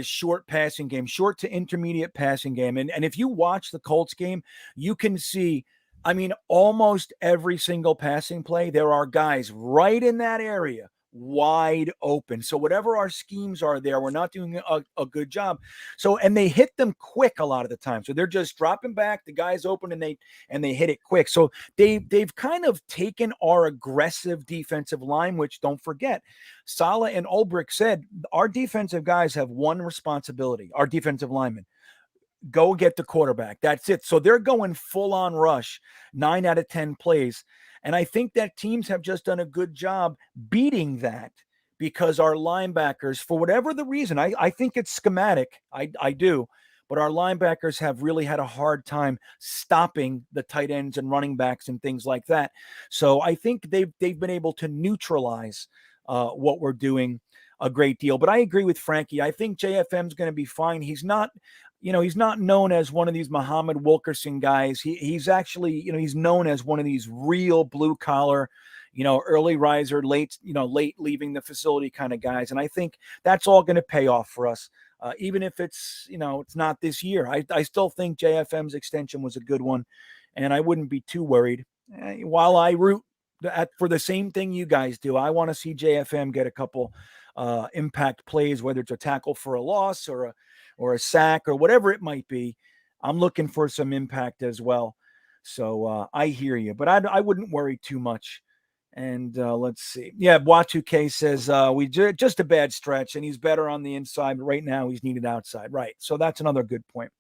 short passing game, short to intermediate passing game. And if you watch the Colts game, you can see, I mean, almost every single passing play, there are guys right in that area wide open. So whatever our schemes are there, we're not doing a good job. So, and they hit them quick a lot of the time. So they're just dropping back, the guy's open, and they hit it quick. So they've kind of taken our aggressive defensive line, which, don't forget, Saleh and Ulbrich said, our defensive guys have one responsibility, our defensive linemen. go get the quarterback. That's it. So they're going full on rush, 9 out of 10 plays. And I think that teams have just done a good job beating that because our linebackers, for whatever the reason, I think it's schematic. I do. But our linebackers have really had a hard time stopping the tight ends and running backs and things like that. So I think they've been able to neutralize what we're doing a great deal. But I agree with Frankie. I think JFM's going to be fine. He's not, he's not known as one of these Muhammad Wilkerson guys. He's actually, he's known as one of these real blue collar, early riser, late leaving the facility kind of guys. And I think that's all going to pay off for us. Even if it's, it's not this year. I still think JFM's extension was a good one, and I wouldn't be too worried. While I root for the same thing you guys do, I want to see JFM get a couple impact plays, whether it's a tackle for a loss or a sack or whatever it might be. I'm looking for some impact as well. So I hear you, but I wouldn't worry too much. And let's see. Yeah, Watu says we just a bad stretch, and he's better on the inside. But right now, he's needed outside. Right. So that's another good point.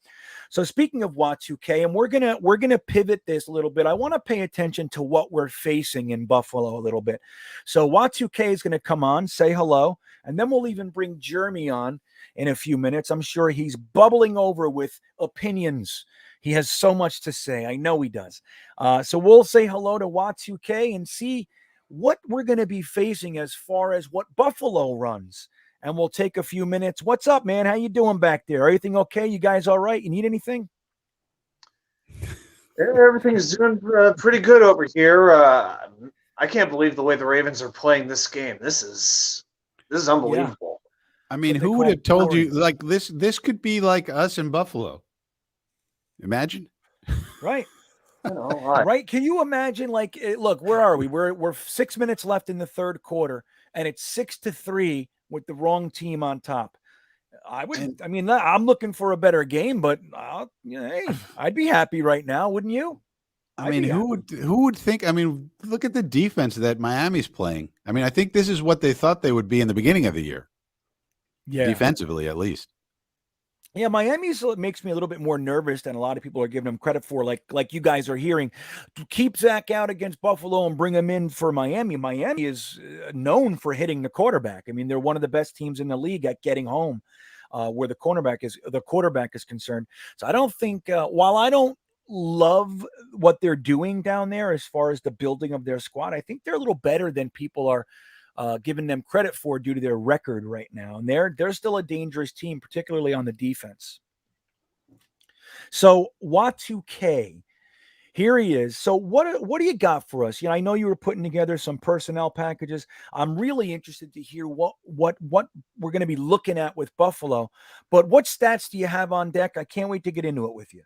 So speaking of Watu, and we're gonna pivot this a little bit. I want to pay attention to what we're facing in Buffalo a little bit. So Watu is going to come on, say hello, and then we'll even bring Jeremy on in a few minutes. I'm sure he's bubbling over with opinions. He has so much to say. I know he does. So we'll say hello to Watu and see what we're going to be facing as far as what Buffalo runs. And we'll take a few minutes. What's up, man? How you doing back there? Everything okay? You guys all right? You need anything? Everything's doing pretty good over here. I can't believe the way the Ravens are playing this game. This is unbelievable. Yeah. I mean, who would have told you like this could be like us in Buffalo? Imagine. Right. Right. Can you imagine, look, where are we? We're 6 minutes left in the third quarter, and it's 6-3 with the wrong team on top. I'm looking for a better game, but hey, I'd be happy right now, wouldn't you? I mean, who would think? I mean, look at the defense that Miami's playing. I mean, I think this is what they thought they would be in the beginning of the year. Yeah, defensively at least. Yeah, Miami's makes me a little bit more nervous than a lot of people are giving them credit for. Like you guys are hearing, keep Zach out against Buffalo and bring him in for Miami. Miami is known for hitting the quarterback. I mean, they're one of the best teams in the league at getting home where the quarterback is concerned. So I don't think, while I don't love what they're doing down there as far as the building of their squad, I think they're a little better than people are giving them credit for due to their record right now. And they're still a dangerous team, particularly on the defense. So Watu, here he is. So what do you got for us? I know you were putting together some personnel packages. I'm really interested to hear what we're going to be looking at with Buffalo, but what stats do you have on deck? I can't wait to get into it with you.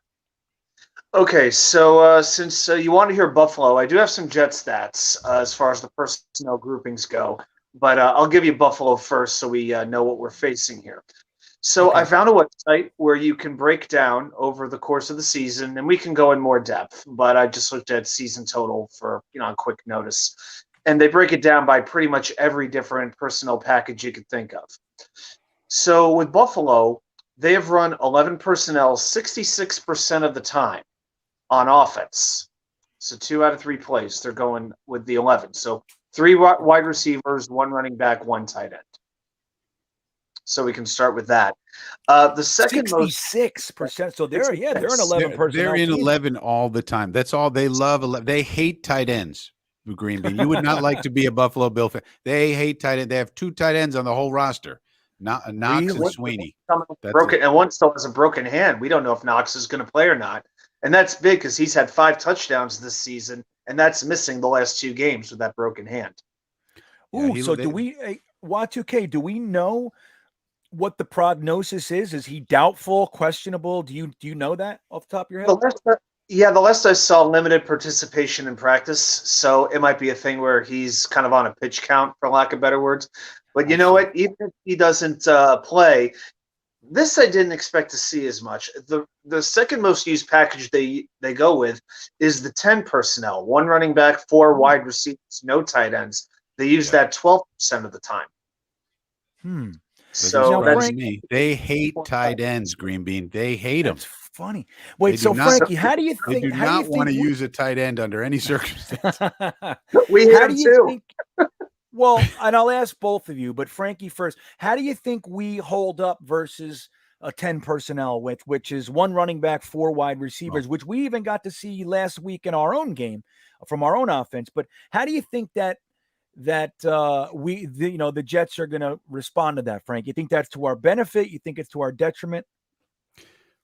Okay, so since you want to hear Buffalo, I do have some Jet stats as far as the personnel groupings go, but I'll give you Buffalo first so we know what we're facing here. So okay. I found a website where you can break down over the course of the season, and we can go in more depth, but I just looked at season total for on quick notice, and they break it down by pretty much every different personnel package you could think of. So with Buffalo, they have run 11 personnel 66% of the time on offense. So 2 out of 3 plays, they're going with the 11. So 3 wide receivers, 1 running back, 1 tight end. So we can start with that. The second 66%. So they're an 11 personnel. They're in 11 all the time. That's all they love. 11. They hate tight ends. GreenBean. You would not like to be a Buffalo Bill fan. They hate tight end. They have 2 tight ends on the whole roster. Knox and Sweeney. Broken, and one still has a broken hand. We don't know if Knox is going to play or not. And that's big because he's had 5 touchdowns this season, and that's missing the last 2 games with that broken hand. Ooh, so do we, Watu, do we know what the prognosis is? Is he doubtful, questionable? Do you know that off the top of your head? The last I saw, limited participation in practice. So it might be a thing where he's kind of on a pitch count, for lack of better words. But you know what? Even if he doesn't play, this I didn't expect to see as much. The second most used package they go with is the 10 personnel, 1 running back, 4 wide receivers, no tight ends. They use that 12% of the time. So Now, that's Frank, me. They hate tight ends, Greenbean. They hate them. that's funny. Wait, They so do not- Frankie, how do you They think? do How do you not want think? to use a tight end under any circumstance. we hate How do them you too. think? Well, and I'll ask both of you, but Frankie first. How do you think we hold up versus a 10 personnel with, which is one running back, four wide receivers, which we even got to see last week in our own game from our own offense. But how do you think that the Jets are going to respond to that, Frank? You think that's to our benefit? You think it's to our detriment?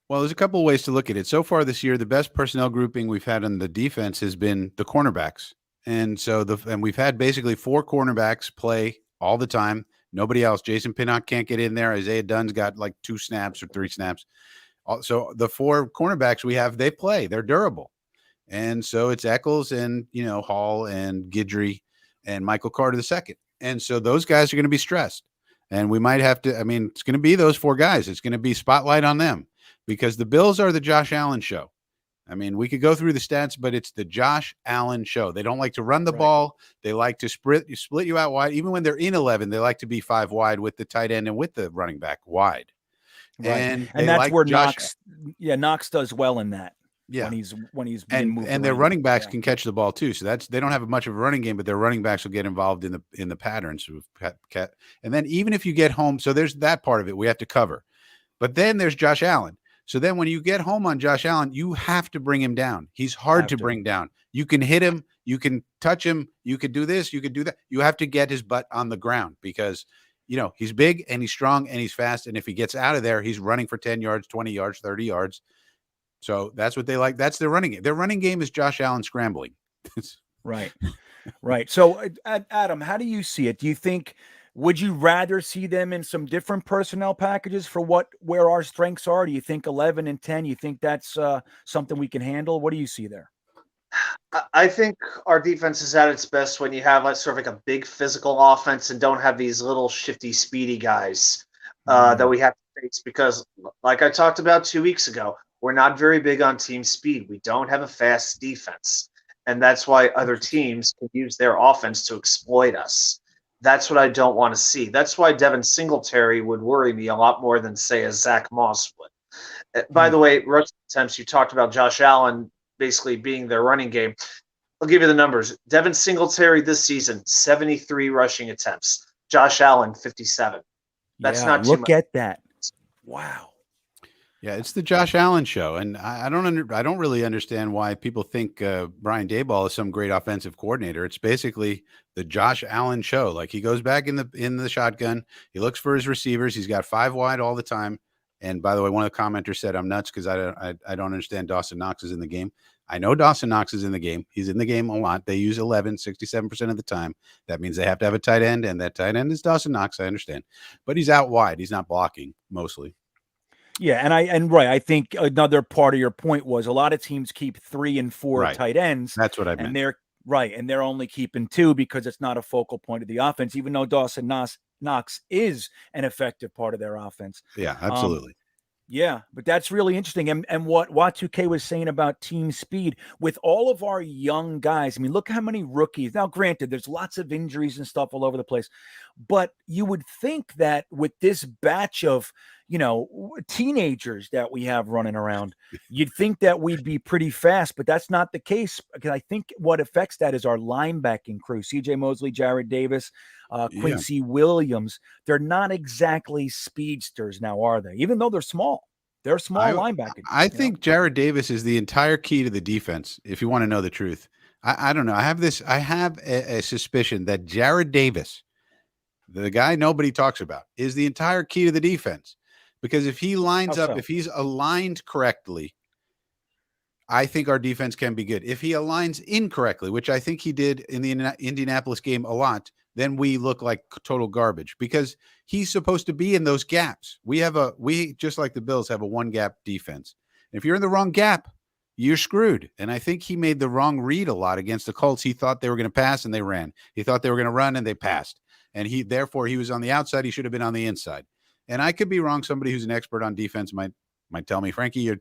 Well, there's a couple of ways to look at it. So far this year, the best personnel grouping we've had on the defense has been the cornerbacks. And so we've had basically four cornerbacks play all the time. Nobody else. Jason Pinnock can't get in there. Isaiah Dunn's got like 2 snaps or 3 snaps. So the four cornerbacks we have, they play. They're durable. And so it's Eccles and, Hall and Guidry and Michael Carter II. And so those guys are going to be stressed. And we might have to, it's going to be those 4 guys. It's going to be spotlight on them because the Bills are the Josh Allen show. We could go through the stats, but it's the Josh Allen show. They don't like to run the ball. They like to split you out wide. Even when they're in 11, they like to be 5 wide with the tight end and with the running back wide. Right. And that's like where Josh, Knox does well in that. Yeah. When he's being moved and their around. running backs can catch the ball too. So they don't have much of a running game, but their running backs will get involved in the patterns. And then even if you get home, so there's that part of it we have to cover. But then there's Josh Allen. So then when you get home on Josh Allen, you have to bring him down. He's hard to bring down. You can hit him, you can touch him, you could do this, you could do that. You have to get his butt on the ground because he's big and he's strong and he's fast. And if he gets out of there, he's running for 10 yards, 20 yards, 30 yards. So that's what they like. That's their running game. Their running game is Josh Allen scrambling. Right. Right. So Adam, how do you see it? Do you think, would you rather see them in some different personnel packages for where our strengths are? Do you think 11 and 10, you think that's something we can handle? What do you see there? I think our defense is at its best when you have sort of like a big physical offense and don't have these little shifty, speedy guys that we have to face because, like I talked about 2 weeks ago, we're not very big on team speed. We don't have a fast defense, and that's why other teams can use their offense to exploit us. That's what I don't want to see. That's why Devin Singletary would worry me a lot more than, say, a Zach Moss would. By the way, rushing attempts, you talked about Josh Allen basically being their running game. I'll give you the numbers. Devin Singletary this season, 73 rushing attempts. Josh Allen, 57. That's not too much. Look at that. Wow. Yeah, it's the Josh Allen show, and I don't really understand why people think Brian Daboll is some great offensive coordinator. It's basically the Josh Allen show. Like he goes back in the shotgun, he looks for his receivers. He's got 5 wide all the time. And by the way, one of the commenters said I'm nuts because I don't understand Dawson Knox is in the game. I know Dawson Knox is in the game. He's in the game a lot. They use 11, 67% of the time. That means they have to have a tight end, and that tight end is Dawson Knox. I understand, but he's out wide. He's not blocking mostly. Yeah, I think another part of your point was a lot of teams keep 3 and 4 tight ends. That's what I meant. And they're only keeping 2 because it's not a focal point of the offense, even though Dawson Knox is an effective part of their offense. Yeah, absolutely. Yeah, but that's really interesting. And what Y2K was saying about team speed with all of our young guys. Look how many rookies. Now, granted, there's lots of injuries and stuff all over the place, but you would think that with this batch of, teenagers that we have running around, you'd think that we'd be pretty fast, but that's not the case. Because I think what affects that is our linebacking crew, CJ Mosley, Jared Davis, Quincy Williams. They're not exactly speedsters now, are they? Even though they're small. They're small linebackers. I think Jared Davis is the entire key to the defense, if you want to know the truth. I don't know. I have a suspicion that Jared Davis, the guy nobody talks about, is the entire key to the defense. Because if he lines up, if he's aligned correctly, I think our defense can be good. If he aligns incorrectly, which I think he did in the Indianapolis game a lot, then we look like total garbage because he's supposed to be in those gaps. We just like the Bills have a 1-gap defense. If you're in the wrong gap, you're screwed. And I think he made the wrong read a lot against the Colts. He thought they were going to pass and they ran. He thought they were going to run and they passed. And therefore he was on the outside. He should have been on the inside. And I could be wrong. Somebody who's an expert on defense might might tell me, Frankie,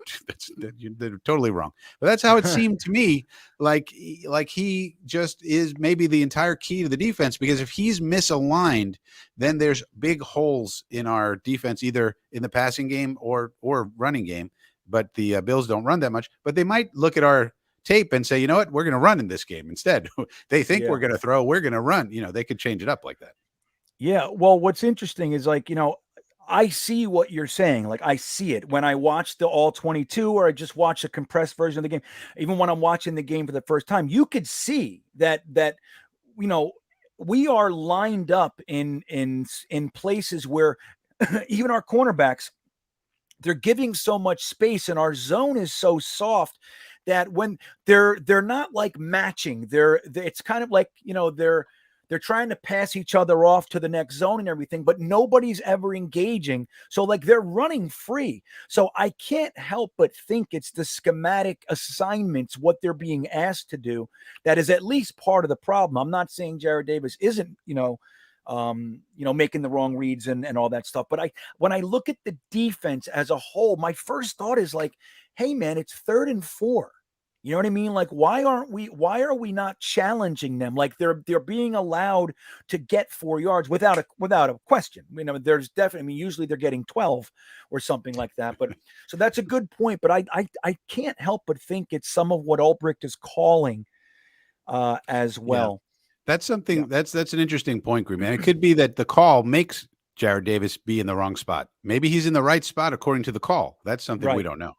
they're totally wrong. But that's how it seemed to me. Like he just is maybe the entire key to the defense, because if he's misaligned, then there's big holes in our defense, either in the passing game or running game. But the Bills don't run that much. But they might look at our tape and say, you know what, we're going to run in this game instead. They think we're going to throw, we're going to run. They could change it up like that. Yeah. Well, what's interesting is I see what you're saying. Like, I see it when I watch the all 22, or I just watch a compressed version of the game. Even when I'm watching the game for the first time, you could see that we are lined up in places where even our cornerbacks, they're giving so much space, and our zone is so soft that when they're not like matching, it's kind of like, they're trying to pass each other off to the next zone and everything, but nobody's ever engaging. So like they're running free. So I can't help but think it's the schematic assignments, what they're being asked to do, that is at least part of the problem. I'm not saying Jared Davis isn't, making the wrong reads and all that stuff. But when I look at the defense as a whole, my first thought is like, hey man, it's 3rd and 4. You know what I mean? Like, why are we not challenging them? Like they're being allowed to get 4 yards without a question. There's definitely, usually they're getting 12 or something like that. But so that's a good point. But I can't help but think it's some of what Ulbricht is calling as well. Yeah. That's something that's an interesting point, Greenbean. It could be that the call makes Jared Davis be in the wrong spot. Maybe he's in the right spot according to the call. That's something we don't know.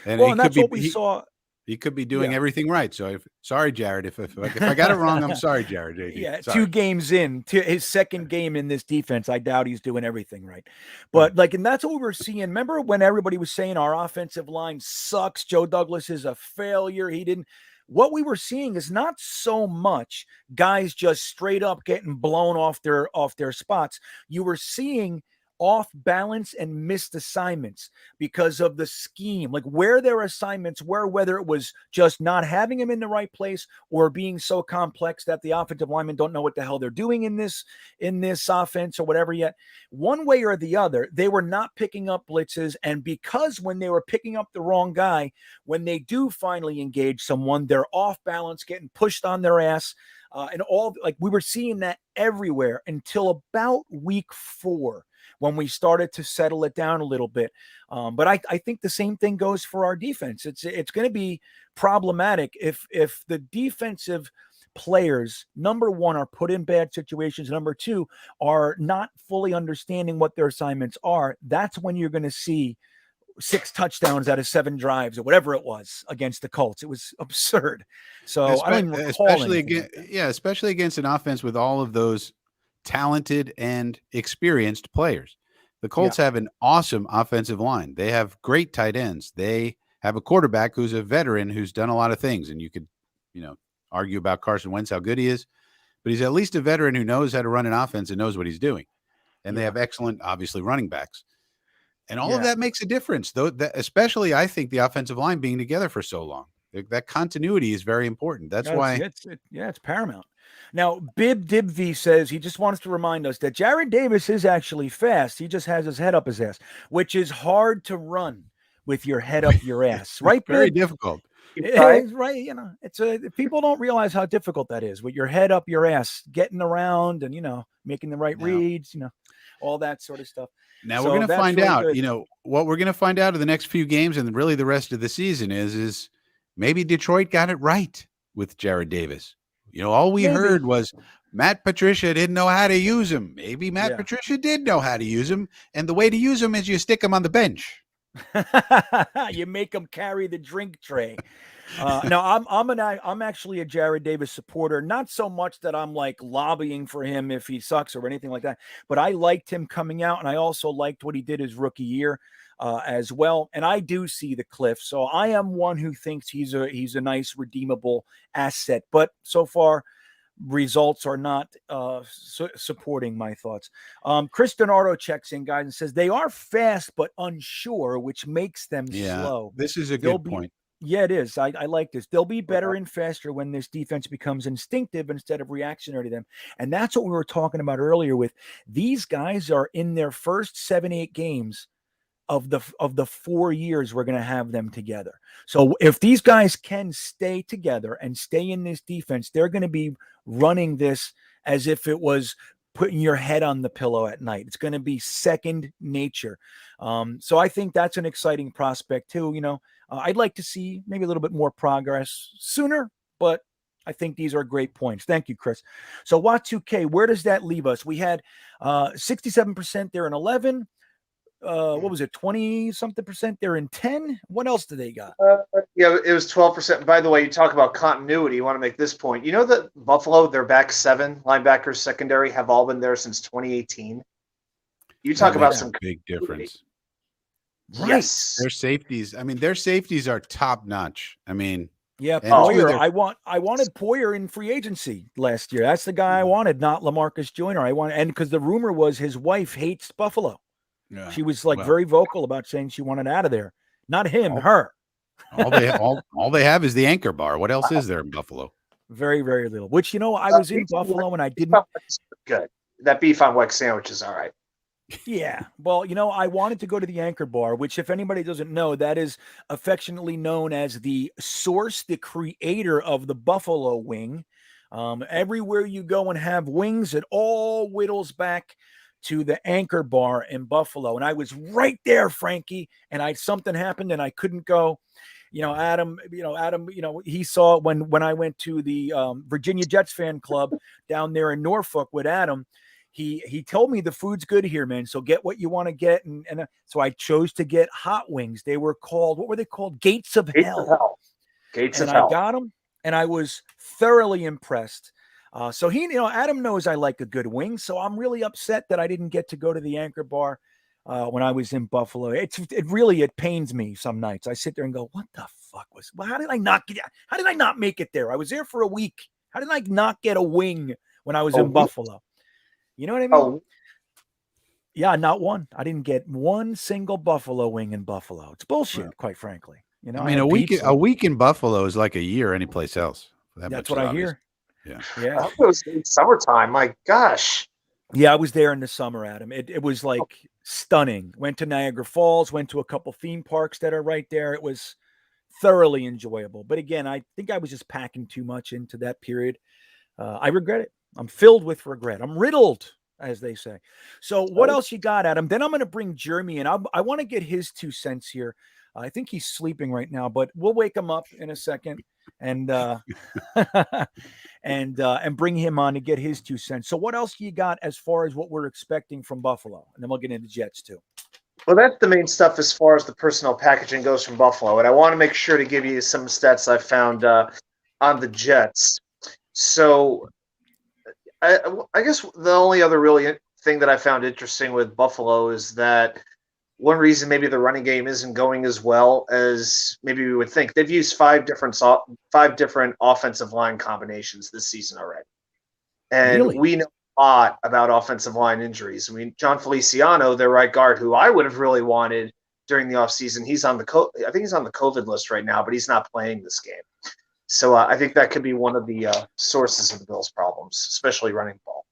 And that's what we saw. He could be doing everything right. So sorry, Jared. If I got it wrong, I'm sorry, Jared. Yeah, sorry. 2 games in to his second game in this defense, I doubt he's doing everything right. But and that's what we're seeing. Remember when everybody was saying our offensive line sucks, Joe Douglas is a failure, he didn't. What we were seeing is not so much guys just straight up getting blown off their spots. You were seeing off balance and missed assignments because of the scheme, like where their assignments were, whether it was just not having them in the right place or being so complex that the offensive linemen don't know what the hell they're doing in this offense or whatever yet. One way or the other, they were not picking up blitzes. And because when they were picking up the wrong guy, when they do finally engage someone, they're off balance, getting pushed on their ass. And all, like, we were seeing that everywhere until about week 4, when we started to settle it down a little bit. But I think the same thing goes for our defense. It's going to be problematic if the defensive players, number one, are put in bad situations, number two, are not fully understanding what their assignments are. That's when you're going to see 6 touchdowns out of 7 drives or whatever it was against the Colts. It was absurd. So I don't even recall especially against an offense with all of those talented and experienced players. The Colts have an awesome offensive line. They have great tight ends. They have a quarterback who's a veteran who's done a lot of things. And you could, argue about Carson Wentz, how good he is, but he's at least a veteran who knows how to run an offense and knows what he's doing. And they have excellent, obviously, running backs. And all of that makes a difference, though. Especially, I think, the offensive line being together for so long. That continuity is very important. That's why. It's paramount. Now, Bib Dibv says he just wants to remind us that Jared Davis is actually fast. He just has his head up his ass, which is hard to run with your head up your ass, right? Very difficult. It's right. It's people don't realize how difficult that is with your head up your ass, getting around and, making the right reads, all that sort of stuff. Now we're going to find out, what we're going to find out in the next few games and really the rest of the season is maybe Detroit got it right with Jared Davis. All we heard was Matt Patricia didn't know how to use him. Maybe Matt Patricia did know how to use him. And the way to use him is you stick him on the bench. You make him carry the drink tray. No, I'm actually a Jared Davis supporter. Not so much that I'm like lobbying for him if he sucks or anything like that, but I liked him coming out, and I also liked what he did his rookie year as well. And I do see the cliff, so I am one who thinks he's a nice redeemable asset. But so far, results are not supporting my thoughts. Chris Donardo checks in, guys, and says they are fast but unsure, which makes them slow. This is a good point. Yeah, it is. I like this. They'll be better and faster when this defense becomes instinctive instead of reactionary to them. And that's what we were talking about earlier with these guys are in their first 7-8 games of the 4 years we're going to have them together. So if these guys can stay together and stay in this defense, they're going to be running this as if it was putting your head on the pillow at night. It's going to be second nature. So I think that's an exciting prospect too. I'd like to see maybe a little bit more progress sooner, but I think these are great points. Thank you, Chris. So Wat2K, where does that leave us? We had 67% there in 11. What was it? 20 something percent there in 10. What else do they got? Yeah, it was 12%. By the way, you talk about continuity. You want to make this point. You know that Buffalo, their back 7 linebackers secondary have all been there since 2018. You talk about some big difference. Right. Yes. Their safeties. I mean, their safeties are top notch. I mean, yeah, and Poyer. their- I wanted Poyer in free agency last year. That's the guy I wanted, not LaMarcus Joyner. And because the rumor was his wife hates Buffalo. yeah, She was very vocal about saying she wanted out of there. Not him, her. all they have is the anchor bar. What else is there in Buffalo? Very, very little. Which I was in Buffalo and I didn't. Good. That beef on wax sandwich is all right. Yeah. Well, I wanted to go to the Anchor Bar, which, if anybody doesn't know, that is affectionately known as the source, the creator of the buffalo wing. Everywhere you go and have wings, it all whittles back to the Anchor Bar in Buffalo. And I was right there, Frankie, and something happened and I couldn't go. Adam, he saw when I went to the Virginia Jetsfan club down there in Norfolk with Adam. He told me the food's good here, man. So get what you want to get. And so I chose to get hot wings. They were called, what were they called? Gates of Hell. Gates of Hell. I got them and I was thoroughly impressed. So Adam knows I like a good wing. So I'm really upset that I didn't get to go to the Anchor Bar when I was in Buffalo. It pains me some nights. I sit there and go, what the fuck how did I not make it there? I was there for a week. How did I not get a wing when I was in Buffalo? You know what I mean? Oh. Yeah, not one. I didn't get one single buffalo wing in Buffalo. It's bullshit, quite frankly. I mean, a week in Buffalo is like a year anyplace else. That's what I hear. Yeah. I hope it was in summertime. My gosh. Yeah, I was there in the summer, Adam. It was like stunning. Went to Niagara Falls, went to a couple theme parks that are right there. It was thoroughly enjoyable. But again, I think I was just packing too much into that period. I regret it. I'm filled with regret. I'm riddled, as they say. So what else you got, Adam? Then I'm going to bring Jeremy in. I want to get his 2 cents here. I think he's sleeping right now, but we'll wake him up in a second and and bring him on to get his 2 cents. So what else you got as far as what we're expecting from Buffalo? And then we'll get into Jets too. Well, that's the main stuff as far as the personnel packaging goes from Buffalo. And I want to make sure to give you some stats I found on the Jets. So I guess the only other really thing that I found interesting with Buffalo is that one reason maybe the running game isn't going as well as maybe we would think. They've used 5 different offensive line combinations this season already. And we know a lot about offensive line injuries. I mean, John Feliciano, their right guard, who I would have really wanted during the offseason, I think he's on the COVID list right now, but he's not playing this game. So I think that could be one of the sources of the Bills' problems, especially running the ball.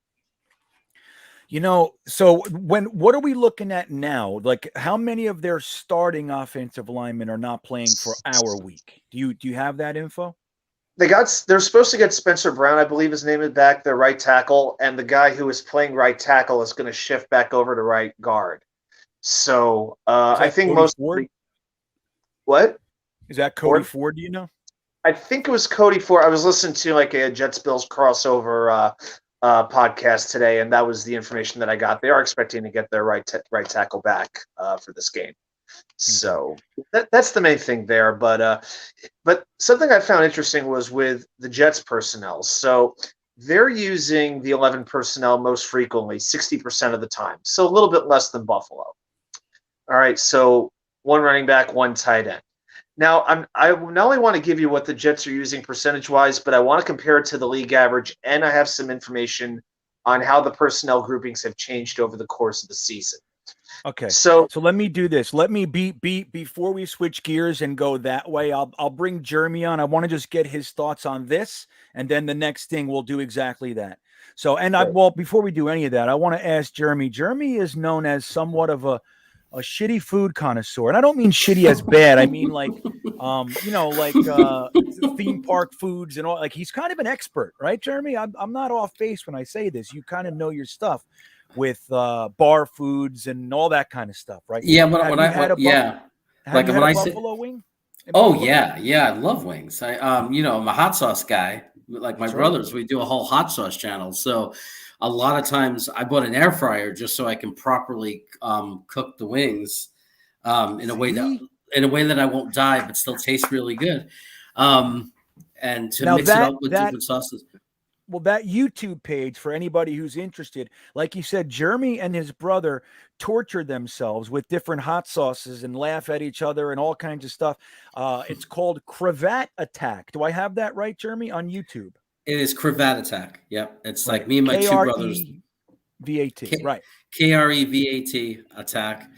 So what are we looking at now? Like, how many of their starting offensive linemen are not playing for our week? Do you have that info? They're supposed to get Spencer Brown, I believe his name is back, their right tackle, and the guy who is playing right tackle is going to shift back over to right guard. So I think Cody most Ford? What? Is that Cody Ford? Do you know? I think it was Cody Ford. I was listening to like a Jets Bills crossover podcast today, and that was the information that I got. They are expecting to get their right tackle back for this game. So that's the main thing there. But something I found interesting was with the Jets personnel. So they're using the 11 personnel most frequently, 60% of the time. So a little bit less than Buffalo. All right, so 1 running back, 1 tight end. Now, I not only want to give you what the Jets are using percentage-wise, but I want to compare it to the league average, and I have some information on how the personnel groupings have changed over the course of the season. Okay. So let me do this. Let me before we switch gears and go that way, I'll bring Jeremy on. I want to just get his thoughts on this, and then the next thing we'll do exactly that. So, before we do any of that, I want to ask Jeremy. Jeremy is known as somewhat of a shitty food connoisseur, and I don't mean shitty as bad. I mean like, theme park foods and all. Like he's kind of an expert, right, Jeremy? I'm not off base when I say this. You kind of know your stuff with bar foods and all that kind of stuff, right? Yeah, Have when you I had a yeah, have like you when had I a say, buffalo wing? A oh buffalo wing? yeah, I love wings. I'm a hot sauce guy. Like my That's right. brothers, we do a whole hot sauce channel. So a lot of times I bought an air fryer just so I can properly cook the wings in a way See? that I won't die but still taste really good. And to Now mix it up with that different sauces. well, that YouTube page for anybody who's interested, like you said, Jeremy and his brother torture themselves with different hot sauces and laugh at each other and all kinds of stuff. It's called Cravat Attack. Do I have that right, Jeremy? On YouTube. It is Cravat Attack. Yep. It's Right. like me and my two brothers. KREVAT. Right. KREVAT Attack.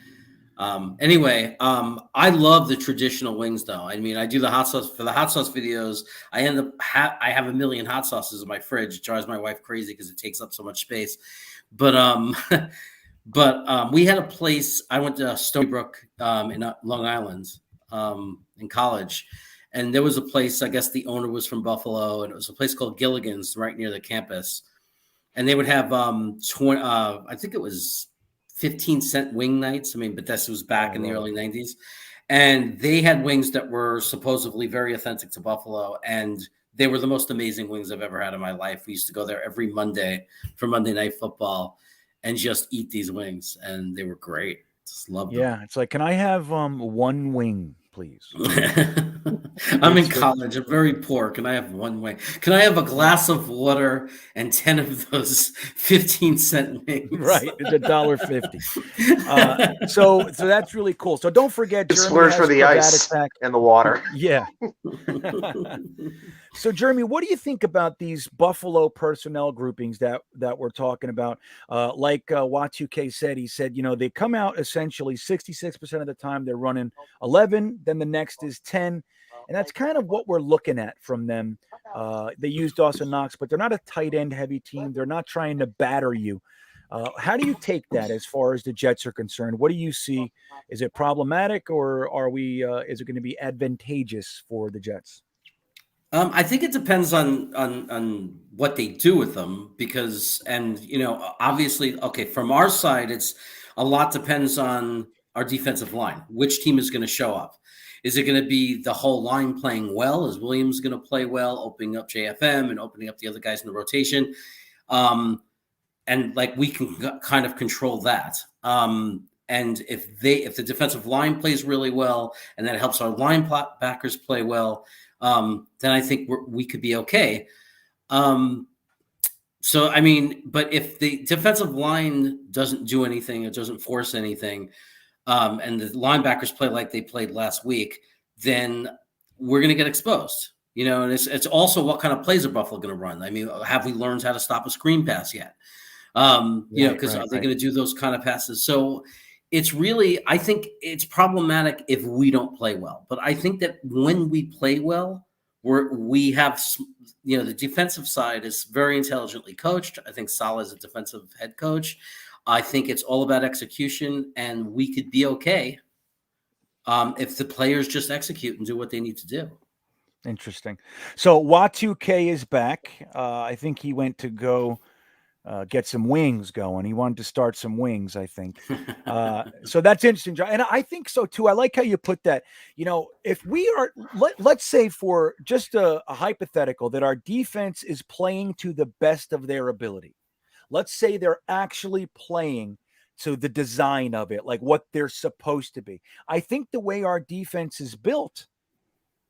I love the traditional wings though. I mean, I do the hot sauce for the hot sauce videos. I have a million hot sauces in my fridge. It drives my wife crazy because it takes up so much space. But we had a place. I went to Stony Brook in Long Island in college, and there was a place. I guess the owner was from Buffalo, and it was a place called Gilligan's right near the campus. And they would have I think it was 15-cent wing nights. I mean, but this was back in the early 90s. And they had wings that were supposedly very authentic to Buffalo. And they were the most amazing wings I've ever had in my life. We used to go there every Monday for Monday Night Football and just eat these wings. And they were great. Just loved them. Yeah. It's like, can I have one wing, please? I'm in college. I'm very poor. Can I have one wing? Can I have a glass of water and 10 of those 15-cent wings? Right. It's $1.50. So that's really cool. So don't forget, It's Jeremy splurge has for the Cravat ice Attack. and the water. Yeah. So, Jeremy, what do you think about these Buffalo personnel groupings that we're talking about? Like Y2K said, he said, they come out essentially 66% of the time they're running 11, then the next is 10. And that's kind of what we're looking at from them. They use Dawson Knox, but they're not a tight end heavy team. They're not trying to batter you. How do you take that as far as the Jets are concerned? What do you see? Is it problematic, or is it going to be advantageous for the Jets? I think it depends on what they do with them because, obviously, okay, from our side, it's a lot depends on our defensive line. Which team is going to show up? Is it going to be the whole line playing well? Is Williams going to play well, opening up JFM and opening up the other guys in the rotation? And like we can kind of control that. And if the defensive line plays really well and that helps our linebackers play well, then I think we could be okay. But if the defensive line doesn't do anything, it doesn't force anything, and the linebackers play like they played last week, then we're going to get exposed. And it's also what kind of plays are Buffalo going to run? I mean, have we learned how to stop a screen pass yet? Because are they going to do those kind of passes? So it's really, I think it's problematic if we don't play well. But I think that when we play well, we have, the defensive side is very intelligently coached. I think Saleh is a defensive head coach. I think it's all about execution, and we could be okay if the players just execute and do what they need to do. Interesting. So Y2K is back. I think he went to go get some wings going. He wanted to start some wings, I think. So that's interesting, John. And I think so too. I like how you put that. If we are, let's say for just a hypothetical that our defense is playing to the best of their ability. Let's say they're actually playing to the design of it, like what they're supposed to be. I think the way our defense is built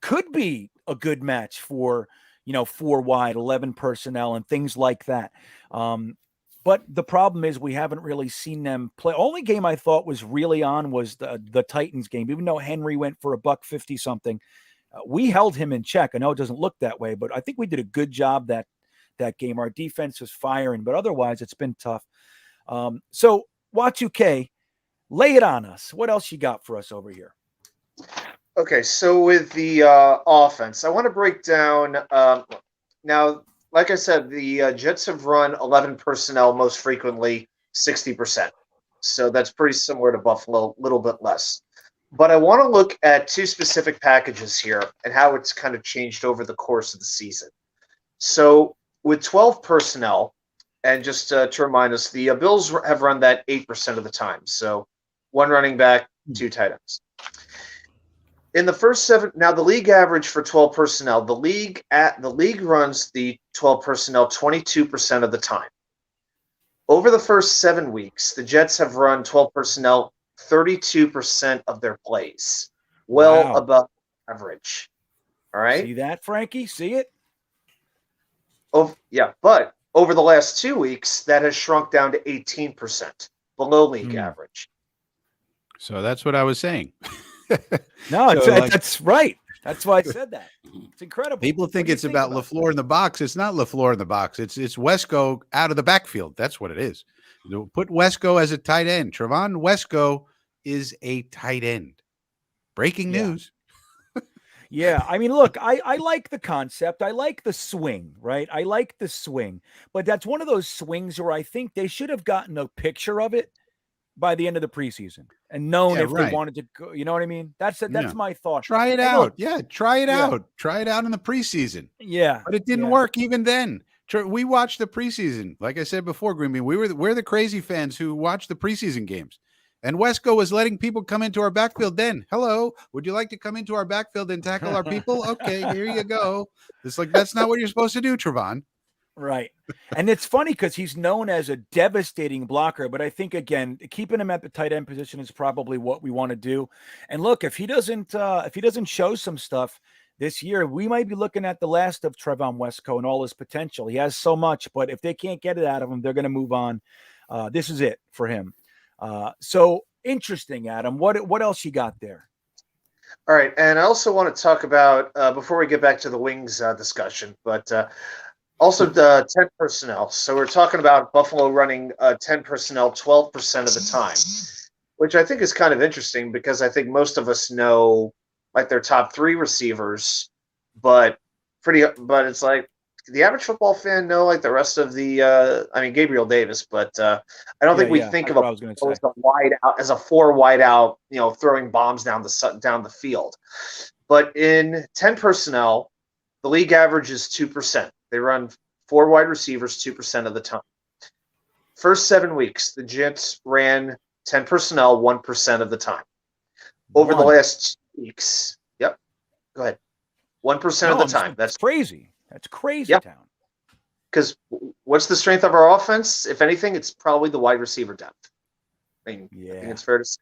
could be a good match for, 4 wide, 11 personnel and things like that. But the problem is we haven't really seen them play. Only game I thought was really on was the Titans game. Even though Henry went for $150 something, we held him in check. I know it doesn't look that way, but I think we did a good job that game. Our defense was firing, but otherwise it's been tough. So Y2K, lay it on us. What else you got for us over here? Okay, so with the offense, I want to break down now. Like I said, the Jets have run 11 personnel most frequently, 60%. So that's pretty similar to Buffalo, a little bit less. But I want to look at two specific packages here and how it's kind of changed over the course of the season. So with 12 personnel, and just to remind us, the Bills have run that 8% of the time. So one running back, two tight ends. In the first 7, now the league average for 12 personnel, the league runs the 12 personnel 22% of the time. Over the first 7 weeks, the Jets have run 12 personnel 32% of their plays, well above average. All right. See that, Frankie? See it? Oh, yeah. But over the last 2 weeks, that has shrunk down to 18%, below league average. So that's what I was saying. No, that's right. That's why I said that. It's incredible. People think it's about LaFleur in the box. It's not LaFleur in the box. It's Wesco out of the backfield. That's what it is. Put Wesco as a tight end. Trevon Wesco is a tight end. Breaking news. Yeah, I mean, look, I like the concept. I like the swing, right? I like the swing. But that's one of those swings where I think they should have gotten a picture of it by the end of the preseason and known if they wanted to go. You know what I mean? That's my thought. Try it out. Try it out. Try it out in the preseason. Yeah. But it didn't work even then. We watched the preseason. Like I said before, GreenBean, we're the crazy fans who watch the preseason games. And Wesco was letting people come into our backfield then. Hello, would you like to come into our backfield and tackle our people? Okay, here you go. It's like, that's not what you're supposed to do, Trevon. Right. And it's funny because he's known as a devastating blocker, but I think, again, keeping him at the tight end position is probably what we want to do. And look, if he doesn't show some stuff this year, we might be looking at the last of Trevon Wesco and all his potential. He has so much, but if they can't get it out of him, they're going to move on. This is it for him. So interesting, Adam. What else you got there? All right, and I also want to talk about before we get back to the wings discussion, but also the 10 personnel. So we're talking about Buffalo running 10 personnel 12% of the time, which I think is kind of interesting because I think most of us know like their top 3 receivers, but it's like the average football fan know like the rest of the Gabriel Davis, but I don't think we think of him as a wide out, as a 4 wide out, throwing bombs down the field. But in 10 personnel, the league average is 2%. They run 4 wide receivers 2% of the time. First 7 weeks, the Jets ran 10 personnel 1% of the time. Over the last 2 weeks, go ahead, 1% of the time. That's crazy. That's crazy, town. Because what's the strength of our offense? If anything, it's probably the wide receiver depth. I think it's fair to say.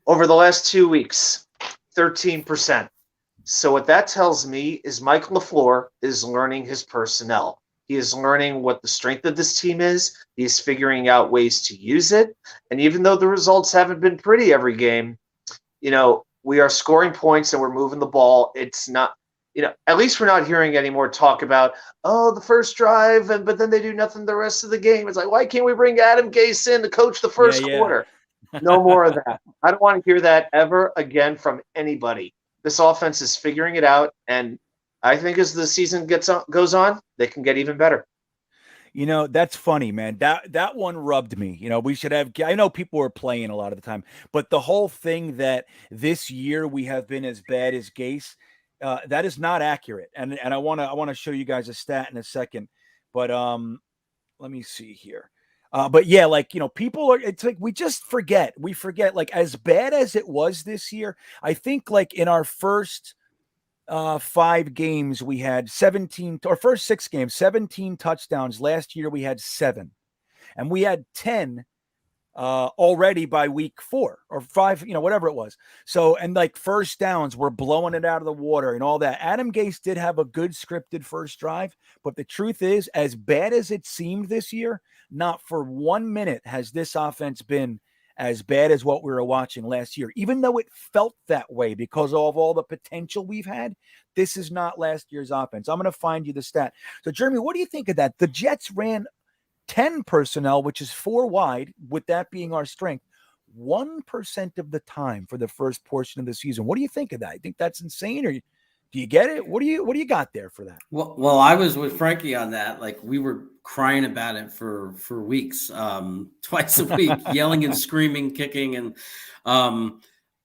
Over the last 2 weeks, 13%. So what that tells me is Mike LaFleur is learning his personnel. He is learning what the strength of this team is. He's figuring out ways to use it. And even though the results haven't been pretty every game, we are scoring points and we're moving the ball. It's not, at least we're not hearing any more talk about, the first drive, but then they do nothing the rest of the game. It's like, why can't we bring Adam Gase in to coach the first quarter? No more of that. I don't want to hear that ever again from anybody. This offense is figuring it out, and I think as the season goes on, they can get even better. That's funny, man. That one rubbed me. We should have. I know people are playing a lot of the time, but the whole thing that this year we have been as bad as Gase, that is not accurate. And I want to show you guys a stat in a second, but let me see here. But yeah, people are, it's like, we just forget. We forget, like, as bad as it was this year, I think like in our first 5 games, we had 17, or first 6 games, 17 touchdowns. Last year we had 7, and we had 10 already by week 4 or 5, whatever it was. So, and like first downs, we're blowing it out of the water and all that. Adam Gase did have a good scripted first drive, but the truth is, as bad as it seemed this year, not for 1 minute has this offense been as bad as what we were watching last year, even though it felt that way because of all the potential we've had. This is not last year's offense. I'm going to find you the stat. So, Jeremy, what do you think of that? The Jets ran 10 personnel, which is 4 wide, with that being our strength, 1% of the time for the first portion of the season. What do you think of that? You think that's insane, or Do you get it? What do you got there for that? Well, I was with Frankie on that. Like we were crying about it for weeks, twice a week, yelling and screaming, kicking, and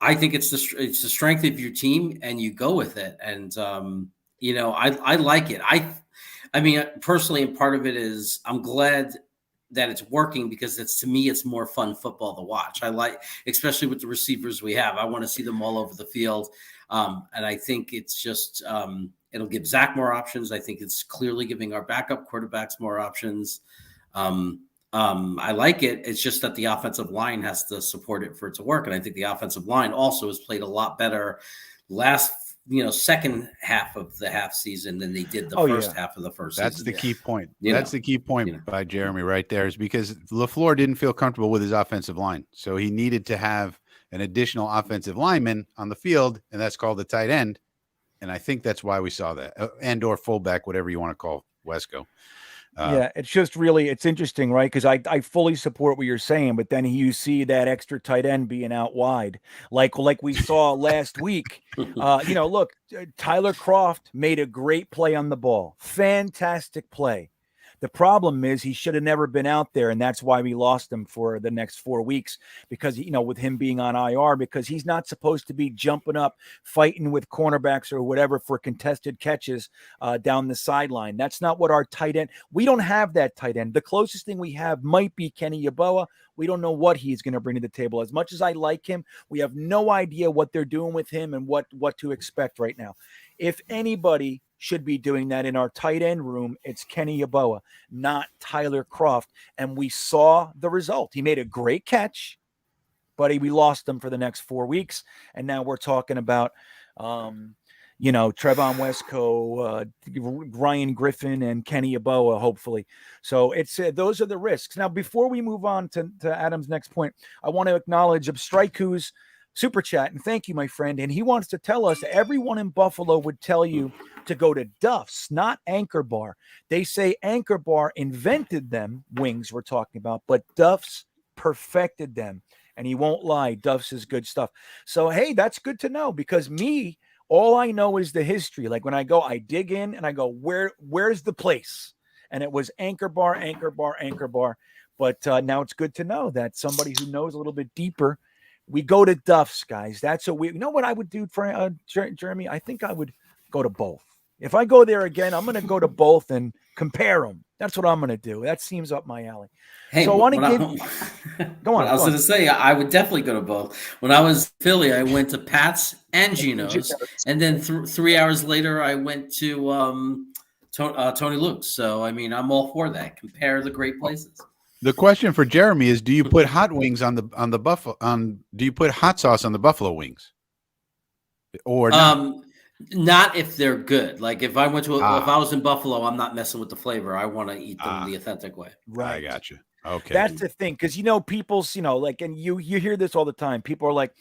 I think it's the strength of your team, and you go with it. And I like it. I mean, personally, and part of it is I'm glad that it's working because to me, it's more fun football to watch. I like, especially with the receivers we have. I want to see them all over the field. And I think it's just it'll give Zach more options. I think it's clearly giving our backup quarterbacks more options. I like it. It's just that the offensive line has to support it for it to work. And I think the offensive line also has played a lot better second half of the half season than they did the first half of the first That's season. the key point. That's the key point by Jeremy right there, is because LaFleur didn't feel comfortable with his offensive line. So he needed to have an additional offensive lineman on the field, and that's called the tight end. And I think that's why we saw that, and or fullback, whatever you want to call Wesco. Yeah, it's just really, it's interesting, right? Because I fully support what you're saying, but then you see that extra tight end being out wide, like we saw last week. Look, Tyler Croft made a great play on the ball, fantastic play. The problem is he should have never been out there, and that's why we lost him for the next 4 weeks, because, with him being on IR, because he's not supposed to be jumping up, fighting with cornerbacks or whatever for contested catches down the sideline. That's not what our tight end, we don't have that tight end. The closest thing we have might be Kenny Yeboah. We don't know what he's going to bring to the table. As much as I like him, we have no idea what they're doing with him and what to expect right now. If anybody should be doing that in our tight end room, it's Kenny Yeboah, not Tyler Croft. And we saw the result. He made a great catch, but we lost him for the next 4 weeks. And now we're talking about, Trevon Wesco, Ryan Griffin, and Kenny Yeboah, hopefully. So it's those are the risks. Now, before we move on to Adam's next point, I want to acknowledge Striku's super chat, and thank you, my friend. And he wants to tell us everyone in Buffalo would tell you to go to Duff's, not Anchor Bar. They say Anchor Bar invented them, wings we're talking about, but Duff's perfected them. And he won't lie, Duff's is good stuff. So, hey, that's good to know, because all I know is the history. Like when I go, I dig in and I go, where's the place? And it was Anchor Bar, Anchor Bar, Anchor Bar. But now it's good to know that somebody who knows a little bit deeper, we go to Duff's, guys. That's what I would do for Jeremy? I think I would go to both. If I go there again, I'm going to go to both and compare them. That's what I'm going to do. That seems up my alley. Hey, so I want to give. Go on. I was going to say I would definitely go to both. When I was in Philly, I went to Pat's and Gino's, and then 3 hours later, I went to Tony Luke's. So I mean, I'm all for that. Compare the great places. The question for Jeremy is: do you put hot wings on the buffalo? Do you put hot sauce on the buffalo wings, or not? Not if they're good. Like if I went to if I was in Buffalo, I'm not messing with the flavor. I want to eat them the authentic way. Right, I got you. Okay, that's the thing, because people's like, and you hear this all the time. People are like,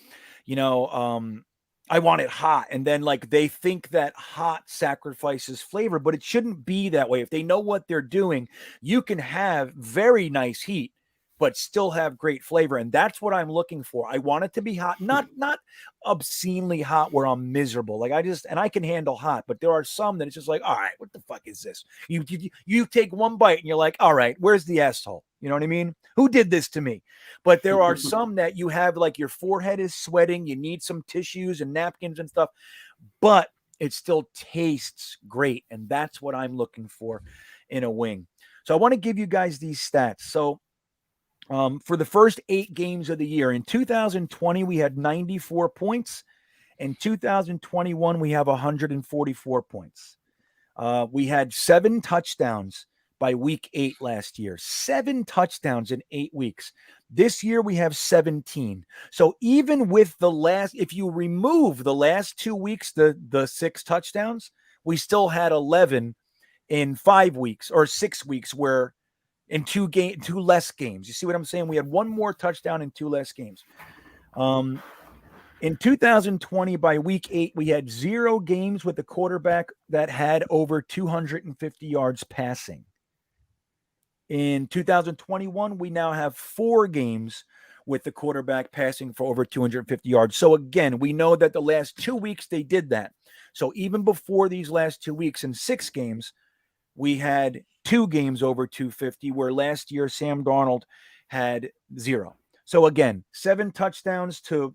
I want it hot, and then like they think that hot sacrifices flavor, but it shouldn't be that way. If they know what they're doing, you can have very nice heat but still have great flavor. And that's what I'm looking for. I want it to be hot, not obscenely hot where I'm miserable. Like I can handle hot, but there are some that it's just like, all right, what the fuck is this? You take one bite and you're like, all right, where's the asshole? You know what I mean? Who did this to me? But there are some that you have, like your forehead is sweating. You need some tissues and napkins and stuff, but it still tastes great. And that's what I'm looking for in a wing. So I want to give you guys these stats. So for the first 8 games of the year, in 2020, we had 94 points. In 2021, we have 144 points. We had 7 touchdowns by week 8 last year. 7 touchdowns in 8 weeks. This year, we have 17. So even with if you remove the last 2 weeks, the 6 touchdowns, we still had 11 in 5 weeks or 6 weeks where in 2 less games. You see what I'm saying? We had 1 more touchdown in 2 less games. In 2020, by week 8, we had 0 games with a quarterback that had over 250 yards passing. In 2021, we now have 4 games with the quarterback passing for over 250 yards. So again, we know that the last 2 weeks they did that. So even before these last 2 weeks in 6 games, we had 2 games over 250, where last year Sam Darnold had 0. So again, 7 touchdowns to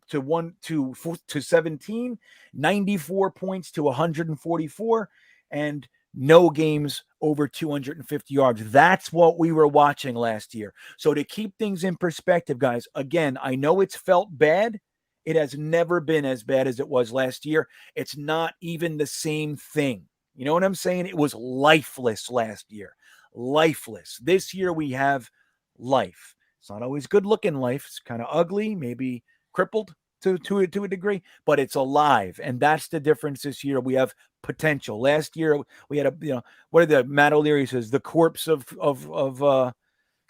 17, 94 points to 144, and no games over 250 yards. That's what we were watching last year. So to keep things in perspective, guys, again, I know it's felt bad. It has never been as bad as it was last year. It's not even the same thing. You know what I'm saying? It was lifeless last year. Lifeless. This year we have life. It's not always good looking life. It's kind of ugly, maybe crippled to a degree, but it's alive. And that's the difference this year. We have potential. Last year we had what are the Matt O'Leary says, the corpse of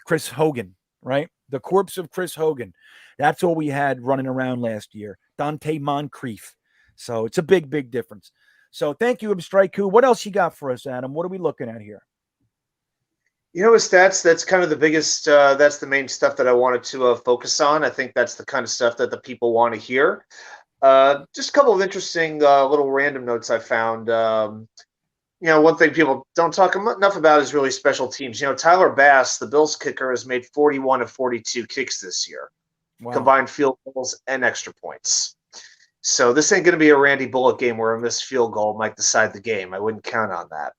Chris Hogan, right? The corpse of Chris Hogan. That's all we had running around last year. Dante Moncrief. So it's a big difference. So thank you, Straiku. What else you got for us, Adam? What are we looking at here? You know, stats, that's kind of the biggest, that's the main stuff that I wanted to focus on. I think that's the kind of stuff that the people want to hear. Just a couple of interesting little random notes I found. One thing people don't talk enough about is really special teams. Tyler Bass, the Bills kicker, has made 41 of 42 kicks this year, combined field goals and extra points. So this ain't going to be a Randy Bullock game where a missed field goal might decide the game. I wouldn't count on that.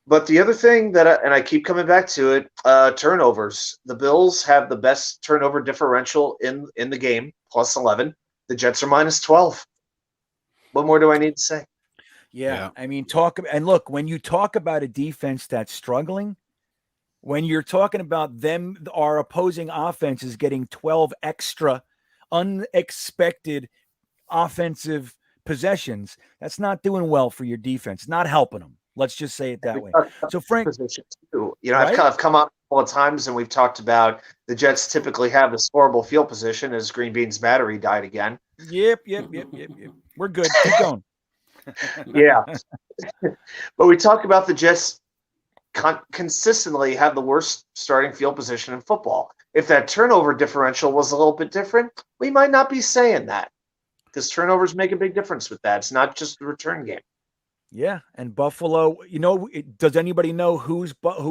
But the other thing and I keep coming back to it, turnovers. The Bills have the best turnover differential in the game, plus 11. The Jets are minus 12. What more do I need to say? Yeah. I mean, look, when you talk about a defense that's struggling, when you're talking about our opposing offense is getting 12 extra unexpected offensive possessions, that's not doing well for your defense, not helping them. Let's just say it that way. So, Frank, too. I've come up a couple of times and we've talked about the Jets typically have this horrible field position as GreenBean's battery died again. Yep. We're good. Keep going. Yeah. But we talk about the Jets consistently have the worst starting field position in football. If that turnover differential was a little bit different, we might not be saying that, because turnovers make a big difference with that. It's not just the return game. Yeah, and Buffalo, does anybody know who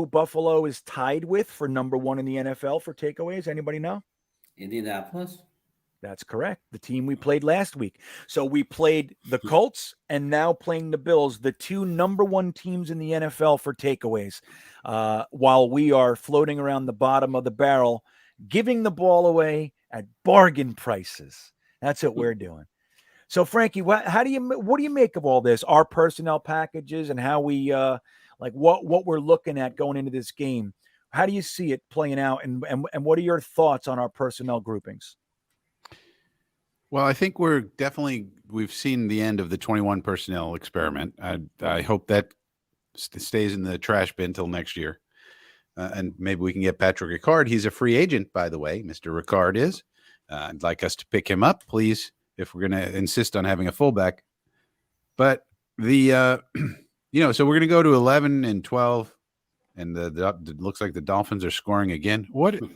Buffalo is tied with for number 1 in the NFL for takeaways? Anybody know? Indianapolis. That's correct. The team we played last week. So we played the Colts and now playing the Bills, the 2 number 1 teams in the NFL for takeaways, while we are floating around the bottom of the barrel, giving the ball away at bargain prices. That's what we're doing. So, Frankie, what do you make of all this? Our personnel packages and how we what we're looking at going into this game. How do you see it playing out, and what are your thoughts on our personnel groupings? Well, I think we've seen the end of the 21 personnel experiment. I hope that stays in the trash bin till next year, and maybe we can get Patrick Ricard. He's a free agent, by the way. Mr. Ricard is. I'd like us to pick him up, please, if we're going to insist on having a fullback. But so we're going to go to 11 and 12, and it looks like the Dolphins are scoring again. What the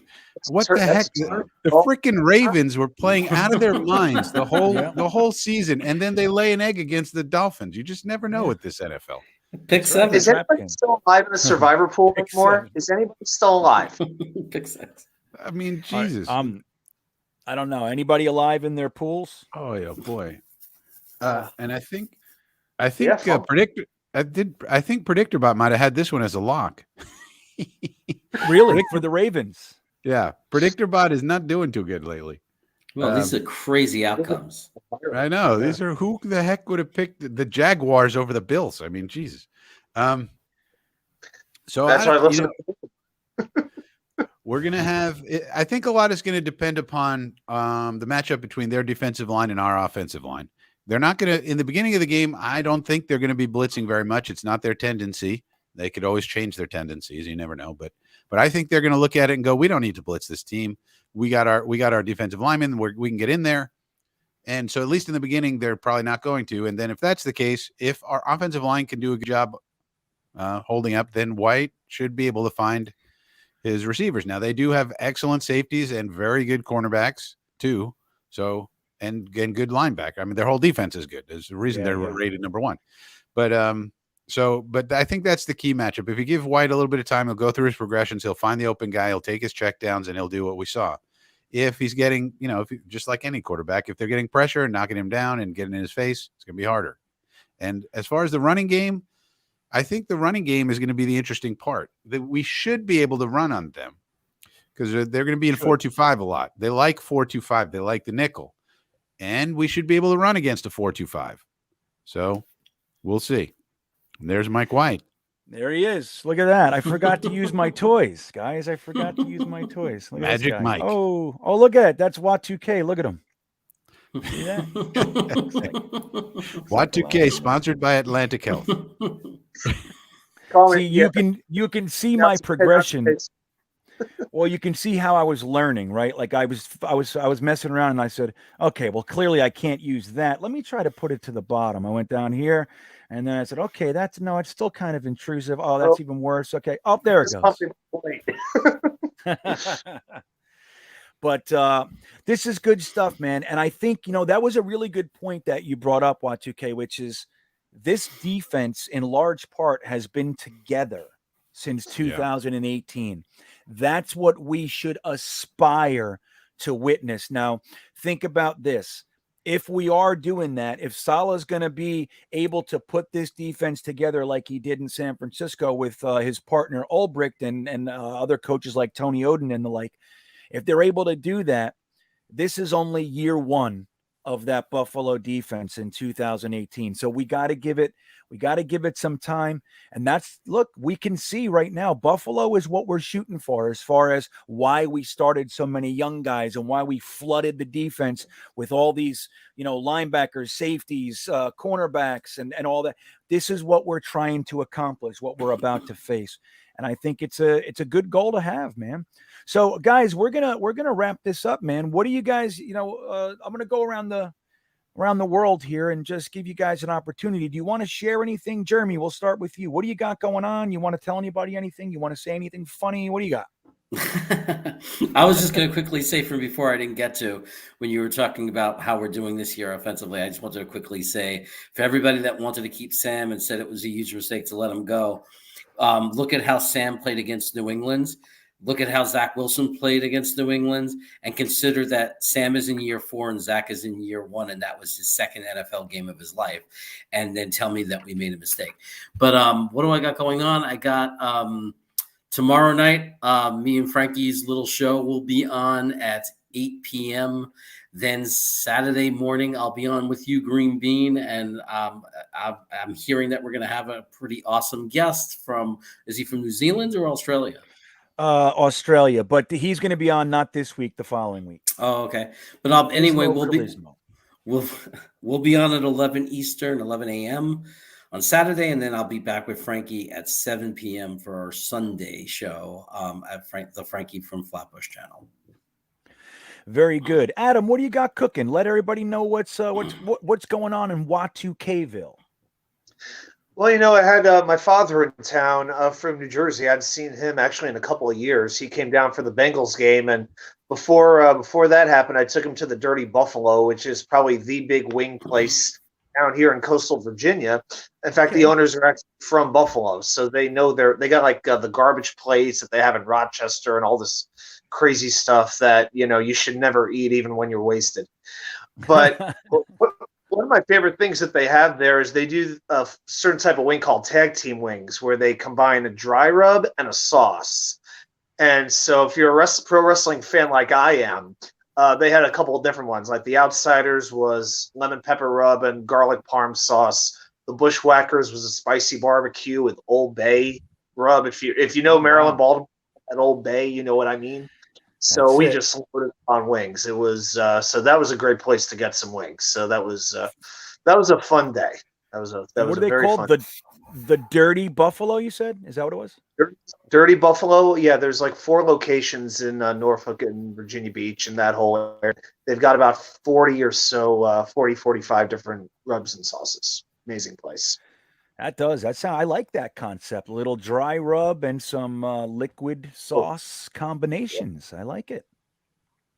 heck? The freaking Ravens were playing out of their minds the whole season, and then they lay an egg against the Dolphins. You just never know with this NFL. Pick 7. Is anybody still alive in the survivor pool anymore? Is anybody still alive? Pick 6. I mean, Jesus. I don't know. Anybody alive in their pools? Oh yeah, boy. And I think PredictorBot might have had this one as a lock. Really? For the Ravens? Yeah, PredictorBot is not doing too good lately. Well, these are crazy outcomes. I know. These are, who the heck would have picked the Jaguars over the Bills? I mean, Jesus. So that's why I listen. We're going to have, I think a lot is going to depend upon the matchup between their defensive line and our offensive line. They're not going to, in the beginning of the game, I don't think they're going to be blitzing very much. It's not their tendency. They could always change their tendencies. You never know. But I think they're going to look at it and go, we don't need to blitz this team. We got our defensive linemen. We can get in there. And so at least in the beginning, they're probably not going to. And then if that's the case, if our offensive line can do a good job holding up, then White should be able to find his receivers. Now they do have excellent safeties and very good cornerbacks too. So and good linebacker. I mean, their whole defense is good. There's the reason they're rated number 1. But but I think that's the key matchup. If you give White a little bit of time, he'll go through his progressions. He'll find the open guy. He'll take his check downs, and he'll do what we saw. If he's getting, just like any quarterback, if they're getting pressure and knocking him down and getting in his face, it's going to be harder. And as far as the running game, I think the running game is going to be the interesting part. That we should be able to run on them because they're going to be in 4-2-5 a lot. They like 4-2-5. They like the nickel. And we should be able to run against a 4-2-5. So we'll see. And there's Mike White. There he is. Look at that. I forgot to use my toys, guys. I forgot to use my toys. Look Magic Mike. Oh, look at it. That's Wat2K. Look at him. See that? Wat2K, sponsored by Atlantic Health. See, you can see my progression. Well, you can see how I was learning, right? Like I was messing around and I said, okay, well, clearly I can't use that. Let me try to put it to the bottom. I went down here and then I said, okay, it's still kind of intrusive. Oh, that's even worse. Okay. Oh, there it goes. But this is good stuff, man. And I think, that was a really good point that you brought up, Wat2K, which is this defense in large part has been together since 2018. That's what we should aspire to witness. Now, think about this. If we are doing that, if Salah's going to be able to put this defense together like he did in San Francisco with his partner Ulbricht and other coaches like Tony Oden and the like, if they're able to do that, this is only year 1 of that Buffalo defense in 2018. So we got to give it some time. And we can see right now, Buffalo is what we're shooting for as far as why we started so many young guys and why we flooded the defense with all these, linebackers, safeties, cornerbacks, and all that. This is what we're trying to accomplish, what we're about to face. And I think it's a good goal to have, man. So guys, we're gonna wrap this up, man. What do you guys, I'm gonna go around the world here and just give you guys an opportunity. Do you want to share anything? Jeremy, we'll start with you. What do you got going on? You want to tell anybody anything? You want to say anything funny? What do you got? I was just going to quickly say from before I didn't get to when you were talking about how we're doing this year offensively. I just wanted to quickly say for everybody that wanted to keep Sam and said it was a huge mistake to let him go. Look at how Sam played against New England. Look at how Zach Wilson played against New England, and consider that Sam is in year 4 and Zach is in year 1, and that was his second NFL game of his life. And then tell me that we made a mistake. But what do I got going on? I got tomorrow night, me and Frankie's little show will be on at 8 p.m. Then Saturday morning, I'll be on with you, GreenBean, and I'm hearing that we're going to have a pretty awesome guest is he from New Zealand or Australia? Australia, but he's going to be on not this week, the following week. Oh, okay. But anyway, we'll be on at 11 Eastern, 11 a.m. on Saturday, and then I'll be back with Frankie at 7 p.m. for our Sunday show at the Frankie from Flatbush channel. Very good, Adam. What do you got cooking? Let everybody know what's going on in Wat2Kville. Well, I had my father in town from New Jersey. I'd seen him actually in a couple of years. He came down for the Bengals game, and before that happened, I took him to the Dirty Buffalo, which is probably the big wing place down here in coastal Virginia. In fact, the owners are actually from Buffalo, so they know they got like the garbage plates that they have in Rochester and all this crazy stuff that you should never eat even when you're wasted. But one of my favorite things that they have there is they do a certain type of wing called tag team wings, where they combine a dry rub and a sauce. And so if you're a pro wrestling fan like I am, they had a couple of different ones. Like the Outsiders was lemon pepper rub and garlic parm sauce. The Bushwhackers was a spicy barbecue with Old Bay rub. If you know Maryland, Baltimore, and Old Bay, you know what I mean. So we just loaded on wings. It was so that was a great place to get some wings. So that was a fun day. That was a very fun day. The Dirty Buffalo, you said? Is that what it was? Dirty Buffalo. Yeah, there's like 4 locations in Norfolk and Virginia Beach and that whole area. They've got about 40 or so, 45 different rubs and sauces. Amazing place. That does. I like that concept. A little dry rub and some liquid sauce combinations. I like it.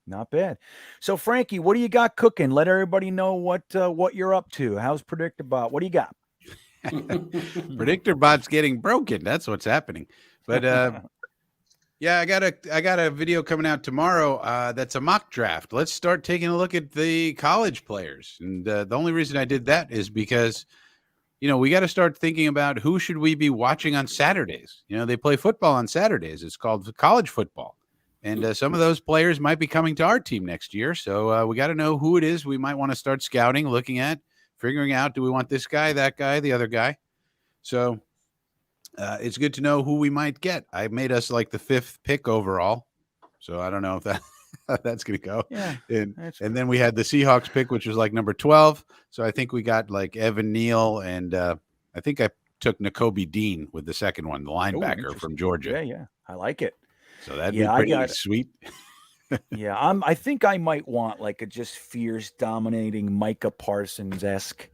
Not bad. So, Frankie, what do you got cooking? Let everybody know what you're up to. How's PredictorBot? What do you got? PredictorBot's getting broken. That's what's happening. But yeah, I got a video coming out tomorrow. That's a mock draft. Let's start taking a look at the college players. And the only reason I did that is because, we got to start thinking about who should we be watching on Saturdays. They play football on Saturdays. It's called college football. And some of those players might be coming to our team next year. So we got to know who it is we might want to start scouting, looking at, figuring out, do we want this guy, that guy, the other guy? So it's good to know who we might get. I made us like the 5th pick overall. So I don't know if that's going to go. Yeah, and then we had the Seahawks pick, which was like number 12. So I think we got like Evan Neal, and I think I took Nakobe Dean with the second one, the linebacker from Georgia. Yeah. I like it. So that'd be pretty sweet. Yeah, I think I might want like a just fierce, dominating Micah Parsons-esque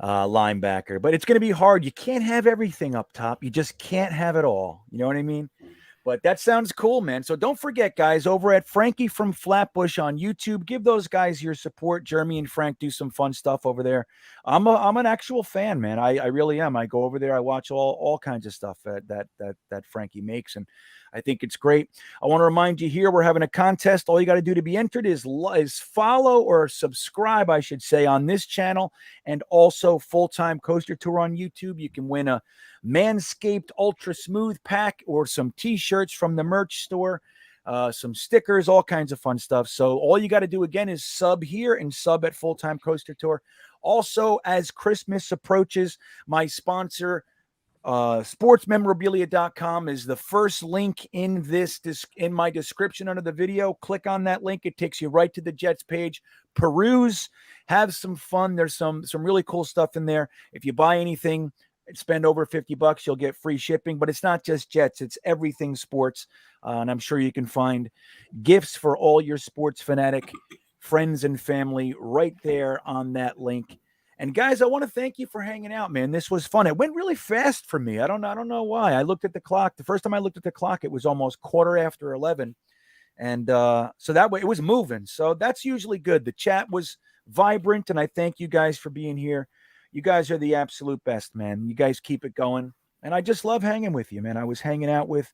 linebacker, but it's going to be hard. You can't have everything up top. You just can't have it all. You know what I mean? But that sounds cool, man. So don't forget, guys, over at Frankie from Flatbush on YouTube, give those guys your support. Jeremy and Frank do some fun stuff over there. I'm an actual fan, man. I really am. I go over there. I watch all kinds of stuff that Frankie makes, and I think it's great. I want to remind you here, we're having a contest. All you got to do to be entered is follow or subscribe, I should say, on this channel, and also Full-Time Coaster Tour on YouTube. You can win a Manscaped Ultra Smooth pack or some t-shirts from the merch store, some stickers, all kinds of fun stuff. So all you got to do again is sub here and sub at Full-Time Coaster Tour. Also, as Christmas approaches, my sponsor, sportsmemorabilia.com is the first link in in my description under the video. Click on that link. It takes you right to the Jets page. Peruse, have some fun. There's some really cool stuff in there. If you buy anything, spend over $50, you'll get free shipping. But it's not just Jets, it's everything sports. And I'm sure you can find gifts for all your sports fanatic friends and family right there on that link. And guys, I want to thank you for hanging out, man. This was fun. It went really fast for me. I don't know why. I looked at the clock. The first time I looked at the clock, it was almost 11:15. And so that way it was moving. So that's usually good. The chat was vibrant, and I thank you guys for being here. You guys are the absolute best, man. You guys keep it going. And I just love hanging with you, man. I was hanging out with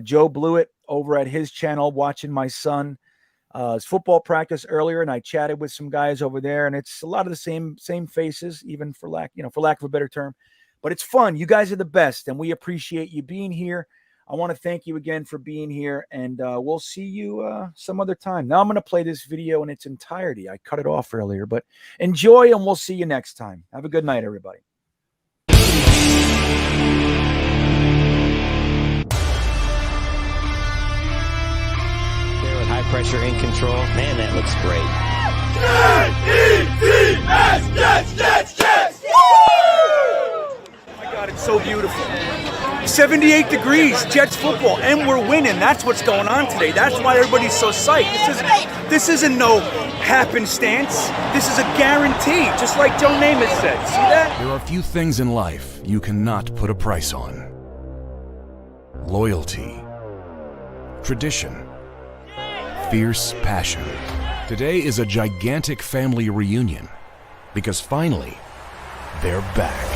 Joe Blewett over at his channel, watching my son his football practice earlier, and I chatted with some guys over there, and it's a lot of the same faces, even for lack of a better term. But it's fun. You guys are the best, and we appreciate you being here. I want to thank you again for being here, and we'll see you some other time. Now I'm going to play this video in its entirety. I cut it off earlier, but enjoy, and we'll see you next time. Have a good night, everybody. There with high pressure in control. Man, that looks great. Jets! Jets! Jets! Jets! Oh my God, it's so beautiful. 78 degrees, Jets football, and we're winning. That's what's going on today. That's why everybody's so psyched. This isn't no happenstance. This is a guarantee, just like Joe Namath said. See that? There are few things in life you cannot put a price on. Loyalty, tradition, fierce passion. Today is a gigantic family reunion because finally, they're back.